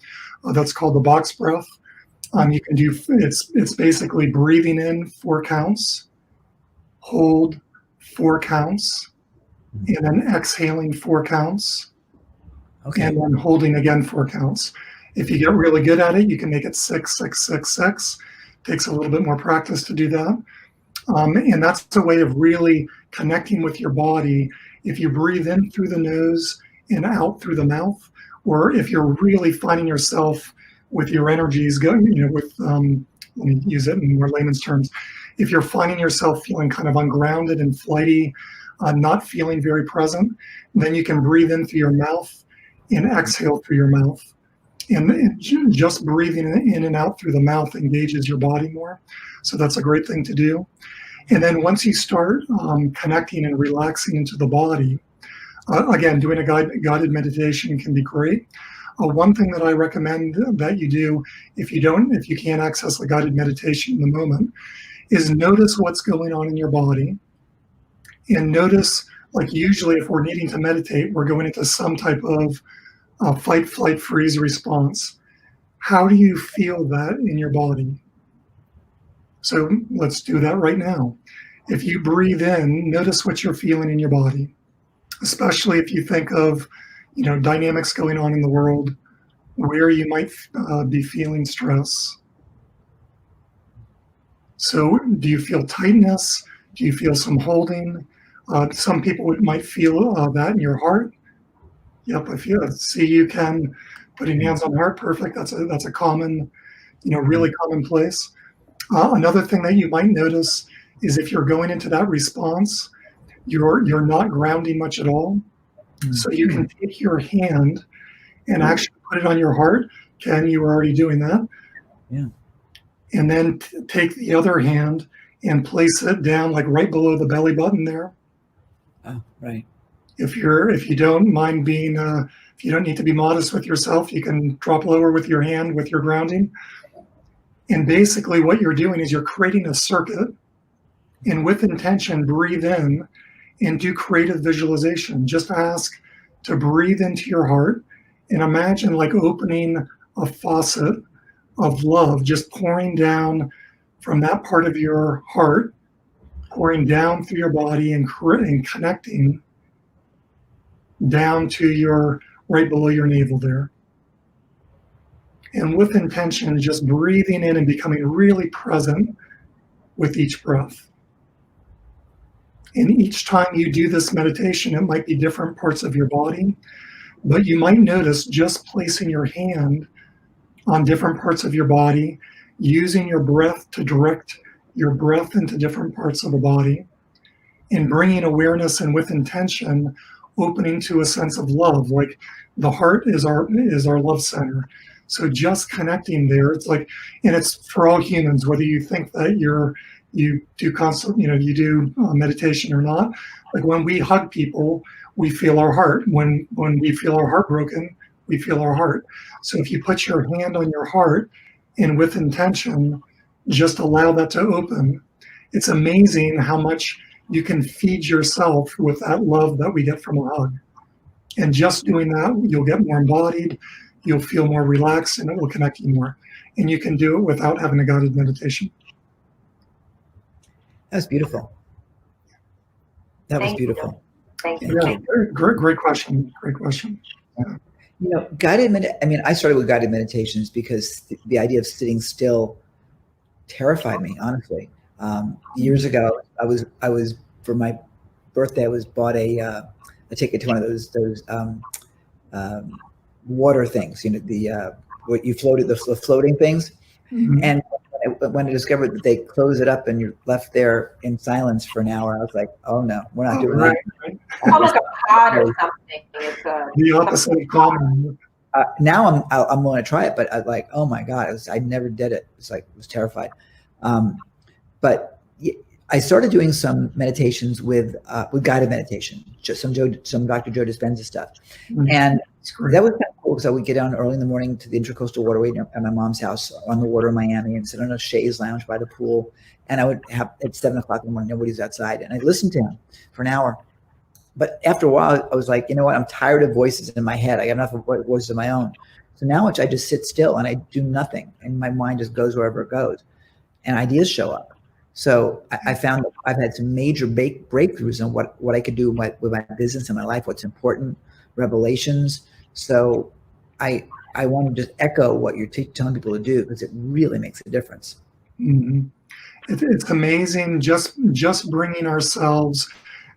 Speaker 8: That's called the box breath. You can do it's basically breathing in 4 counts, hold 4 counts, and then exhaling 4 counts. Okay. And then holding again 4 counts. If you get really good at it, you can make it 6, 6, 6, 6. Takes a little bit more practice to do that. And that's a way of really connecting with your body. If you breathe in through the nose and out through the mouth, or if you're really finding yourself with your energies going, let me use it in more layman's terms. If you're finding yourself feeling kind of ungrounded and flighty, not feeling very present, then you can breathe in through your mouth and exhale through your mouth. And just breathing in and out through the mouth engages your body more. So that's a great thing to do. And then once you start connecting and relaxing into the body, again, doing a guided meditation can be great. One thing that I recommend that you do, if you can't access a guided meditation in the moment, is notice what's going on in your body. And notice, like usually if we're needing to meditate, we're going into some type of fight, flight, freeze response. How do you feel that in your body? So let's do that right now. If you breathe in, notice what you're feeling in your body, especially if you think of, dynamics going on in the world where you might be feeling stress. So do you feel tightness? Do you feel some holding? Some people might feel that in your heart. Yep, I feel it. See, you can putting hands on the heart. Perfect. That's a common, really commonplace. Another thing that you might notice is if you're going into that response, you're not grounding much at all. So you can take your hand and actually put it on your heart. Ken, you were already doing that.
Speaker 2: Yeah.
Speaker 8: And then take the other hand and place it down like right below the belly button there.
Speaker 2: Oh, right.
Speaker 8: If you don't mind being, if you don't need to be modest with yourself, you can drop lower with your hand with your grounding. And basically what you're doing is you're creating a circuit, and with intention, breathe in and do creative visualization. Just ask to breathe into your heart and imagine like opening a faucet of love, just pouring down from that part of your heart, pouring down through your body and connecting down to your right below your navel there. And with intention, just breathing in and becoming really present with each breath. And each time you do this meditation, it might be different parts of your body, but you might notice just placing your hand on different parts of your body, using your breath to direct your breath into different parts of the body, and bringing awareness and with intention, opening to a sense of love. Like the heart is our love center. So just connecting there, it's like, and it's for all humans, whether you think that you do constant, you do meditation or not. Like when we hug people, we feel our heart. When we feel our heart broken, we feel our heart. So if you put your hand on your heart and with intention, just allow that to open. It's amazing how much you can feed yourself with that love that we get from a hug. And just doing that, you'll get more embodied, you'll feel more relaxed, and it will connect you more. And you can do it without having a guided meditation.
Speaker 2: That's beautiful. That was beautiful.
Speaker 3: Thank you.
Speaker 8: Yeah, great question. Great question. Yeah.
Speaker 2: I started with guided meditations because the idea of sitting still terrified me, honestly. Years ago, I was for my birthday, I was bought a ticket to one of those water things, what you floated, the floating things. Mm-hmm. And when I discovered that they close it up and you're left there in silence for an hour, I was like, oh no, we're not doing that.
Speaker 3: It's like a pod or something. It's
Speaker 8: the opposite of common.
Speaker 2: Now I'm willing to try it, but I like, oh my God, I never did it. It's like, I was terrified. But I started doing some meditations with guided meditation, just some Dr. Joe Dispenza stuff. Mm-hmm. And that was kind of cool because I would get down early in the morning to the Intracoastal Waterway at my mom's house on the water in Miami and sit on a chaise lounge by the pool. And I would have at 7:00 in the morning, nobody's outside. And I'd listen to him for an hour. But after a while, I was like, you know what? I'm tired of voices in my head. I got enough of voices of my own. So now I just sit still and I do nothing. And my mind just goes wherever it goes. And ideas show up. So I found that I've had some major breakthroughs on what I could do with my business and my life, what's important, revelations. So I want to just echo what you're telling people to do because it really makes a difference.
Speaker 8: Mm-hmm. It's amazing just bringing ourselves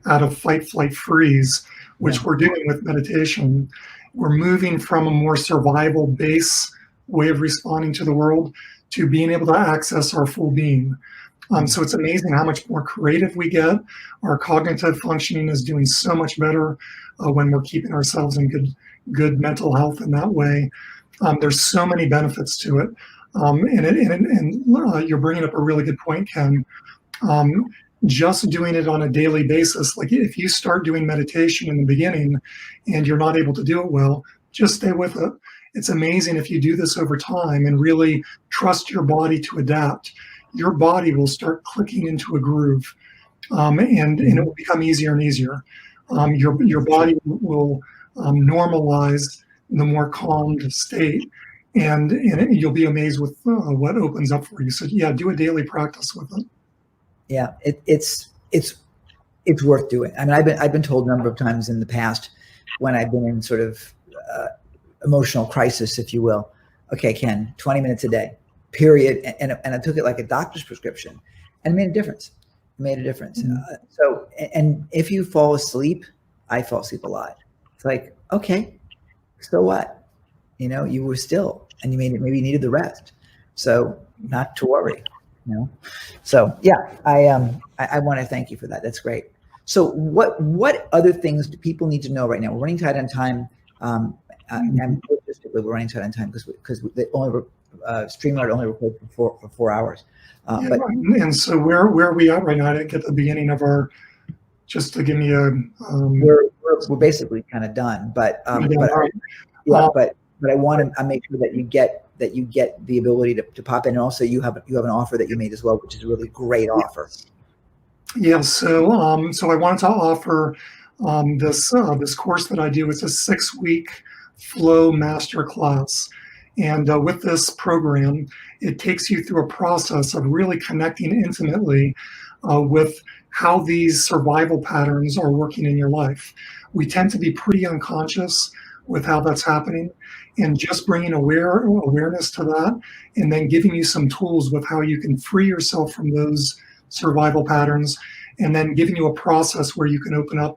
Speaker 8: out of fight, flight, freeze, which we're doing with meditation. We're moving from a more survival base way of responding to the world to being able to access our full being. So it's amazing how much more creative we get. Our cognitive functioning is doing so much better when we're keeping ourselves in good mental health in that way. There's so many benefits to it. And you're bringing up a really good point, Ken. Just doing it on a daily basis, like if you start doing meditation in the beginning and you're not able to do it well, just stay with it. It's amazing if you do this over time and really trust your body to adapt. Your body will start clicking into a groove, and it will become easier and easier. Your body will normalize the more calmed state, and you'll be amazed with what opens up for you. So yeah, do a daily practice with it.
Speaker 2: Yeah, it's worth doing. I mean, I've been told a number of times in the past when I've been in sort of emotional crisis, if you will. Okay, Ken, 20 minutes a day. Period. And I took it like a doctor's prescription and it made a difference. Mm-hmm. So if you fall asleep, I fall asleep a lot. It's like, okay, so what? You were still and you maybe needed the rest. So not to worry, So yeah, I want to thank you for that. That's great. So what other things do people need to know right now? We're running tight on time. And logistically, we're running tight on time because they only StreamYard only records for 4 hours.
Speaker 8: Yeah, right. And so where are we at right now? I didn't get the beginning of our. Just to give me a.
Speaker 2: We're basically kind of done, but I want to make sure that you get the ability to pop in, and also you have an offer that you made as well, which is a really great offer.
Speaker 8: Yeah, so I wanted to offer this course that I do. It's a 6-week flow masterclass, and with this program, it takes you through a process of really connecting intimately with how these survival patterns are working in your life. We tend to be pretty unconscious with how that's happening, and just bringing awareness to that, and then giving you some tools with how you can free yourself from those survival patterns, and then giving you a process where you can open up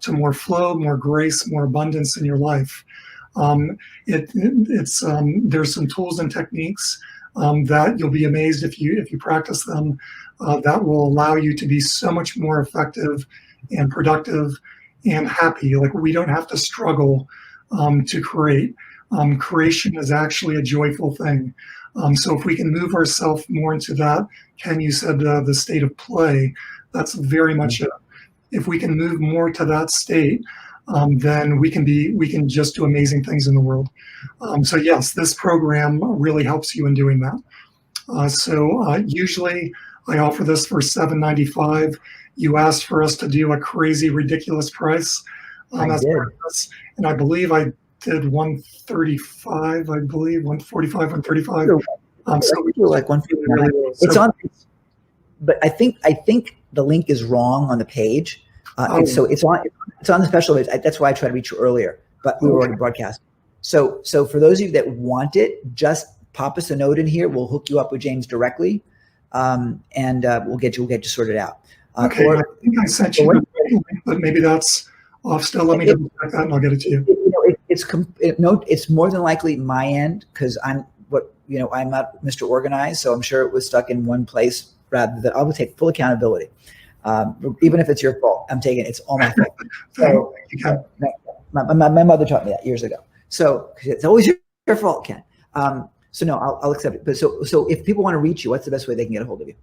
Speaker 8: to more flow, more grace, more abundance in your life. There's some tools and techniques that you'll be amazed if you practice them, that will allow you to be so much more effective and productive and happy. Like, we don't have to struggle to create. Creation is actually a joyful thing. So if we can move ourselves more into that, Ken, you said the state of play, that's very much it. If we can move more to that state, then we can just do amazing things in the world. So yes, this program really helps you in doing that. Usually I offer this for $7.95. You asked for us to do a crazy, ridiculous price. As part of this, and I believe I did $135. I believe $145, $135. So we do
Speaker 2: like $159. It's on, but I think the link is wrong on the page. And so it's on the special page. That's why I tried to reach you earlier, but we were already broadcasting. So for those of you that want it, just pop us a note in here. We'll hook you up with James directly, and we'll get you sorted out.
Speaker 8: Okay, I think I sent you the link, but maybe that's off still. Let me double check that, and I'll get it to you.
Speaker 2: It's more than likely my end, because I'm not Mr. Organized, so I'm sure it was stuck in one place. Rather than, I will take full accountability, even if it's your fault. I'm taking it's all my fault. So my mother taught me that years ago. So it's always your fault, Ken. So no, I'll accept it. But so if people want to reach you, what's the best way they can get a hold of you?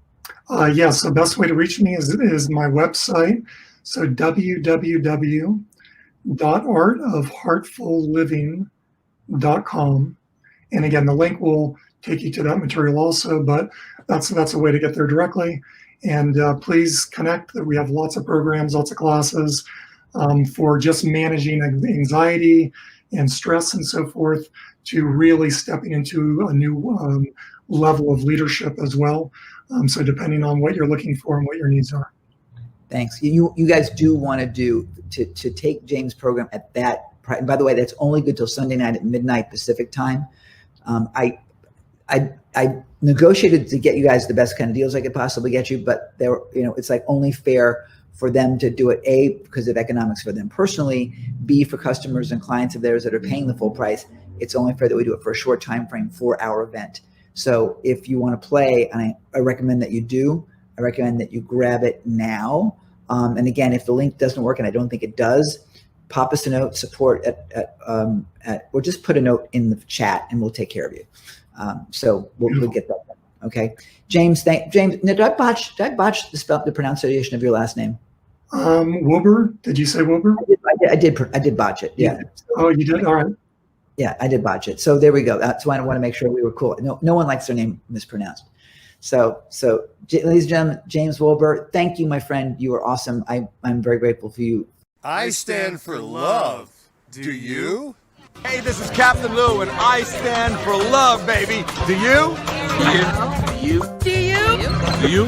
Speaker 8: So the best way to reach me is my website. So www.artofheartfulliving.com. And again, the link will take you to that material also, but that's a way to get there directly. And please connect. We have lots of programs, lots of classes for just managing anxiety and stress and so forth, to really stepping into a new level of leadership as well. So depending on what you're looking for and what your needs are.
Speaker 2: Thanks. You guys do want to take James' program at that price. And by the way, that's only good till Sunday night at midnight Pacific time. I negotiated to get you guys the best kind of deals I could possibly get you, but it's like only fair for them to do it, A, because of economics for them personally, B, for customers and clients of theirs that are paying the full price. It's only fair that we do it for a short time frame, 4-hour event. So if you want to play, and I recommend that you do, I recommend that you grab it now. And again, if the link doesn't work, and I don't think it does, pop us a note, support or just put a note in the chat, and we'll take care of you. So we'll get that done. Okay, James. James. Did I botch the pronunciation of your last name?
Speaker 8: Wilbur. Did you say Wilbur?
Speaker 2: I did botch it. Yeah.
Speaker 8: Oh, you did. All right.
Speaker 2: Yeah, I did botch it. So there we go. That's why I want to make sure we were cool. No one likes their name mispronounced. So ladies and gentlemen, James Wilbur, thank you, my friend. You are awesome. I'm very grateful for you.
Speaker 4: I stand for love. Do you?
Speaker 6: Hey, this is Captain Lou, and I stand for love, baby. Do you? Do you? Do you? Do you?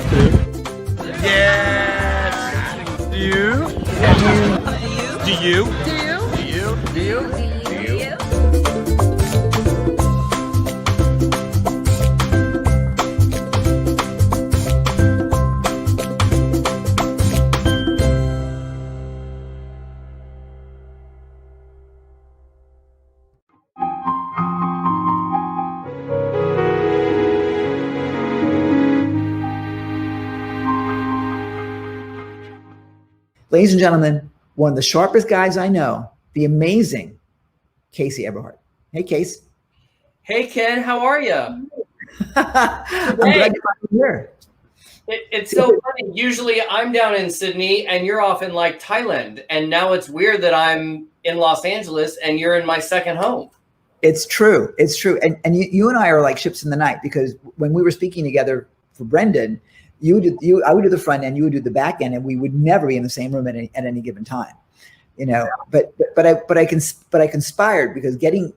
Speaker 6: Yes. Do you? Do you? Do you? Do you? Do you?
Speaker 2: ladies and gentlemen, one of the sharpest guys I know, the amazing Casey Everhart. Hey, Case.
Speaker 9: Hey, Ken, how are you?
Speaker 2: I'm glad you're here.
Speaker 9: It's so funny. Usually I'm down in Sydney and you're off in like Thailand. And now it's weird that I'm in Los Angeles and you're in my second home.
Speaker 2: It's true. It's true. And you and I are like ships in the night, because when we were speaking together for Brendan, I would do the front end, you would do the back end, and we would never be in the same room at any given time. You know, but I conspired, because getting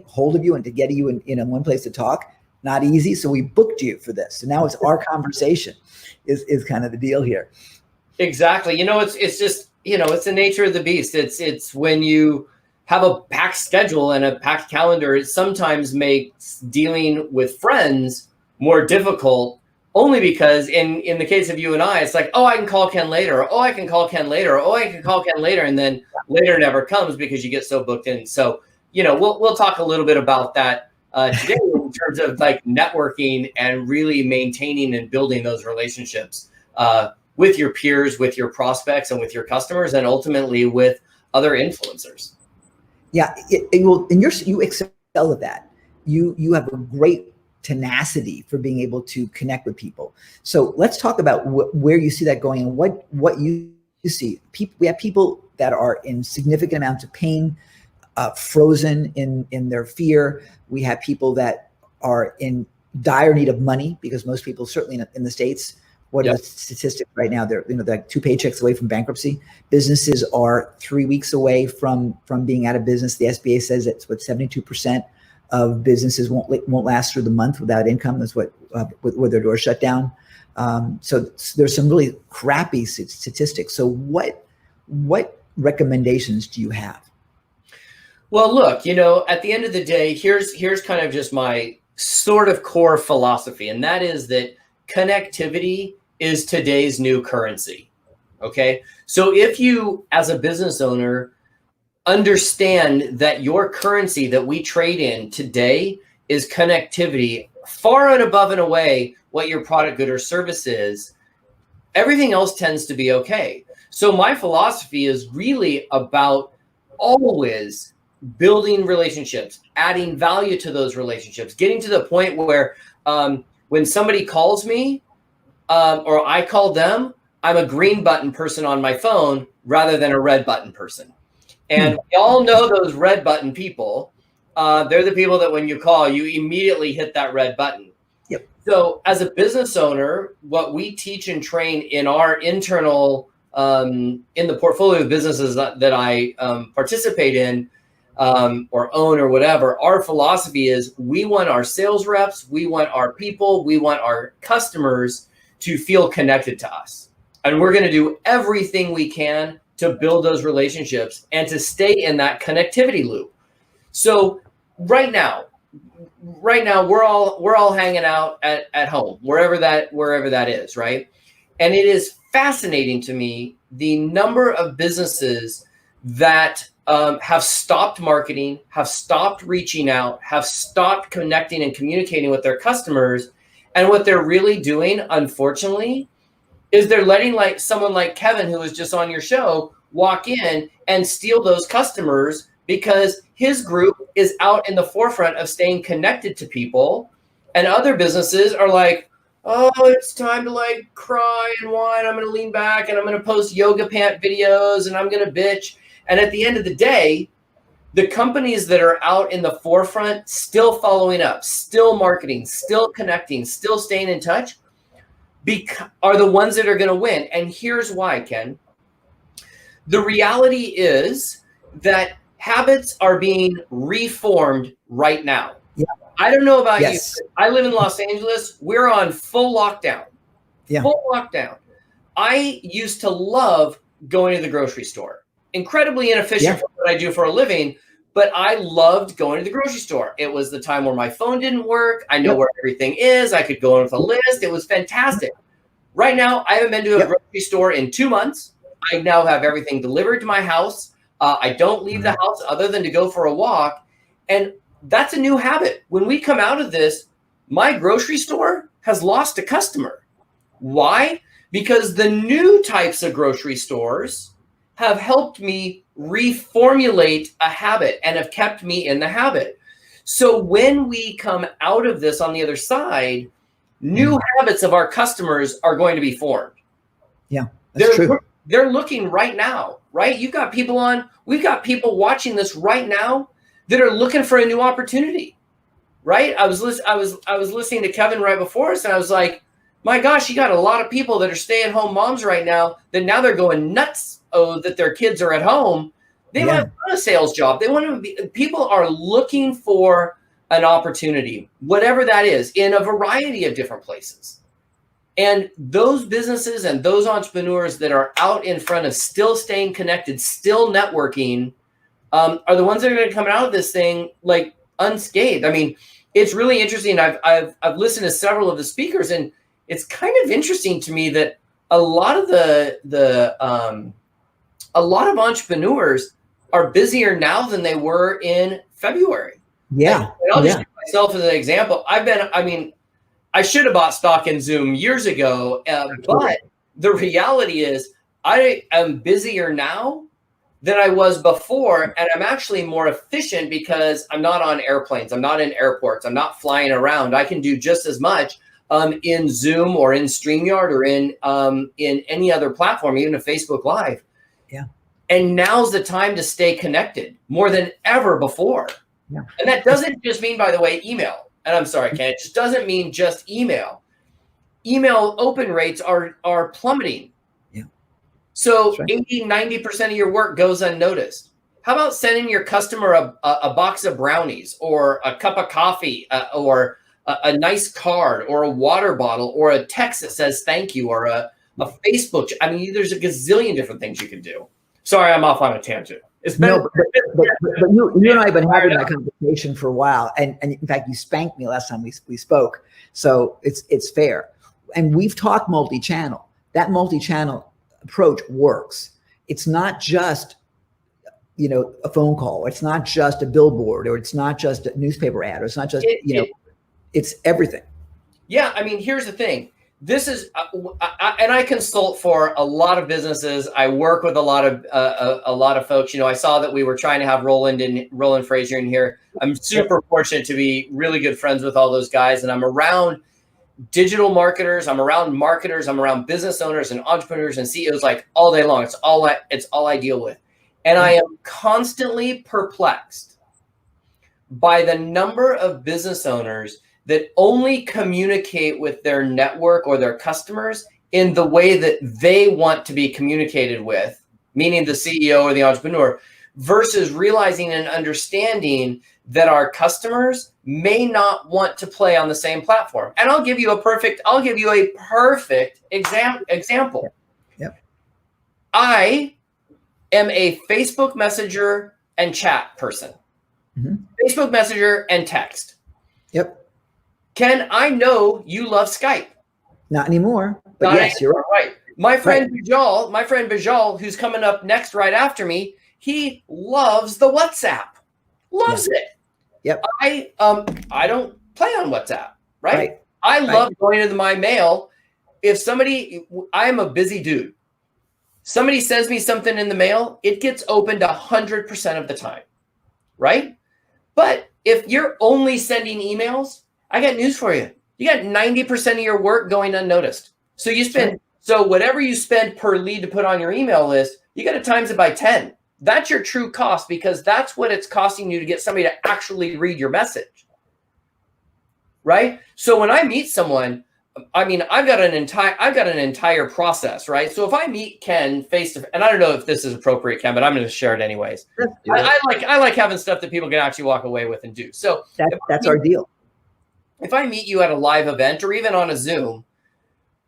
Speaker 2: hold of you and to get you in one place to talk, not easy. So we booked you for this. So now it's our conversation is kind of the deal here.
Speaker 9: Exactly. You know, it's just, you know, it's the nature of the beast. It's when you have a packed schedule and a packed calendar, it sometimes makes dealing with friends more difficult, only because in the case of you and I, it's like, oh, I can call Ken later. Or, oh, I can call Ken later. Or, oh, I can call Ken later. And then later never comes because you get so booked in. So, you know, we'll talk a little bit about that today in terms of like networking and really maintaining and building those relationships with your peers, with your prospects, and with your customers, and ultimately with other influencers.
Speaker 2: Yeah, it will, and you excel at that. You have a great tenacity for being able to connect with people. So let's talk about where you see that going and what you see. We have people that are in significant amounts of pain, frozen in their fear. We have people that are in dire need of money, because most people, certainly in the States, what are the statistics right now? They're like 2 paychecks away from bankruptcy. Businesses are 3 weeks away from being out of business. The SBA says it's 72% of businesses won't last through the month without income. That's with their doors shut down. So there's some really crappy statistics. So what recommendations do you have?
Speaker 9: Well, look, you know, at the end of the day, here's kind of just my sort of core philosophy, and that is that connectivity is today's new currency. Okay, so if you, as a business owner, understand that your currency that we trade in today is connectivity, far and above and away what your product, good, or service is, everything else tends to be okay. So my philosophy is really about always building relationships, adding value to those relationships, getting to the point where when somebody calls me or I call them, I'm a green button person on my phone rather than a red button person. And we all know those red button people. They're the people that when you call, you immediately hit that red button.
Speaker 2: Yep.
Speaker 9: So as a business owner, what we teach and train in our internal, in the portfolio of businesses that I participate in or own or whatever, our philosophy is we want our sales reps, we want our people, we want our customers to feel connected to us. And we're going to do everything we can to build those relationships and to stay in that connectivity loop. So right now we're all hanging out at home, wherever that is, right? And it is fascinating to me the number of businesses that have stopped marketing, have stopped reaching out, have stopped connecting and communicating with their customers. And what they're really doing, unfortunately, is they're letting like someone like Kevin, who was just on your show, walk in and steal those customers because his group is out in the forefront of staying connected to people. And other businesses are like, oh, it's time to like cry and whine. I'm going to lean back and I'm going to post yoga pant videos and I'm going to bitch. And at the end of the day, the companies that are out in the forefront, still following up, still marketing, still connecting, still staying in touch, are the ones that are going to win. And here's why, Ken. The reality is that habits are being reformed right now.
Speaker 2: Yeah.
Speaker 9: I don't know about you. I live in Los Angeles. We're on full lockdown.
Speaker 2: Yeah.
Speaker 9: Full lockdown. I used to love going to the grocery store. Incredibly inefficient for what I do for a living, but I loved going to the grocery store. It was the time where my phone didn't work. I know where everything is. I could go in with a list. It was fantastic. Right now, I haven't been to a grocery store in 2 months. I now have everything delivered to my house. I don't leave the house other than to go for a walk. And that's a new habit. When we come out of this, my grocery store has lost a customer. Why? because the new types of grocery stores have helped me reformulate a habit and have kept me in the habit. So when we come out of this on the other side, new habits of our customers are going to be formed.
Speaker 2: Yeah, that's true.
Speaker 9: They're looking right now, right? We've got people watching this right now that are looking for a new opportunity, right? I was listening to Kevin right before us, and I was like, my gosh, you got a lot of people that are stay-at-home moms right now that now they're going nuts. Oh, that their kids are at home. They want a sales job. They want to be. People are looking for an opportunity, whatever that is, in a variety of different places. And those businesses and those entrepreneurs that are out in front of still staying connected, still networking, are the ones that are going to come out of this thing like unscathed. I mean, it's really interesting. I've listened to several of the speakers, and it's kind of interesting to me that a lot of a lot of entrepreneurs are busier now than they were in February.
Speaker 2: Yeah.
Speaker 9: And I'll just use myself as an example. I should have bought stock in Zoom years ago, but the reality is I am busier now than I was before. And I'm actually more efficient because I'm not on airplanes. I'm not in airports. I'm not flying around. I can do just as much in Zoom or in StreamYard or in any other platform, even a Facebook Live.
Speaker 2: Yeah.
Speaker 9: And now's the time to stay connected more than ever before.
Speaker 2: Yeah.
Speaker 9: And that doesn't just mean, by the way, email. And I'm sorry, Ken, it just doesn't mean just email. Email open rates are plummeting.
Speaker 2: Yeah.
Speaker 9: So 80, 90% of your work goes unnoticed. How about sending your customer a box of brownies or a cup of coffee or a nice card or a water bottle or a text that says thank you or a Facebook. I mean, there's a gazillion different things you can do. Sorry, I'm off on a tangent. It's been
Speaker 2: but you and I have been having that conversation for a while, and in fact, you spanked me last time we spoke, so it's fair. And we've talked multi-channel. That multi-channel approach works. It's not just a phone call. It's not just a billboard, or it's not just a newspaper ad, or it's not just it's everything.
Speaker 9: Yeah, I mean, here's the thing. This is, and I consult for a lot of businesses. I work with a lot of folks. I saw that we were trying to have Roland Frazier in here. I'm super fortunate to be really good friends with all those guys, and I'm around digital marketers. I'm around marketers. I'm around business owners and entrepreneurs and CEOs like all day long. It's all I deal with, and I am constantly perplexed by the number of business owners that only communicate with their network or their customers in the way that they want to be communicated with, meaning the CEO or the entrepreneur, versus realizing and understanding that our customers may not want to play on the same platform. And I'll give you a perfect example.
Speaker 2: Yep.
Speaker 9: I am a Facebook Messenger and chat person.
Speaker 2: Mm-hmm.
Speaker 9: Facebook Messenger and text.
Speaker 2: Yep.
Speaker 9: Ken, I know you love Skype.
Speaker 2: Not anymore, but yes, you're right.
Speaker 9: My friend Bijal, who's coming up next right after me, he loves the WhatsApp. Loves it.
Speaker 2: Yep.
Speaker 9: I don't play on WhatsApp, right? I love going into my mail. I'm a busy dude. Somebody sends me something in the mail, it gets opened 100% of the time, right? But if you're only sending emails, I got news for you. You got 90% of your work going unnoticed. So so whatever you spend per lead to put on your email list, you got to times it by 10. That's your true cost, because that's what it's costing you to get somebody to actually read your message. Right? So when I meet someone, I mean, I've got an entire process, right? So if I meet Ken face to face, and I don't know if this is appropriate, Ken, but I'm going to share it anyways. I like having stuff that people can actually walk away with and do. So
Speaker 2: that's our deal.
Speaker 9: If I meet you at a live event or even on a Zoom,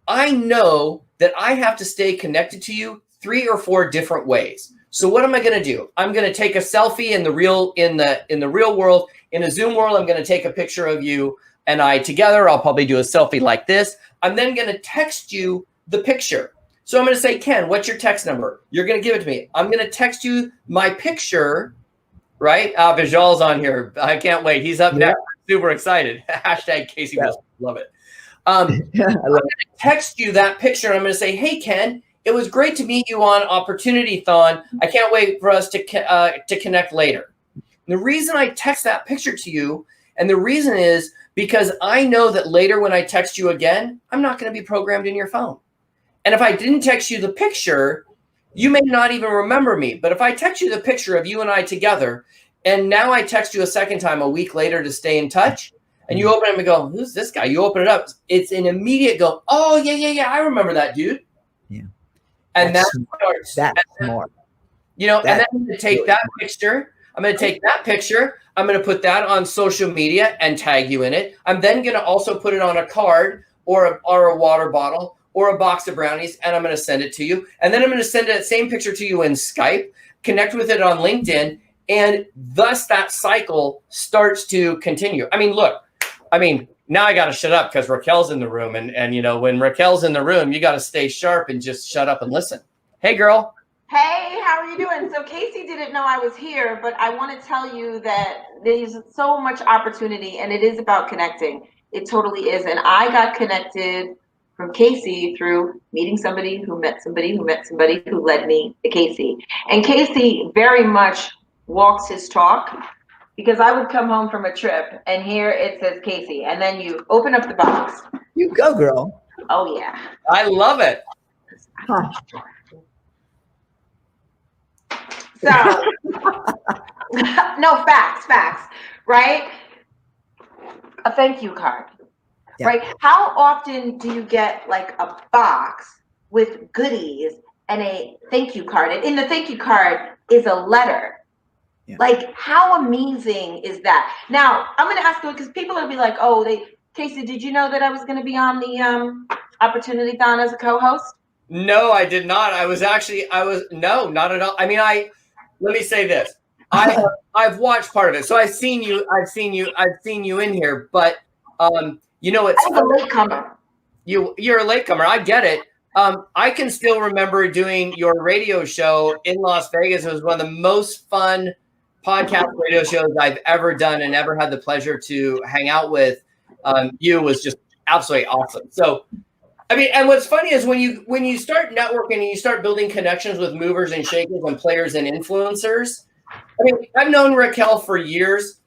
Speaker 9: I know that I have to stay connected to you 3 or 4 different ways. So what am I going to do? I'm going to take a selfie in the real world. In a Zoom world, I'm going to take a picture of you and I together. I'll probably do a selfie like this. I'm then going to text you the picture. So I'm going to say, Ken, what's your text number? You're going to give it to me. I'm going to text you my picture, right? Vijal's on here. I can't wait. He's up next. Super excited. Hashtag Casey Wilson. Love it. I'm going to text you that picture, and I'm going to say, hey, Ken, it was great to meet you on Opportunity Thon. I can't wait for us to connect later. And the reason I text that picture to you, and the reason is because I know that later when I text you again, I'm not going to be programmed in your phone. And if I didn't text you the picture, you may not even remember me. But if I text you the picture of you and I together, and now I text you a second time a week later to stay in touch, and you open it and go, who's this guy? You open it up. It's an immediate go, oh, yeah, I remember that dude.
Speaker 2: Yeah.
Speaker 9: And
Speaker 2: that's
Speaker 9: smart. You know, and then I'm going to take that picture. I'm going to take that picture. I'm going to put that on social media and tag you in it. I'm then going to also put it on a card or a water bottle or a box of brownies, and I'm going to send it to you. And then I'm going to send that same picture to you in Skype, connect with it on LinkedIn, and thus that cycle starts to continue. I mean, look, now I got to shut up because Raquel's in the room. And you know, when Raquel's in the room, you got to stay sharp and just shut up and listen. Hey, girl.
Speaker 3: Hey, how are you doing? So Casey didn't know I was here, but I want to tell you that there's so much opportunity, and it is about connecting. It totally is. And I got connected from Casey through meeting somebody who met somebody who met somebody who led me to Casey. And Casey very much walks his talk, because I would come home from a trip and here it says Casey, and then you open up the box.
Speaker 2: You go, girl.
Speaker 3: Oh yeah.
Speaker 9: I love it.
Speaker 2: Huh.
Speaker 3: So, no, facts, right? A thank you card, right? How often do you get like a box with goodies and a thank you card? And in the thank you card is a letter. Yeah. Like, how amazing is that? Now, I'm going to ask you, because people will be like, oh, Casey, did you know that I was going to be on the Opportunity Thon as a co-host?
Speaker 9: No, I did not. No, not at all. I mean, let me say this. I've watched part of it. So I've seen you in here, but you know, it's
Speaker 3: I'm a latecomer.
Speaker 9: You're a latecomer. I get it. I can still remember doing your radio show in Las Vegas. It was one of the most fun podcast radio shows I've ever done and ever had the pleasure to hang out with. You was just absolutely awesome. So, I mean, and what's funny is when you start networking and you start building connections with movers and shakers and players and influencers. I mean, I've known Raquel for years.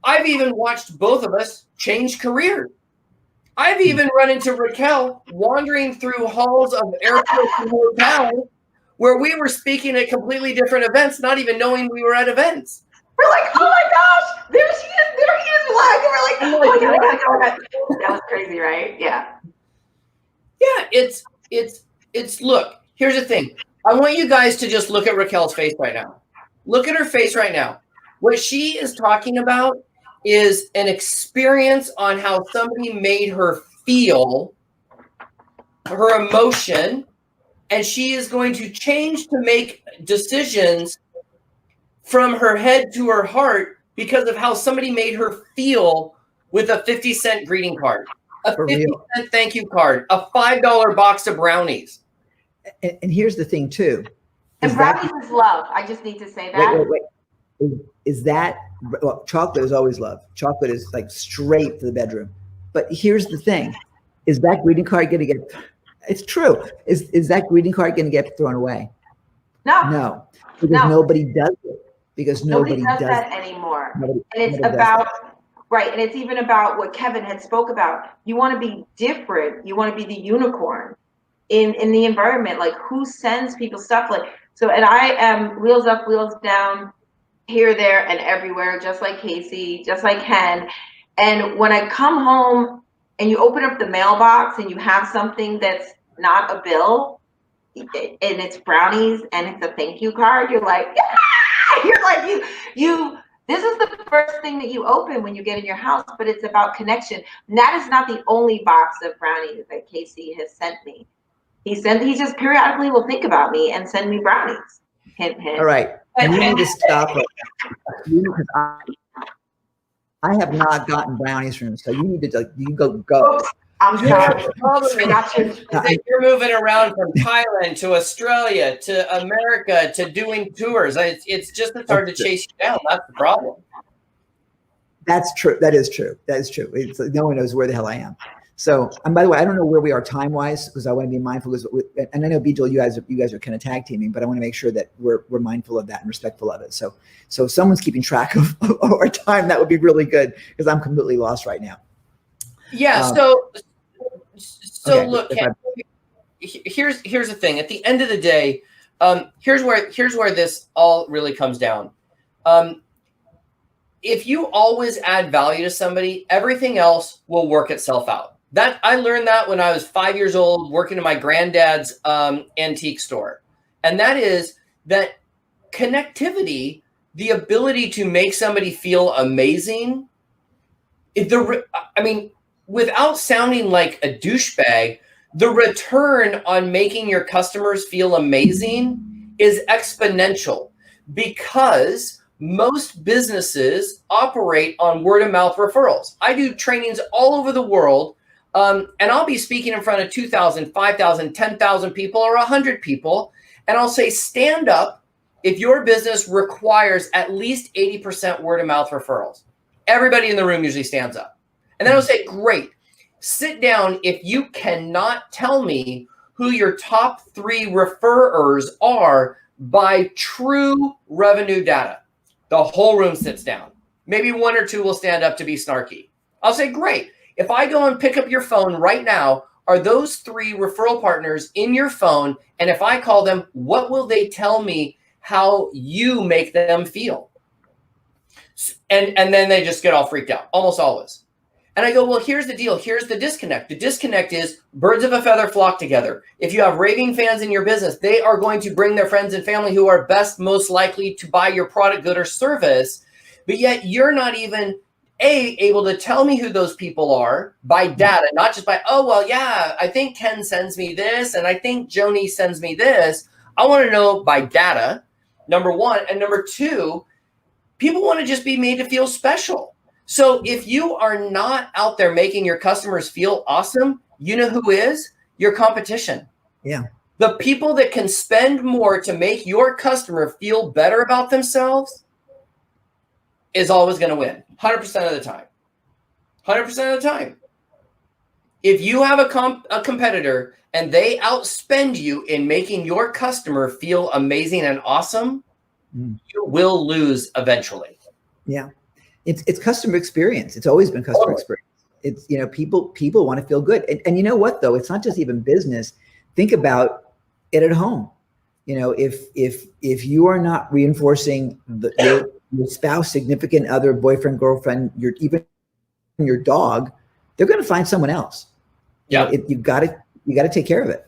Speaker 9: I've even watched both of us change careers. I've even run into Raquel wandering through halls of airports and hotels where we were speaking at completely different events, not even knowing we were at events.
Speaker 3: We're like, oh my gosh, there he is live. And we're like, oh my God. That was crazy, right? Yeah.
Speaker 9: Yeah, it's look, here's the thing. I want you guys to just look at Raquel's face right now. Look at her face right now. What she is talking about is an experience on how somebody made her feel, her emotion, and she is going to change to make decisions from her head to her heart because of how somebody made her feel with a 50-cent greeting card, a 50-cent thank you card, a $5 box of brownies.
Speaker 2: And here's the thing too.
Speaker 3: And brownies is love. I just need to say that.
Speaker 2: Wait. Is that, well, chocolate is always love. Chocolate is like straight to the bedroom. But here's the thing. Is that greeting card going to get, it's true. Is that greeting card going to get thrown away? No. Because nobody does it. Because nobody does that anymore. And it's about, right. And it's even about what Kevin had spoke about. You want to be different. You want to be the unicorn in the environment. Like, who sends people stuff? Like, so, and I am wheels up, wheels down, here, there, and everywhere, just like Casey, just like Ken. And when I come home and you open up the mailbox and you have something that's not a bill and it's brownies and it's a thank you card, you're like, yeah! You're like, you this is the first thing that you open when you get in your house, but it's about connection. And that is not the only box of brownies that Casey has sent me. He just periodically will think about me and send me brownies. Hint, hint. All right. You need to stop it. Because I have not gotten brownies from him, so you need to you go. Oops, I'm sorry.
Speaker 9: You're moving around from Thailand to Australia to America to doing tours. It's just it's hard to chase you down. That's the problem.
Speaker 2: That's true. That is true. That is true. It's like no one knows where the hell I am. So, and by the way, I don't know where we are time wise because I want to be mindful. And I know Bijal, you guys are kind of tag teaming, but I want to make sure that we're mindful of that and respectful of it. So if someone's keeping track of our time, that would be really good because I'm completely lost right now.
Speaker 9: Yeah. So okay, look, here's the thing. At the end of the day, here's where this all really comes down. If you always add value to somebody, everything else will work itself out. That I learned that when I was 5 years old, working in my granddad's antique store, and that is that connectivity, the ability to make somebody feel amazing. Without sounding like a douchebag, the return on making your customers feel amazing is exponential because most businesses operate on word of mouth referrals. I do trainings all over the world, and I'll be speaking in front of 2,000, 5,000, 10,000 people or 100 people, and I'll say, stand up if your business requires at least 80% word of mouth referrals. Everybody in the room usually stands up. And then I'll say, great, sit down if you cannot tell me who your top 3 referrers are by true revenue data. The whole room sits down. Maybe 1 or 2 will stand up to be snarky. I'll say, great. If I go and pick up your phone right now, are those 3 referral partners in your phone? And if I call them, what will they tell me how you make them feel? And then they just get all freaked out, almost always. And I go, well, here's the deal. Here's the disconnect. The disconnect is birds of a feather flock together. If you have raving fans in your business, they are going to bring their friends and family who are most likely to buy your product, good, or service. But yet you're not even able to tell me who those people are by data, not just by, oh, well, yeah, I think Ken sends me this. And I think Joni sends me this. I want to know by data, number 1. And number 2, people want to just be made to feel special. So if you are not out there making your customers feel awesome, you know who is? Your competition.
Speaker 2: Yeah.
Speaker 9: The people that can spend more to make your customer feel better about themselves is always going to win 100% of the time. 100% of the time. If you have a competitor and they outspend you in making your customer feel amazing and awesome, you will lose eventually.
Speaker 2: Yeah. It's customer experience. It's always been customer experience. It's, people want to feel good. And you know what, though? It's not just even business. Think about it at home. If you are not reinforcing your spouse, significant other, boyfriend, girlfriend, even your dog, they're going to find someone else.
Speaker 9: Yeah.
Speaker 2: You got to take care of it.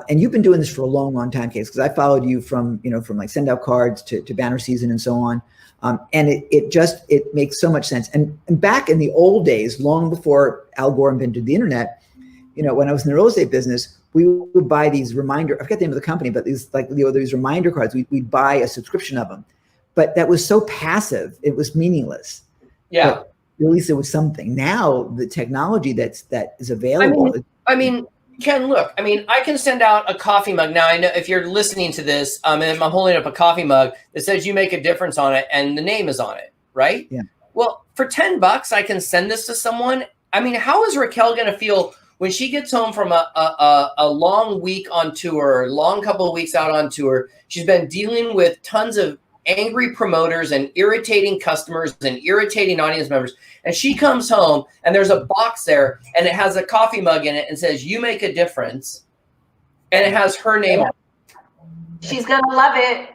Speaker 2: And you've been doing this for a long, long time, Case, because I followed you from like send out cards to banner season and so on. And it makes so much sense. And back in the old days, long before Al Gore invented the internet, when I was in the real estate business, we would buy these I forget the name of the company, but these these reminder cards, we'd buy a subscription of them. But that was so passive, it was meaningless.
Speaker 9: Yeah.
Speaker 2: But at least it was something. Now the technology that is available.
Speaker 9: I mean, Ken, look, I can send out a coffee mug. Now, I know if you're listening to this, and I'm holding up a coffee mug that says you make a difference on it and the name is on it, right?
Speaker 2: Yeah.
Speaker 9: Well, for $10, I can send this to someone. How is Raquel going to feel when she gets home from a long week on tour, a long couple of weeks out on tour? She's been dealing with tons of angry promoters and irritating customers and irritating audience members. And she comes home and there's a box there and it has a coffee mug in it and says, you make a difference. And it has her name on it.
Speaker 3: She's going to love it.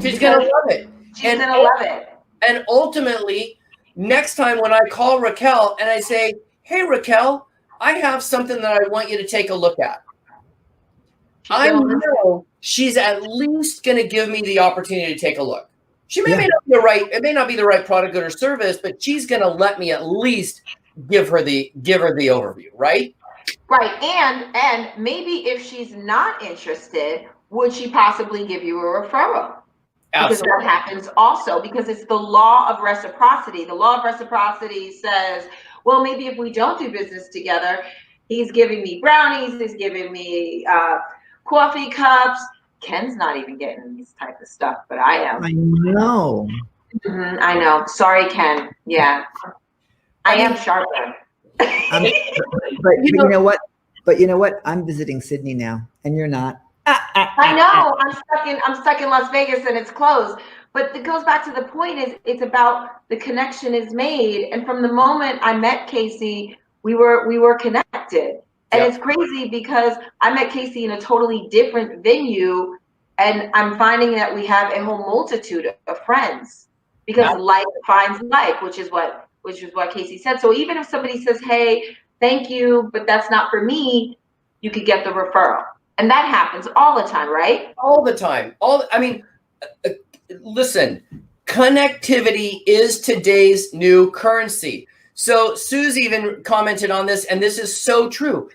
Speaker 9: She's going to love it.
Speaker 3: She's going to love it.
Speaker 9: And ultimately, next time when I call Raquel and I say, hey, Raquel, I have something that I want you to take a look at. I know she's at least going to give me the opportunity to take a look. She may not be it may not be the right product or service, but she's going to let me at least give her the overview, right?
Speaker 3: Right. And maybe if she's not interested, would she possibly give you a referral? Because that happens also, because it's the law of reciprocity. The law of reciprocity says, well, maybe if we don't do business together, he's giving me brownies, he's giving me coffee cups. Ken's not even getting this type of stuff, but I am.
Speaker 2: I know.
Speaker 3: I know. Sorry, Ken. Yeah. I am sharper.
Speaker 2: But you know what? But you know what? I'm visiting Sydney now, and you're not.
Speaker 3: I know. I'm stuck in Las Vegas and it's closed. But it goes back to the point is it's about the connection is made. And from the moment I met Casey, we were connected. And it's crazy because I met Casey in a totally different venue, and I'm finding that we have a whole multitude of friends because like finds like, which is what Casey said. So even if somebody says, "Hey, thank you, but that's not for me," you could get the referral. And that happens all the time, right?
Speaker 9: All the time. Listen, connectivity is today's new currency. So Suze even commented on this, and this is so true.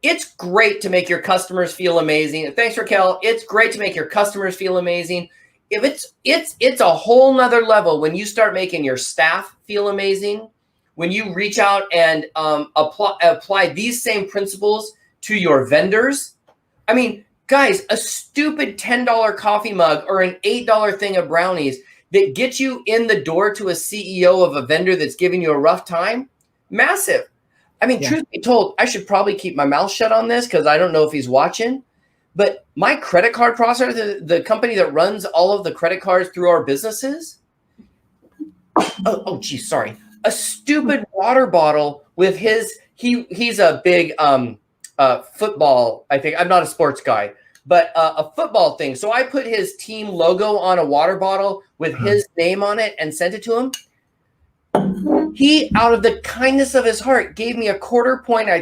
Speaker 9: It's great to make your customers feel amazing. Thanks, Raquel. It's great to make your customers feel amazing. If it's a whole nother level when you start making your staff feel amazing, when you reach out and apply these same principles to your vendors. I mean, guys, a stupid $10 coffee mug or an $8 thing of brownies that gets you in the door to a CEO of a vendor that's giving you a rough time, massive. I mean, truth be told, I should probably keep my mouth shut on this because I don't know if he's watching. But my credit card processor, the company that runs all of the credit cards through our businesses, geez, sorry. A stupid water bottle with he's a big football, I think. I'm not a sports guy, but a football thing. So I put his team logo on a water bottle with his name on it and sent it to him. He, out of the kindness of his heart, gave me a quarter point or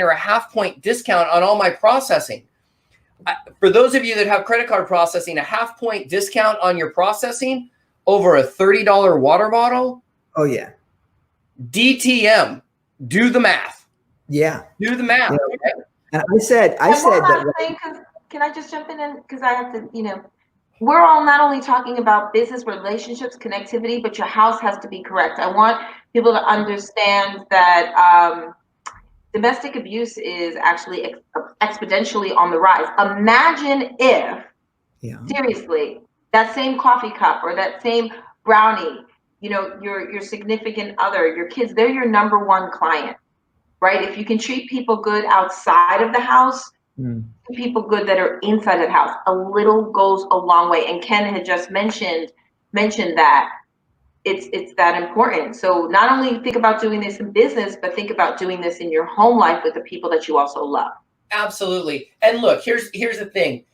Speaker 9: a half point discount on all my processing. For those of you that have credit card processing, a half point discount on your processing over a $30 water bottle.
Speaker 2: Oh, yeah.
Speaker 9: DTM. Do the math.
Speaker 2: Yeah.
Speaker 9: Do the math.
Speaker 2: Yeah. Okay? And I said that.
Speaker 3: Can I just jump in? Because I have to, we're all not only talking about business relationships, connectivity, but your house has to be correct. I want people to understand that domestic abuse is actually exponentially on the rise. Imagine if, seriously, that same coffee cup or that same brownie, your significant other, your kids, they're your number one client, right? If you can treat people good outside of the house, people good that are inside of the house, a little goes a long way. And Ken had just mentioned that it's that important. So not only think about doing this in business, but think about doing this in your home life with the people that you also love.
Speaker 9: Absolutely. And look, here's the thing.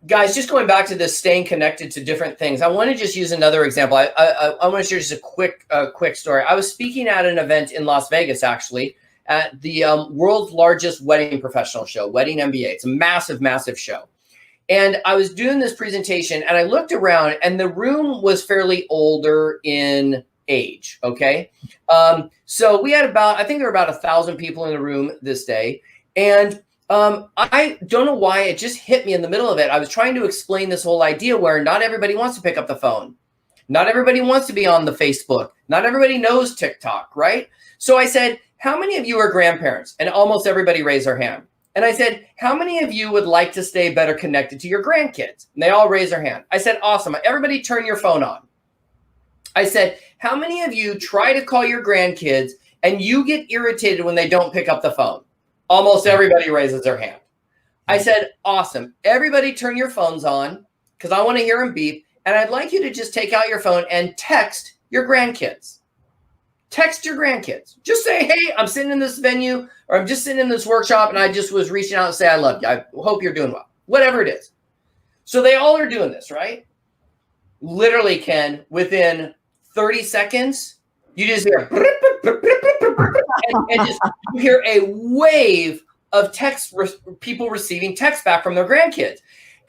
Speaker 9: Guys, just going back to this staying connected to different things, I want to just use another example. I want to share just a quick story. I was speaking at an event in Las Vegas, actually, at the world's largest wedding professional show, Wedding MBA. It's a massive, massive show. And I was doing this presentation and I looked around and the room was fairly older in age. Okay. So we had I think there were about 1,000 people in the room this day. And I don't know why it just hit me in the middle of it. I was trying to explain this whole idea where not everybody wants to pick up the phone. Not everybody wants to be on the Facebook. Not everybody knows TikTok, right? So I said, how many of you are grandparents? And almost everybody raised their hand. And I said, how many of you would like to stay better connected to your grandkids? And they all raised their hand. I said, awesome. Everybody turn your phone on. I said, how many of you try to call your grandkids and you get irritated when they don't pick up the phone? Almost everybody raises their hand. I said, awesome. Everybody turn your phones on because I want to hear them beep. And I'd like you to just take out your phone and text your grandkids. Text your grandkids. Just say, hey, I'm sitting in this venue or I'm just sitting in this workshop and I just was reaching out and say, I love you. I hope you're doing well. Whatever it is. So they all are doing this, right? Literally, Ken, within 30 seconds, you just hear and just you hear a wave of people receiving text back from their grandkids.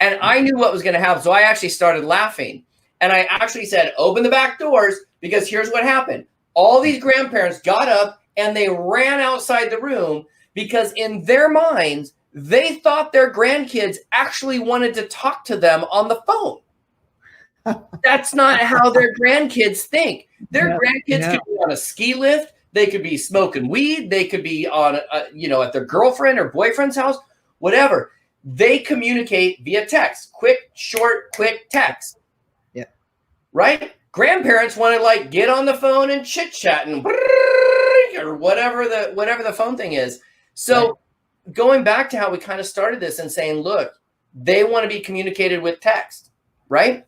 Speaker 9: And I knew what was going to happen. So I actually started laughing. And I actually said, open the back doors because here's what happened. All these grandparents got up and they ran outside the room because in their minds, they thought their grandkids actually wanted to talk to them on the phone. That's not how their grandkids think. Their grandkids could be on a ski lift. They could be smoking weed. They could be on, at their girlfriend or boyfriend's house, whatever. They communicate via text, quick, short, quick text. Yeah. Right? Grandparents want to get on the phone and chit chat and or whatever the phone thing is. So going back to how we kind of started this and saying, look, they want to be communicated with text, right?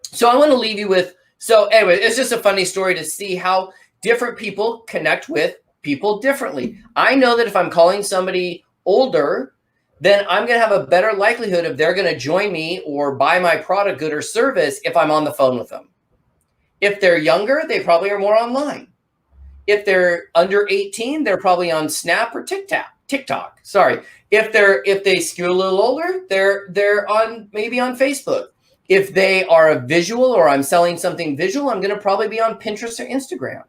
Speaker 9: So I want to leave you with, so anyway, it's just a funny story to see how different people connect with people differently. I know that if I'm calling somebody older, then I'm going to have a better likelihood of they're going to join me or buy my product, good, or service if I'm on the phone with them. If they're younger, they probably are more online. If they're under 18, they're probably on Snap or TikTok. Sorry. If they skew a little older, they're on maybe on Facebook. If they are a visual or I'm selling something visual, I'm going to probably be on Pinterest or Instagram.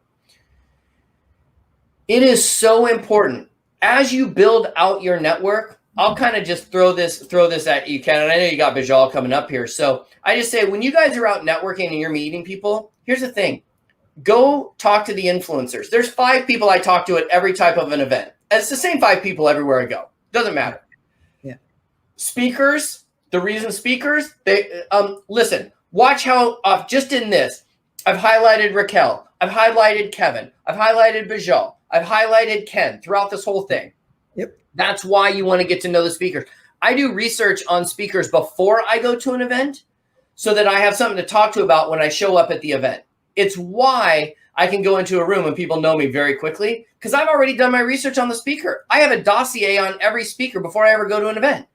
Speaker 9: It is so important as you build out your network. I'll kind of just throw this at you, Ken. And I know you got Bijal coming up here. So I just say, when you guys are out networking and you're meeting people, here's the thing. Go talk to the influencers. There's 5 people I talk to at every type of an event. And it's the same 5 people everywhere I go. Doesn't matter.
Speaker 2: Yeah.
Speaker 9: Speakers, the reason speakers, they listen, watch how just in this, I've highlighted Raquel, I've highlighted Kevin, I've highlighted Bijal, I've highlighted Ken throughout this whole thing.
Speaker 2: Yep.
Speaker 9: That's why you want to get to know the speakers. I do research on speakers before I go to an event so that I have something to talk to about when I show up at the event. It's why I can go into a room and people know me very quickly, because I've already done my research on the speaker. I have a dossier on every speaker before I ever go to an event.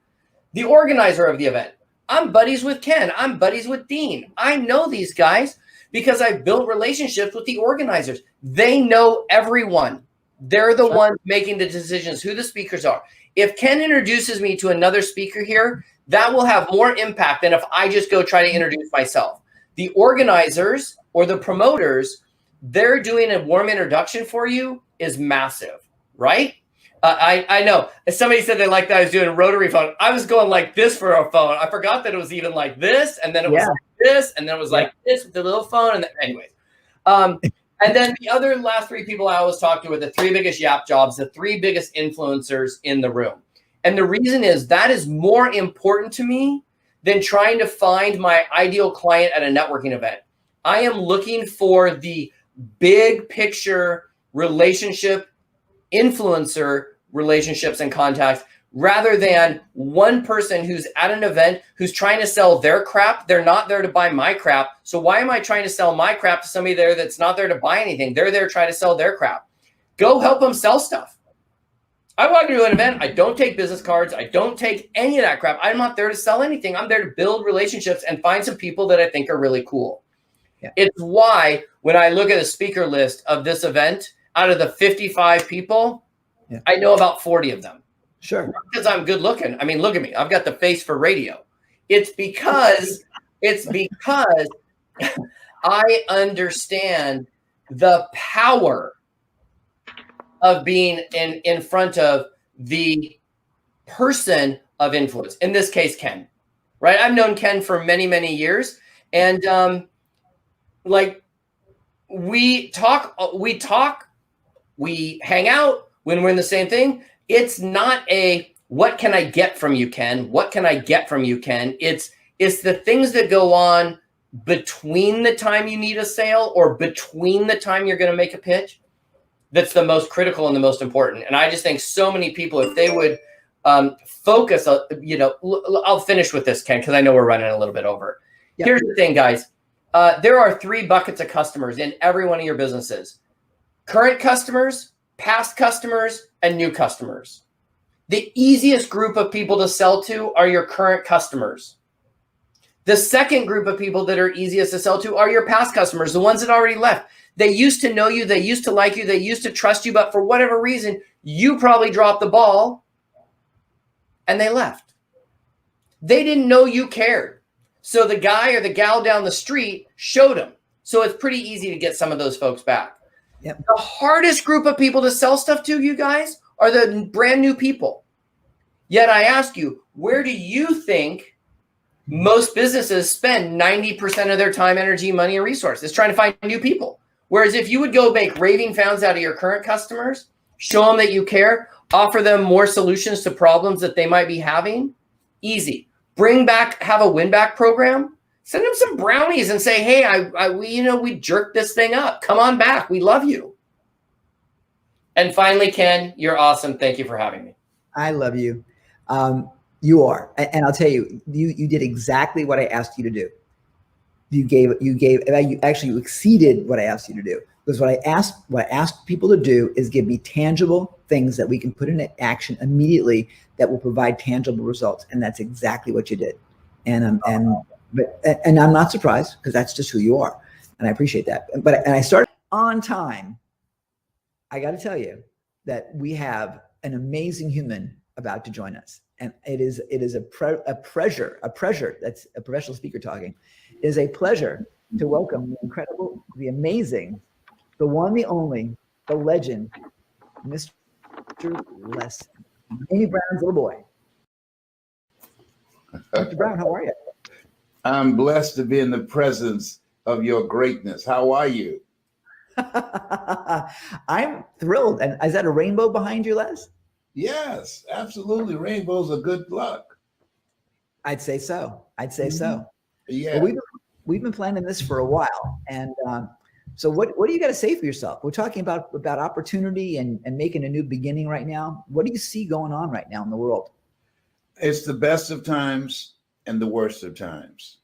Speaker 9: The organizer of the event, I'm buddies with Ken. I'm buddies with Dean. I know these guys because I've built relationships with the organizers. They know everyone. They're the ones making the decisions, who the speakers are. If Ken introduces me to another speaker here, that will have more impact than if I just go try to introduce myself. The organizers or the promoters, they're doing a warm introduction for you is massive, right? I know. Somebody said they liked that I was doing a rotary phone. I was going like this for a phone. I forgot that it was even like this, and then it was like this, and then it was like this with the little phone. And then, anyways, and then the other last 3 people I always talk to are the 3 biggest yap jobs, the 3 biggest influencers in the room. And the reason is that is more important to me than trying to find my ideal client at a networking event. I am looking for the big picture relationship, influencer relationships and contacts, rather than one person who's at an event who's trying to sell their crap. They're not there to buy my crap. So why am I trying to sell my crap to somebody there that's not there to buy anything? They're there trying to sell their crap. Go help them sell stuff. I walk into an event. I don't take business cards. I don't take any of that crap. I'm not there to sell anything. I'm there to build relationships and find some people that I think are really cool. Yeah. It's why when I look at a speaker list of this event, out of the 55 people, I know about 40 of them.
Speaker 2: Sure.
Speaker 9: Not because I'm good looking. I mean, look at me. I've got the face for radio. It's because I understand the power of being in front of the person of influence. In this case, Ken, right? I've known Ken for many, many years. And like we talk, we hang out when we're in the same thing. It's not a, what can I get from you, Ken? What can I get from you, Ken? It's the things that go on between the time you need a sale or between the time you're going to make a pitch that's the most critical and the most important. And I just think so many people, if they would focus, I'll finish with this, Ken, because I know we're running a little bit over. Yep. Here's the thing, guys. There are 3 buckets of customers in every one of your businesses. Current customers, past customers, and new customers. The easiest group of people to sell to are your current customers. The second group of people that are easiest to sell to are your past customers, the ones that already left. They used to know you, they used to like you, they used to trust you, but for whatever reason, you probably dropped the ball and they left. They didn't know you cared. So the guy or the gal down the street showed them. So it's pretty easy to get some of those folks back.
Speaker 2: Yep.
Speaker 9: The hardest group of people to sell stuff to, you guys, are the brand new people. Yet I ask you, where do you think most businesses spend 90% of their time, energy, money, and resources trying to find new people? Whereas if you would go make raving fans out of your current customers, show them that you care, offer them more solutions to problems that they might be having, easy. Bring back, have a win back program. Send them some brownies and say, hey, we jerked this thing up. Come on back. We love you. And finally, Ken, you're awesome. Thank you for having me.
Speaker 2: I love you. You are, and I'll tell you, you did exactly what I asked you to do. You actually exceeded what I asked you to do. Because what I asked people to do is give me tangible things that we can put into action immediately that will provide tangible results, and that's exactly what you did. And I'm not surprised, because that's just who you are, and I appreciate that. But I started on time. I got to tell you that we have an amazing human about to join us, and it is a pleasure. That's a professional speaker talking. It is a pleasure to welcome the incredible, the amazing, the one, the only, the legend, Mr. Les, Amy Brown's little boy. Mr. Brown, how are you?
Speaker 10: I'm blessed to be in the presence of your greatness. How are you?
Speaker 2: I'm thrilled. And is that a rainbow behind you, Les?
Speaker 10: Yes, absolutely. Rainbows are good luck.
Speaker 2: I'd say so.
Speaker 10: Yeah.
Speaker 2: Well, we've been planning this for a while, and so what do you got to say for yourself? We're talking about opportunity and making a new beginning right now. What do you see going on right now in the world?
Speaker 10: It's the best of times and the worst of times,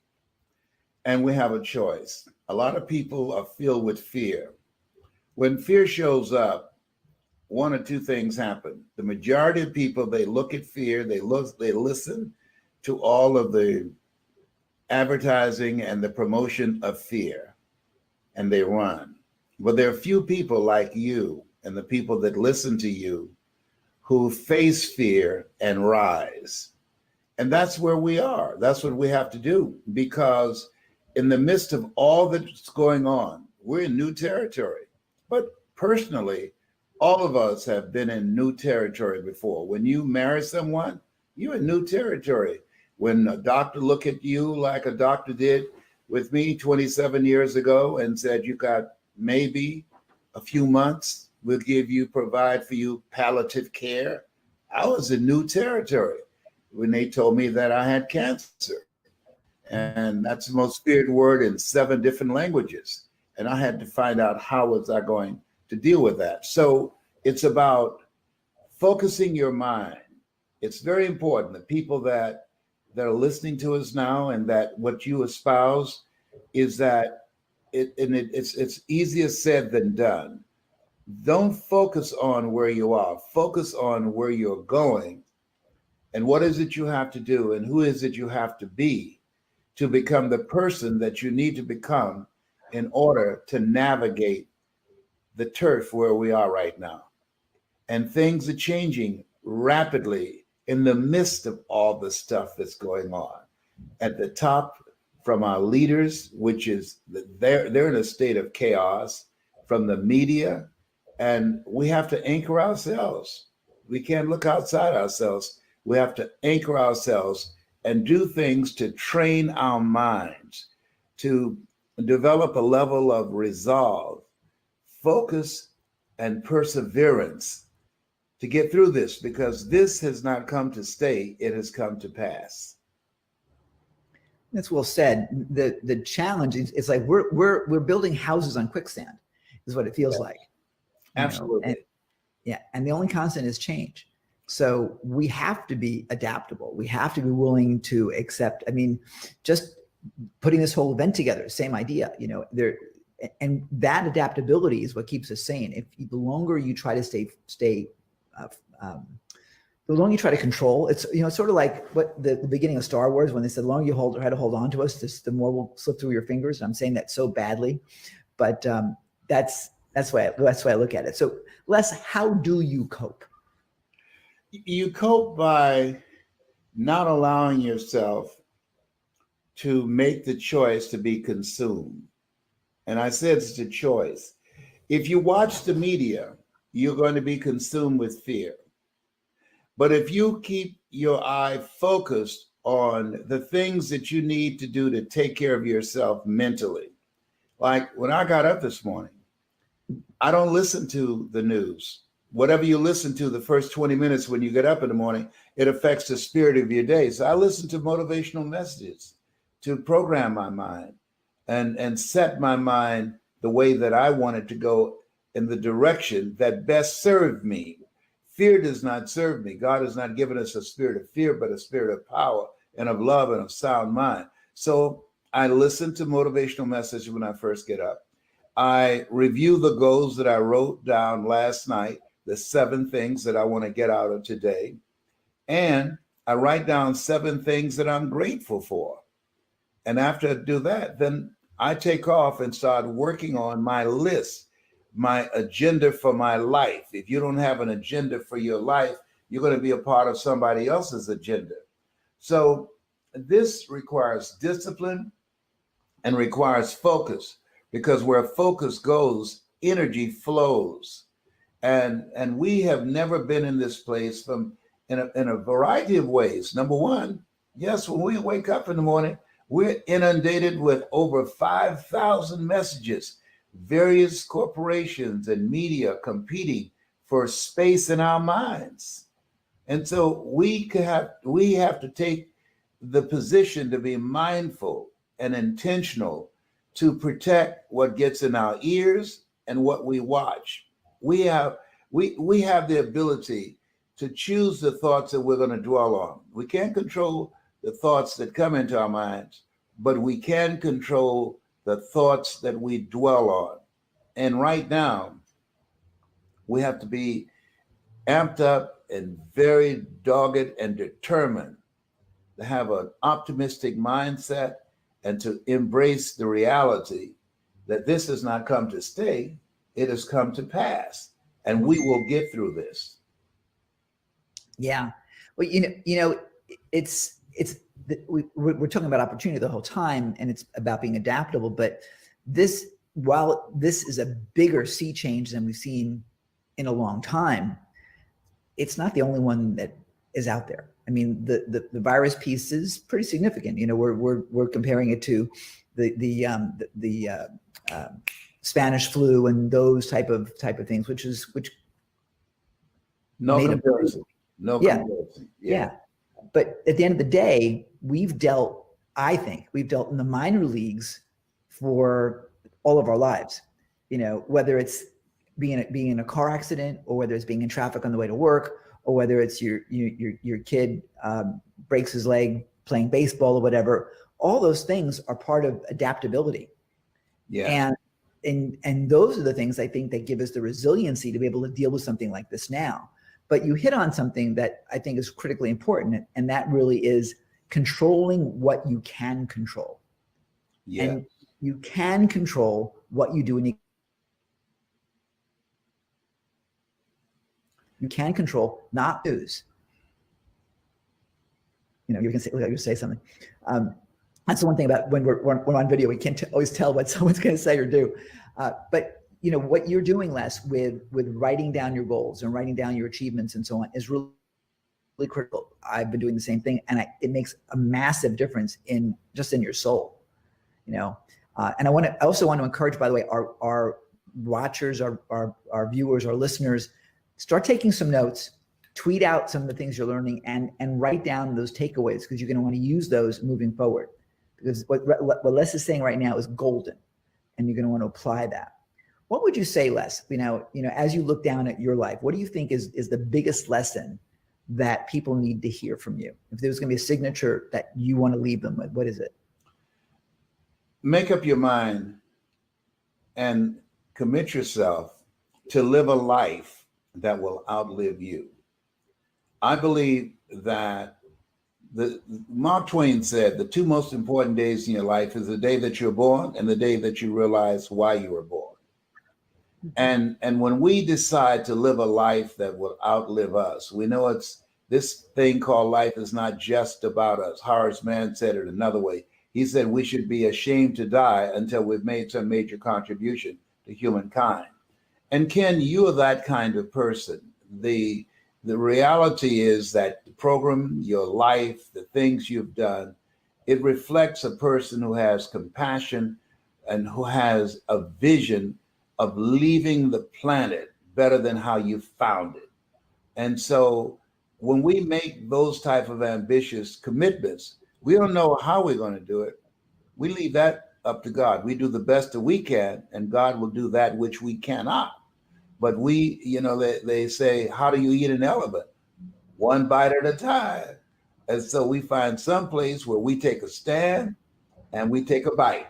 Speaker 10: and we have a choice. A lot of people are filled with fear. When fear shows up, one or two things happen. The majority of people, they look at fear, they listen to all of the advertising and the promotion of fear, and they run. But there are few people like you and the people that listen to you who face fear and rise. And that's where we are. That's what we have to do, because in the midst of all that's going on, we're in new territory. But personally, all of us have been in new territory before. When you marry someone, you're in new territory. When a doctor look at you like a doctor did with me 27 years ago and said, you got maybe a few months, we'll provide for you palliative care. I was in new territory when they told me that I had cancer. And that's the most feared word in 7 different languages. And I had to find out how was I going to deal with that. So it's about focusing your mind. It's very important. The people that are listening to us now, and that what you espouse is that it's easier said than done. Don't focus on where you are. Focus on where you're going, and what is it you have to do, and who is it you have to be to become the person that you need to become in order to navigate the turf where we are right now. And things are changing rapidly in the midst of all the stuff that's going on. At the top, from our leaders, which is they're in a state of chaos, from the media, and we have to anchor ourselves. We can't look outside ourselves. We have to anchor ourselves and do things to train our minds, to develop a level of resolve, focus, and perseverance to get through this, because this has not come to stay, it has come to pass.
Speaker 2: That's well said. The challenge is, it's like we're building houses on quicksand, is what it feels like.
Speaker 10: Absolutely.
Speaker 2: And the only constant is change. So we have to be adaptable. We have to be willing to accept. I mean, just putting this whole event together, same idea, and that adaptability is what keeps us sane. If the longer you try to the longer you try to control, it's sort of like what the beginning of Star Wars, when they said the longer you try to hold on to us, the more will slip through your fingers. And I'm saying that so badly, but that's the way I look at it. So Les, how do you cope?
Speaker 10: You cope by not allowing yourself to make the choice to be consumed. And I said it's a choice. If you watch the media, you're going to be consumed with fear. But if you keep your eye focused on the things that you need to do to take care of yourself mentally, like when I got up this morning, I don't listen to the news. Whatever you listen to the first 20 minutes when you get up in the morning, it affects the spirit of your day. So I listen to motivational messages to program my mind and set my mind the way that I want it to go in the direction that best served me. Fear does not serve me. God has not given us a spirit of fear, but a spirit of power and of love and of sound mind. So I listen to motivational messages when I first get up. I review the goals that I wrote down last night, the 7 things that I want to get out of today. And I write down 7 things that I'm grateful for. And after I do that, then I take off and start working on my list, my agenda for my life. If you don't have an agenda for your life, you're going to be a part of somebody else's agenda. So this requires discipline and requires focus, because where focus goes, energy flows. And we have never been in this place in a variety of ways. Number one, yes, when we wake up in the morning, we're inundated with over 5,000 messages, various corporations and media competing for space in our minds. And so we have to take the position to be mindful and intentional to protect what gets in our ears and what we watch. We have the ability to choose the thoughts that we're going to dwell on. We can't control the thoughts that come into our minds, but we can control the thoughts that we dwell on. And right now, we have to be amped up and very dogged and determined to have an optimistic mindset and to embrace the reality that this has not come to stay, it has come to pass, and we will get through this.
Speaker 2: Yeah. Well, we're talking about opportunity the whole time, and it's about being adaptable. But while this is a bigger sea change than we've seen in a long time, it's not the only one that is out there. I mean, the virus piece is pretty significant. We're comparing it to the Spanish flu and those type of things, which
Speaker 10: no comparison. No comparison.
Speaker 2: Yeah. But at the end of the day, I think we've dealt in the minor leagues for all of our lives. Whether it's being in a car accident, or whether it's being in traffic on the way to work, or whether it's your kid breaks his leg playing baseball or whatever. All those things are part of adaptability.
Speaker 10: Yeah.
Speaker 2: And those are the things I think that give us the resiliency to be able to deal with something like this now. But you hit on something that I think is critically important, and that really is controlling what you can control.
Speaker 10: Yeah.
Speaker 2: And you can control what you do in you can control, not lose. You can say something. That's the one thing about when we're on video, we can't always tell what someone's going to say or do. But what you're doing, Les, with writing down your goals and writing down your achievements and so on is really, really critical. I've been doing the same thing, and it makes a massive difference in your soul. And I also want to encourage, by the way, our watchers, our viewers, our listeners, start taking some notes, tweet out some of the things you're learning, and write down those takeaways, because you're going to want to use those moving forward. Because what Les is saying right now is golden, and you're going to want to apply that. What would you say, Les? As you look down at your life, what do you think is the biggest lesson that people need to hear from you? If there was going to be a signature that you want to leave them with, what is it?
Speaker 10: Make up your mind and commit yourself to live a life that will outlive you. I believe that Mark Twain said the 2 most important days in your life is the day that you're born and the day that you realize why you were born. And when we decide to live a life that will outlive us, we know it's this thing called life is not just about us. Horace Mann said it another way. He said we should be ashamed to die until we've made some major contribution to humankind. And Ken, you are that kind of person. The reality is that the program, your life, the things you've done, it reflects a person who has compassion and who has a vision of leaving the planet better than how you found it. And so when we make those type of ambitious commitments, we don't know how we're going to do it. We leave that up to God. We do the best that we can, and God will do that which we cannot. But we, you know, they say, how do you eat an elephant? One bite at a time. And so we find some place where we take a stand and we take a bite.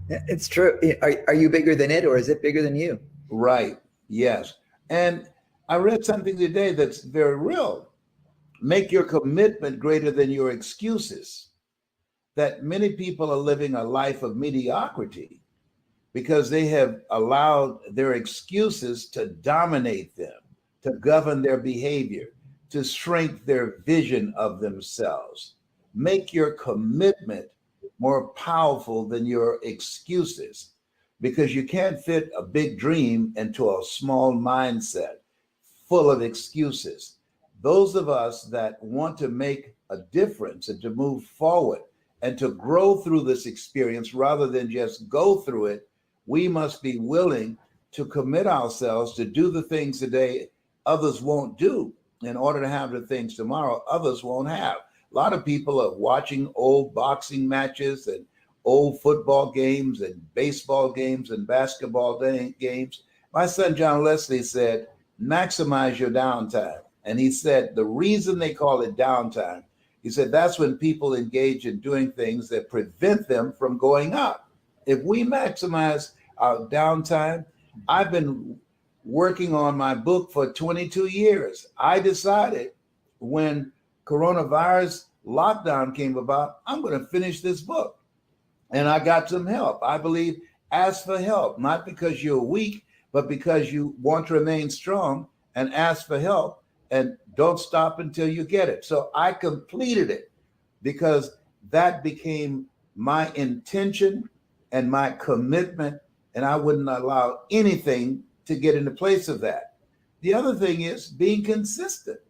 Speaker 2: It's true. Are you bigger than it, or is it bigger than you?
Speaker 10: Right. Yes. And I read something today that's very real. Make your commitment greater than your excuses. That many people are living a life of mediocrity because they have allowed their excuses to dominate them, to govern their behavior, to shrink their vision of themselves. Make your commitment more powerful than your excuses, because you can't fit a big dream into a small mindset full of excuses. Those of us that want to make a difference and to move forward and to grow through this experience rather than just go through it, we must be willing to commit ourselves to do the things today others won't do in order to have the things tomorrow others won't have. A lot of people are watching old boxing matches and old football games and baseball games and basketball games. My son, John Leslie, said, maximize your downtime. And he said, the reason they call it downtime, he said, that's when people engage in doing things that prevent them from going up. If we maximize our downtime, I've been working on my book for 22 years. I decided when coronavirus lockdown came about, I'm going to finish this book. And I got some help. I believe ask for help, not because you're weak, but because you want to remain strong, and ask for help and don't stop until you get it. So I completed it because that became my intention and my commitment, and I wouldn't allow anything to get in the place of that. The other thing is being consistent,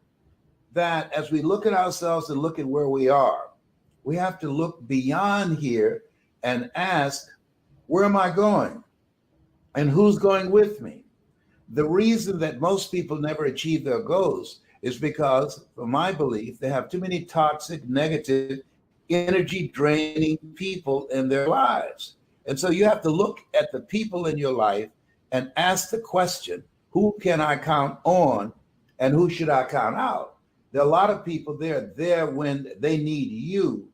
Speaker 10: that as we look at ourselves and look at where we are, we have to look beyond here and ask, where am I going? And who's going with me? The reason that most people never achieve their goals is because, from my belief, they have too many toxic, negative, energy draining people in their lives. And so you have to look at the people in your life and ask the question, who can I count on and who should I count out? There are a lot of people there when they need you,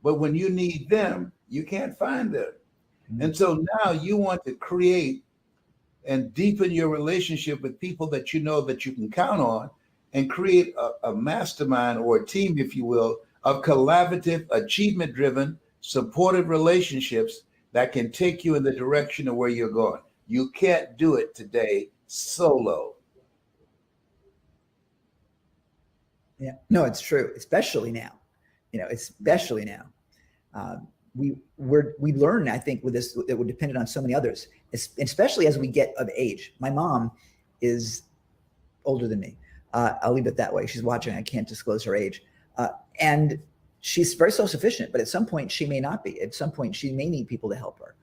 Speaker 10: but when you need them, you can't find them. Mm-hmm. And so now you want to create and deepen your relationship with people that you know that you can count on, and create a mastermind or a team, if you will, of collaborative, achievement-driven, supportive relationships that can take you in the direction of where you're going. You can't do it today solo.
Speaker 2: Yeah, no, it's true, especially now. Especially now. We learn, I think, with this, that we're dependent on so many others, especially as we get of age. My mom is older than me. I'll leave it that way. She's watching. I can't disclose her age. And she's very self-sufficient, but at some point she may not be. At some point she may need people to help her.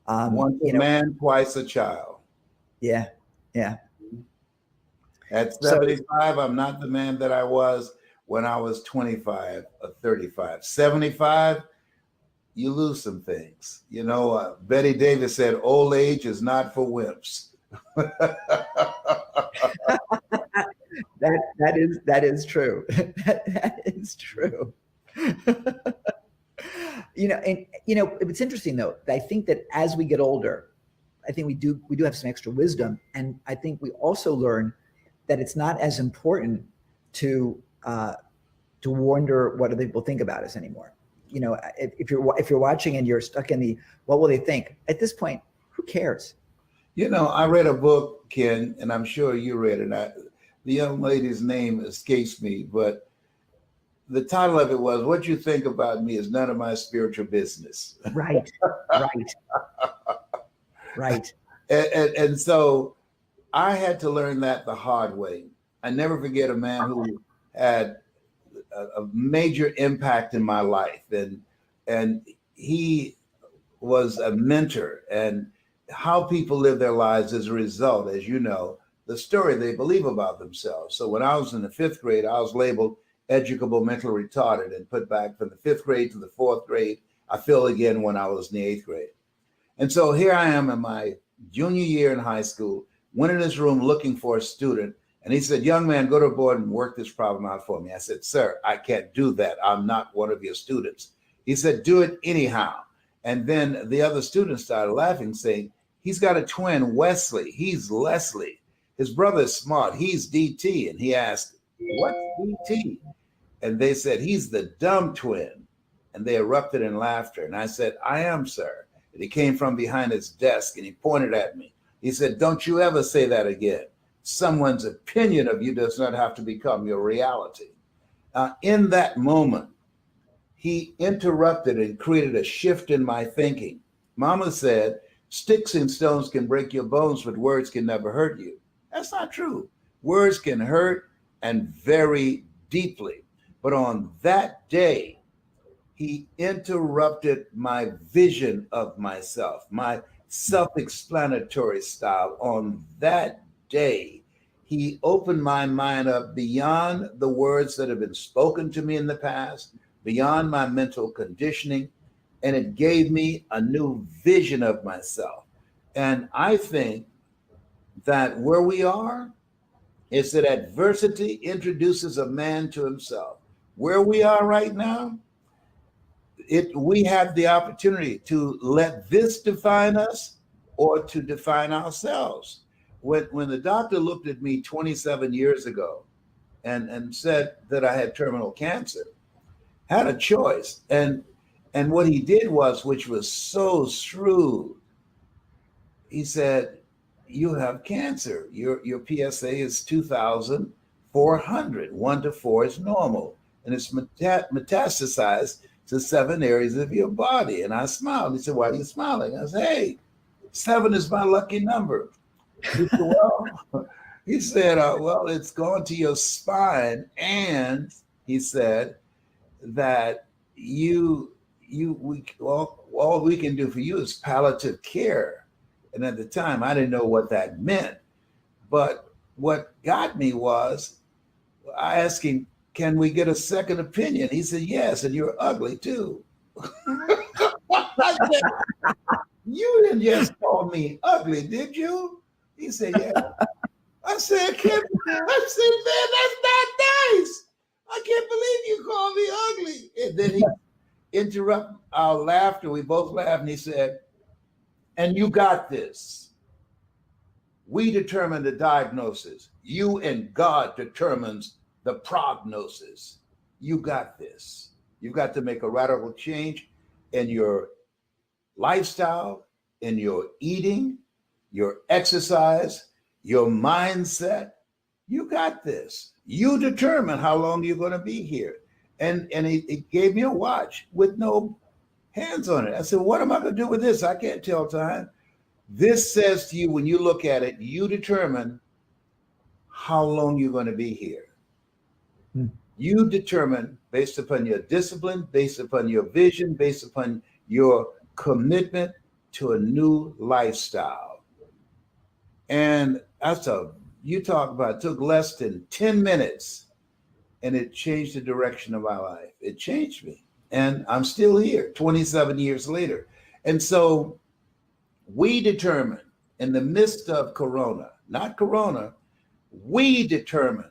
Speaker 10: Once a man, twice a child.
Speaker 2: Yeah, yeah.
Speaker 10: At 75, I'm not the man that I was when I was 25 or 35. 75, you lose some things. Betty Davis said, old age is not for wimps.
Speaker 2: That is true. That is true. It's interesting though. I think that as we get older, I think we do have some extra wisdom, and I think we also learn that it's not as important to wonder what other people think about us anymore. If you're watching and you're stuck in the what will they think, at this point, who cares?
Speaker 10: I read a book, Ken, and I'm sure you read it. The young lady's name escapes me, but the title of it was, What You Think About Me Is None of My Spiritual Business.
Speaker 2: Right. Right.
Speaker 10: And so I had to learn that the hard way. I never forget a man who had a major impact in my life. And he was a mentor, and how people live their lives as a result, as you know, the story they believe about themselves. So when I was in the 5th grade, I was labeled educable mentally retarded and put back from the 5th grade to the 4th grade. I failed again when I was in the 8th grade. And so here I am in my junior year in high school, went in his room looking for a student. And he said, young man, go to the board and work this problem out for me. I said, sir, I can't do that. I'm not one of your students. He said, do it anyhow. And then the other students started laughing, saying, he's got a twin, Wesley. He's Leslie. His brother is smart. He's DT. And he asked, what's DT? And they said, he's the dumb twin. And they erupted in laughter. And I said, I am, sir. And he came from behind his desk and he pointed at me. He said, don't you ever say that again. Someone's opinion of you does not have to become your reality. In that moment, he interrupted and created a shift in my thinking. Mama said, sticks and stones can break your bones, but words can never hurt you. That's not true. Words can hurt, and very deeply. But on that day, he interrupted my vision of myself, my self-explanatory style. On that day, he opened my mind up beyond the words that have been spoken to me in the past, beyond my mental conditioning, and it gave me a new vision of myself. And I think that where we are is that adversity introduces a man to himself. Where we are right now, we have the opportunity to let this define us or to define ourselves. When the doctor looked at me 27 years ago and said that I had terminal cancer, had a choice. And what he did was, which was so shrewd, he said, you have cancer. Your PSA is 2,400. 1 to 4 is normal. And it's metastasized to 7 areas of your body. And I smiled. He said, why are you smiling? I said, hey, 7 is my lucky number. He said, well, it's gone to your spine. And he said that all we can do for you is palliative care. And at the time, I didn't know what that meant. But what got me was, I asked him, can we get a second opinion? He said, yes, and you're ugly too. I said, you didn't just call me ugly, did you? He said, yeah. I said, man, that's not nice. I can't believe you called me ugly. And then he interrupted our laughter. We both laughed, and he said, and you got this. We determine the diagnosis. You and God determines the prognosis. You got this. You've got to make a radical change in your lifestyle, in your eating, your exercise, your mindset. You got this. You determine how long you're going to be here. And he gave me a watch with no hands on it. I said, what am I going to do with this? I can't tell time. This says to you, when you look at it, you determine how long you're going to be here. You determine based upon your discipline, based upon your vision, based upon your commitment to a new lifestyle. And you talk about, it took less than 10 minutes and it changed the direction of my life. It changed me. And I'm still here 27 years later. And so we determine in the midst of Corona, not Corona, we determine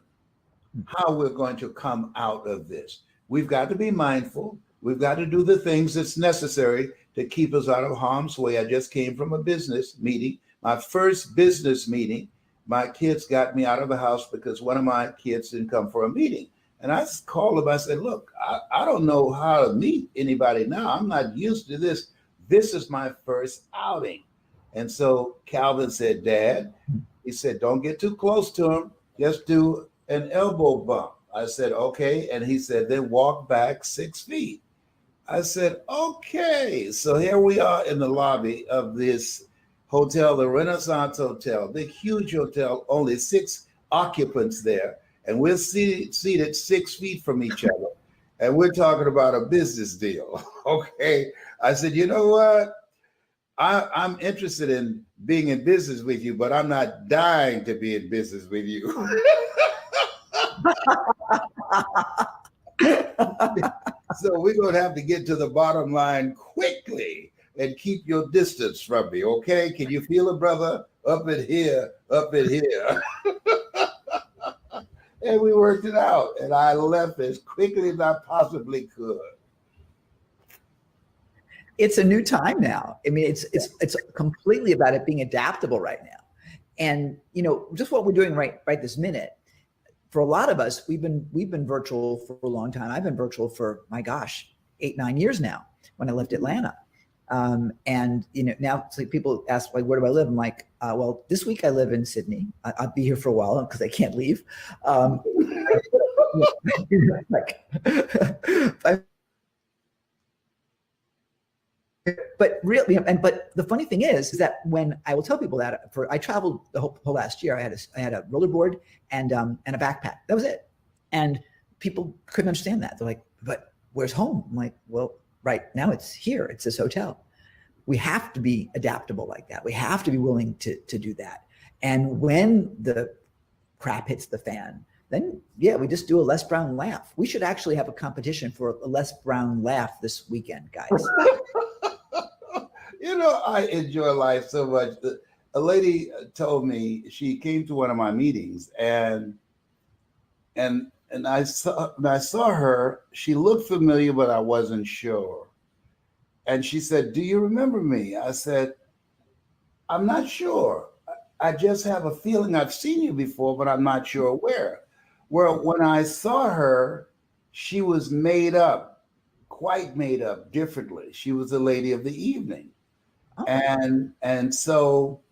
Speaker 10: how we're going to come out of this. We've got to be mindful. We've got to do the things that's necessary to keep us out of harm's way. I just came from a business meeting, my first business meeting. My kids got me out of the house because one of my kids didn't come for a meeting. And I called them. I said, look, I don't know how to meet anybody now. I'm not used to this. This is my first outing. And so Calvin said, Dad, he said, don't get too close to him. Just do an elbow bump. I said, okay. And he said, then walk back 6 feet. I said, okay. So here we are in the lobby of this hotel, the Renaissance Hotel, the huge hotel, only 6 occupants there. And we're seated 6 feet from each other. And we're talking about a business deal. Okay. I said, you know what? I'm interested in being in business with you, but I'm not dying to be in business with you. So we're going to have to get to the bottom line quickly. and keep your distance from me, okay? Can you feel it, brother? Up in here, up in here. And we worked it out, and I left as quickly as I possibly could.
Speaker 2: It's a new time now. I mean, it's completely about it being adaptable right now. And just what we're doing right this minute. For a lot of us, we've been virtual for a long time. I've been virtual for, my gosh, 8-9 years now. When I left Atlanta, and now it's like people ask, like, where do I live? I'm like, well, this week I live in Sydney. I'll be here for a while because I can't leave. But really, but the funny thing is that when I will tell people that, I traveled the whole last year. I had a rollerboard and a backpack. That was it. And people couldn't understand that. They're like, but where's home? I'm like, well, right now it's here. It's this hotel. We have to be adaptable like that. We have to be willing to do that. And when the crap hits the fan, then yeah, we just do a Les Brown laugh. We should actually have a competition for a Les Brown laugh this weekend, guys.
Speaker 10: I enjoy life so much. A lady told me, she came to one of my meetings, and I saw her. She looked familiar, but I wasn't sure. And she said, "Do you remember me?" I said, "I'm not sure. I just have a feeling I've seen you before, but I'm not sure where." Well, when I saw her, she was made up, quite made up differently. She was the lady of the evening. Oh. And so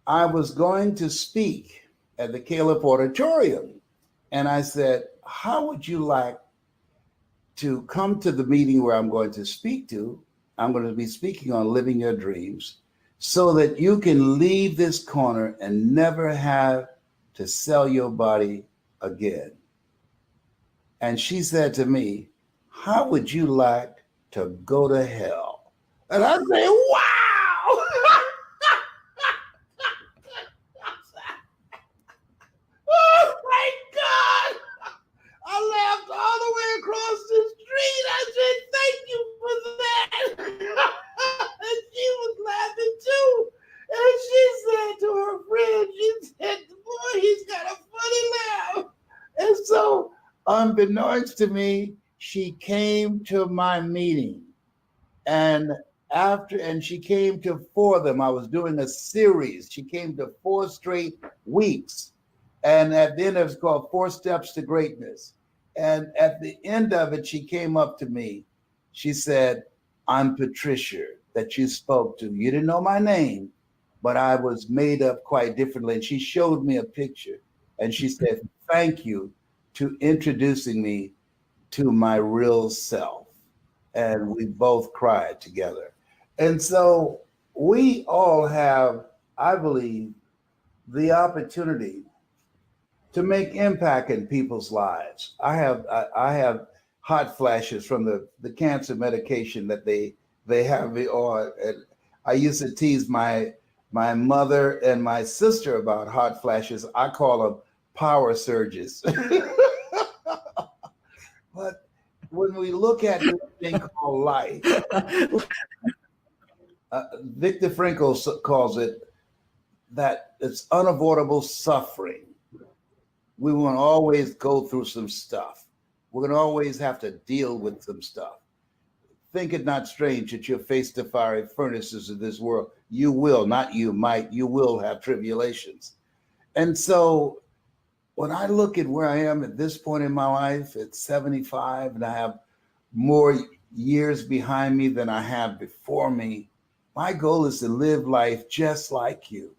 Speaker 10: I was going to speak at the Caleb Auditorium. And I said, how would you like to come to the meeting where I'm going to speak to? I'm going to be speaking on living your dreams so that you can leave this corner and never have to sell your body again. And she said to me, how would you like to go to hell? And I say, wow! Oh my God! I laughed all the way across the street. I said, thank you for that. And she was laughing too. And she said to her friend, she said, boy, he's got a funny laugh. And so, unbeknownst to me, she came to my meeting. And she came to 4 of them. I was doing a series. She came to 4 straight weeks. And at the end, it was called 4 Steps to Greatness. And at the end of it, she came up to me. She said, I'm Patricia that you spoke to. You didn't know my name, but I was made up quite differently. And she showed me a picture. And she said, thank you to introducing me to my real self. And we both cried together. And so we all have, I believe, the opportunity to make impact in people's lives. I have hot flashes from the cancer medication that they have me on. And I used to tease my mother and my sister about hot flashes. I call them power surges. But when we look at this thing called life, Viktor Frankl calls it that it's unavoidable suffering. We want to always go through some stuff. We're going to always have to deal with some stuff. Think it not strange that you'll face the fiery furnaces of this world. You will, not you might, you will have tribulations. And so when I look at where I am at this point in my life, at 75, and I have more years behind me than I have before me, my goal is to live life just like you.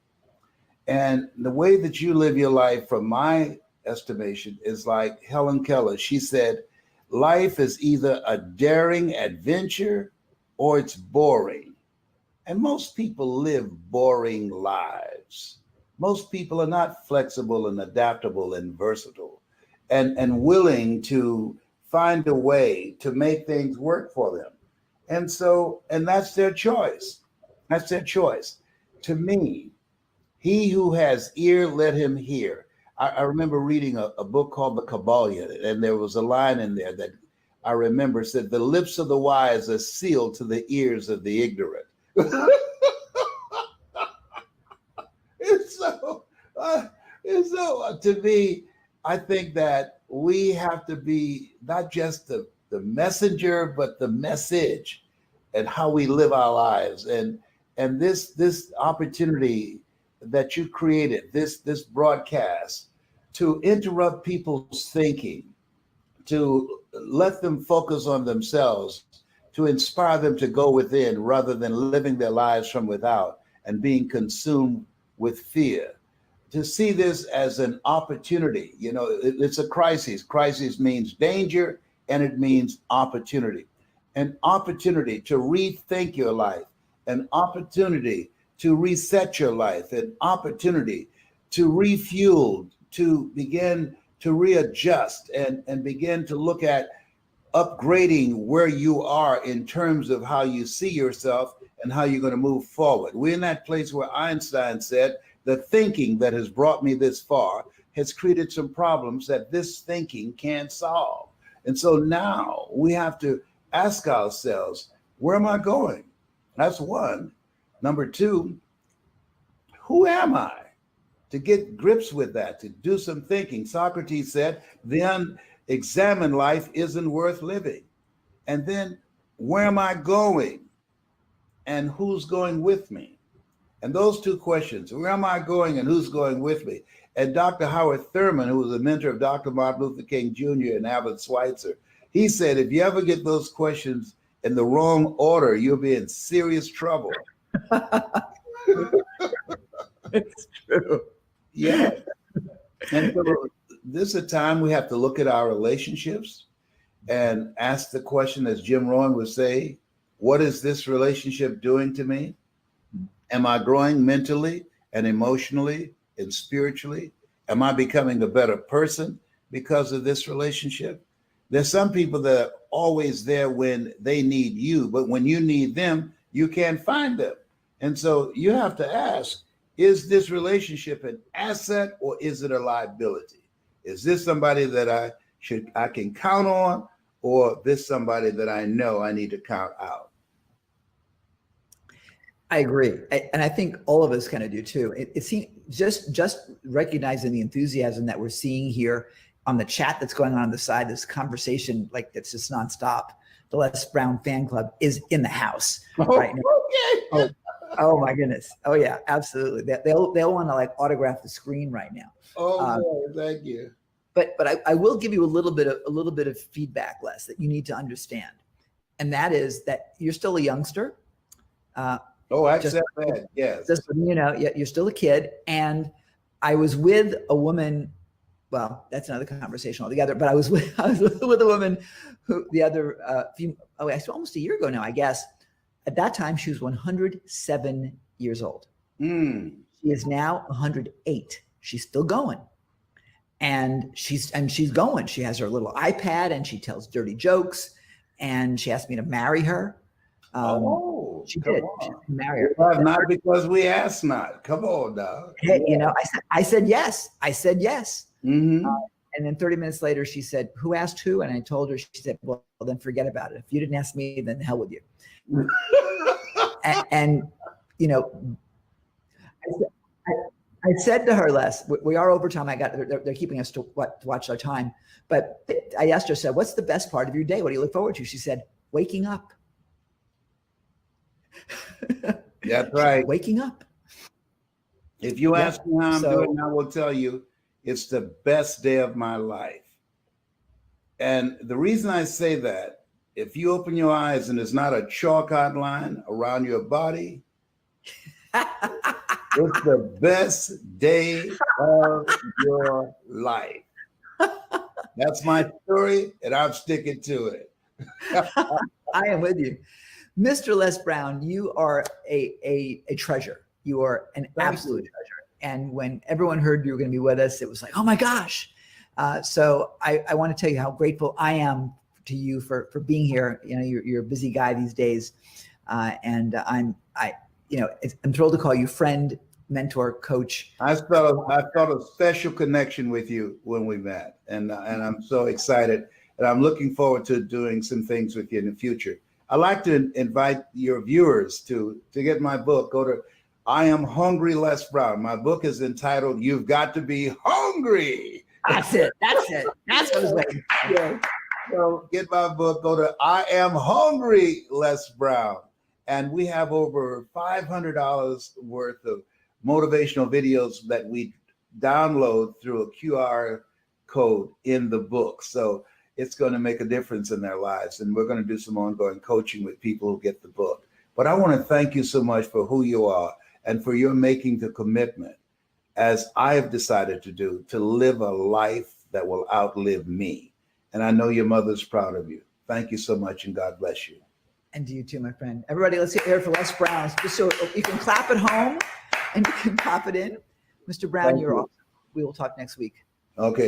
Speaker 10: And the way that you live your life, from my estimation, is like Helen Keller. She said, life is either a daring adventure or it's boring. And most people live boring lives. Most people are not flexible and adaptable and versatile and willing to find a way to make things work for them. And that's their choice. That's their choice. To me, he who has ear, let him hear. I remember reading a book called The Kabbalion, and there was a line in there that I remember, said, the lips of the wise are sealed to the ears of the ignorant. To me, I think that we have to be not just the messenger, but the message and how we live our lives. And this opportunity that you created, this broadcast, to interrupt people's thinking, to let them focus on themselves, to inspire them to go within rather than living their lives from without and being consumed with fear. To see this as an opportunity, it's a crisis. Crisis means danger, and it means opportunity. An opportunity to rethink your life, an opportunity to reset your life, an opportunity to refuel, to begin to readjust and begin to look at upgrading where you are in terms of how you see yourself and how you're going to move forward. We're in that place where Einstein said, the thinking that has brought me this far has created some problems that this thinking can't solve. And so now we have to ask ourselves, where am I going? That's one. Number two, who am I? To get grips with that, to do some thinking. Socrates said, the unexamined life isn't worth living. And then, where am I going? And who's going with me? And those two questions, where am I going and who's going with me? And Dr. Howard Thurman, who was a mentor of Dr. Martin Luther King Jr. and Albert Schweitzer, he said, if you ever get those questions in the wrong order, you'll be in serious trouble.
Speaker 2: It's true.
Speaker 10: Yeah. And so this is a time we have to look at our relationships and ask the question, as Jim Rohn would say, what is this relationship doing to me? Am I growing mentally and emotionally and spiritually? Am I becoming a better person because of this relationship? There's some people that are always there when they need you, but when you need them, you can't find them. And so you have to ask, is this relationship an asset or is it a liability? Is this somebody that I can count on, or this somebody that I know I need to count out?
Speaker 2: I agree. And I think all of us kind of do too. It seems just recognizing the enthusiasm that we're seeing here on the chat that's going on the side, this conversation like that's just nonstop. The Les Brown fan club is in the house right now.
Speaker 10: Okay.
Speaker 2: Oh my goodness. Oh yeah, absolutely. They'll want to like autograph the screen right now.
Speaker 10: Oh, thank you.
Speaker 2: But I will give you a little bit of feedback, Les, that you need to understand, and that is that you're still a youngster.
Speaker 10: Oh, I accept that. Yes.
Speaker 2: Just so you know, you're still a kid. And I was with a woman. Well, that's another conversation altogether. But I was with a woman who the other almost a year ago now, I guess. At that time, she was 107 years old.
Speaker 10: Mm.
Speaker 2: She is now 108. She's still going, and she's going. She has her little iPad, and she tells dirty jokes, and she asked me to marry her. She did. She marry her.
Speaker 10: Well, not because we asked not. Come on, dog.
Speaker 2: Hey, I said yes. I said yes.
Speaker 10: Mm-hmm.
Speaker 2: And then 30 minutes later, she said, "Who asked who?" And I told her. She said, "Well, then forget about it. If you didn't ask me, then the hell with you." and I said to her, Les, we are over time. They're keeping us to watch our time. But I asked her, said, "What's the best part of your day? What do you look forward to?" She said, "Waking up."
Speaker 10: That's right.
Speaker 2: Waking up.
Speaker 10: If you ask me how I'm doing, I will tell you it's the best day of my life. And the reason I say that, if you open your eyes and there's not a chalk outline around your body, it's the best day of your life. That's my story, and I'm sticking to it.
Speaker 2: I am with you. Mr. Les Brown, you are a treasure. You are an absolute treasure. And when everyone heard you were going to be with us, it was like, oh my gosh. So I want to tell you how grateful I am to you for being here. You're a busy guy these days. And I'm thrilled to call you friend, mentor, coach.
Speaker 10: I felt a special connection with you when we met. And I'm so excited. And I'm looking forward to doing some things with you in the future. I'd like to invite your viewers to get my book. Go to I Am Hungry Les Brown. My book is entitled You've Got to Be Hungry.
Speaker 2: That's it. That's it. That's what I was waiting for.
Speaker 10: Yeah. So get my book. Go to I Am Hungry Les Brown. And we have over $500 worth of motivational videos that we download through a QR code in the book. So it's going to make a difference in their lives. And we're going to do some ongoing coaching with people who get the book. But I want to thank you so much for who you are and for your making the commitment, as I have decided to do, to live a life that will outlive me. And I know your mother's proud of you. Thank you so much, and God bless you.
Speaker 2: And to you too, my friend. Everybody, let's get here for Les Brown. Just so you can clap at home and you can pop it in. Mr. Brown, you're awesome. We will talk next week.
Speaker 10: Okay.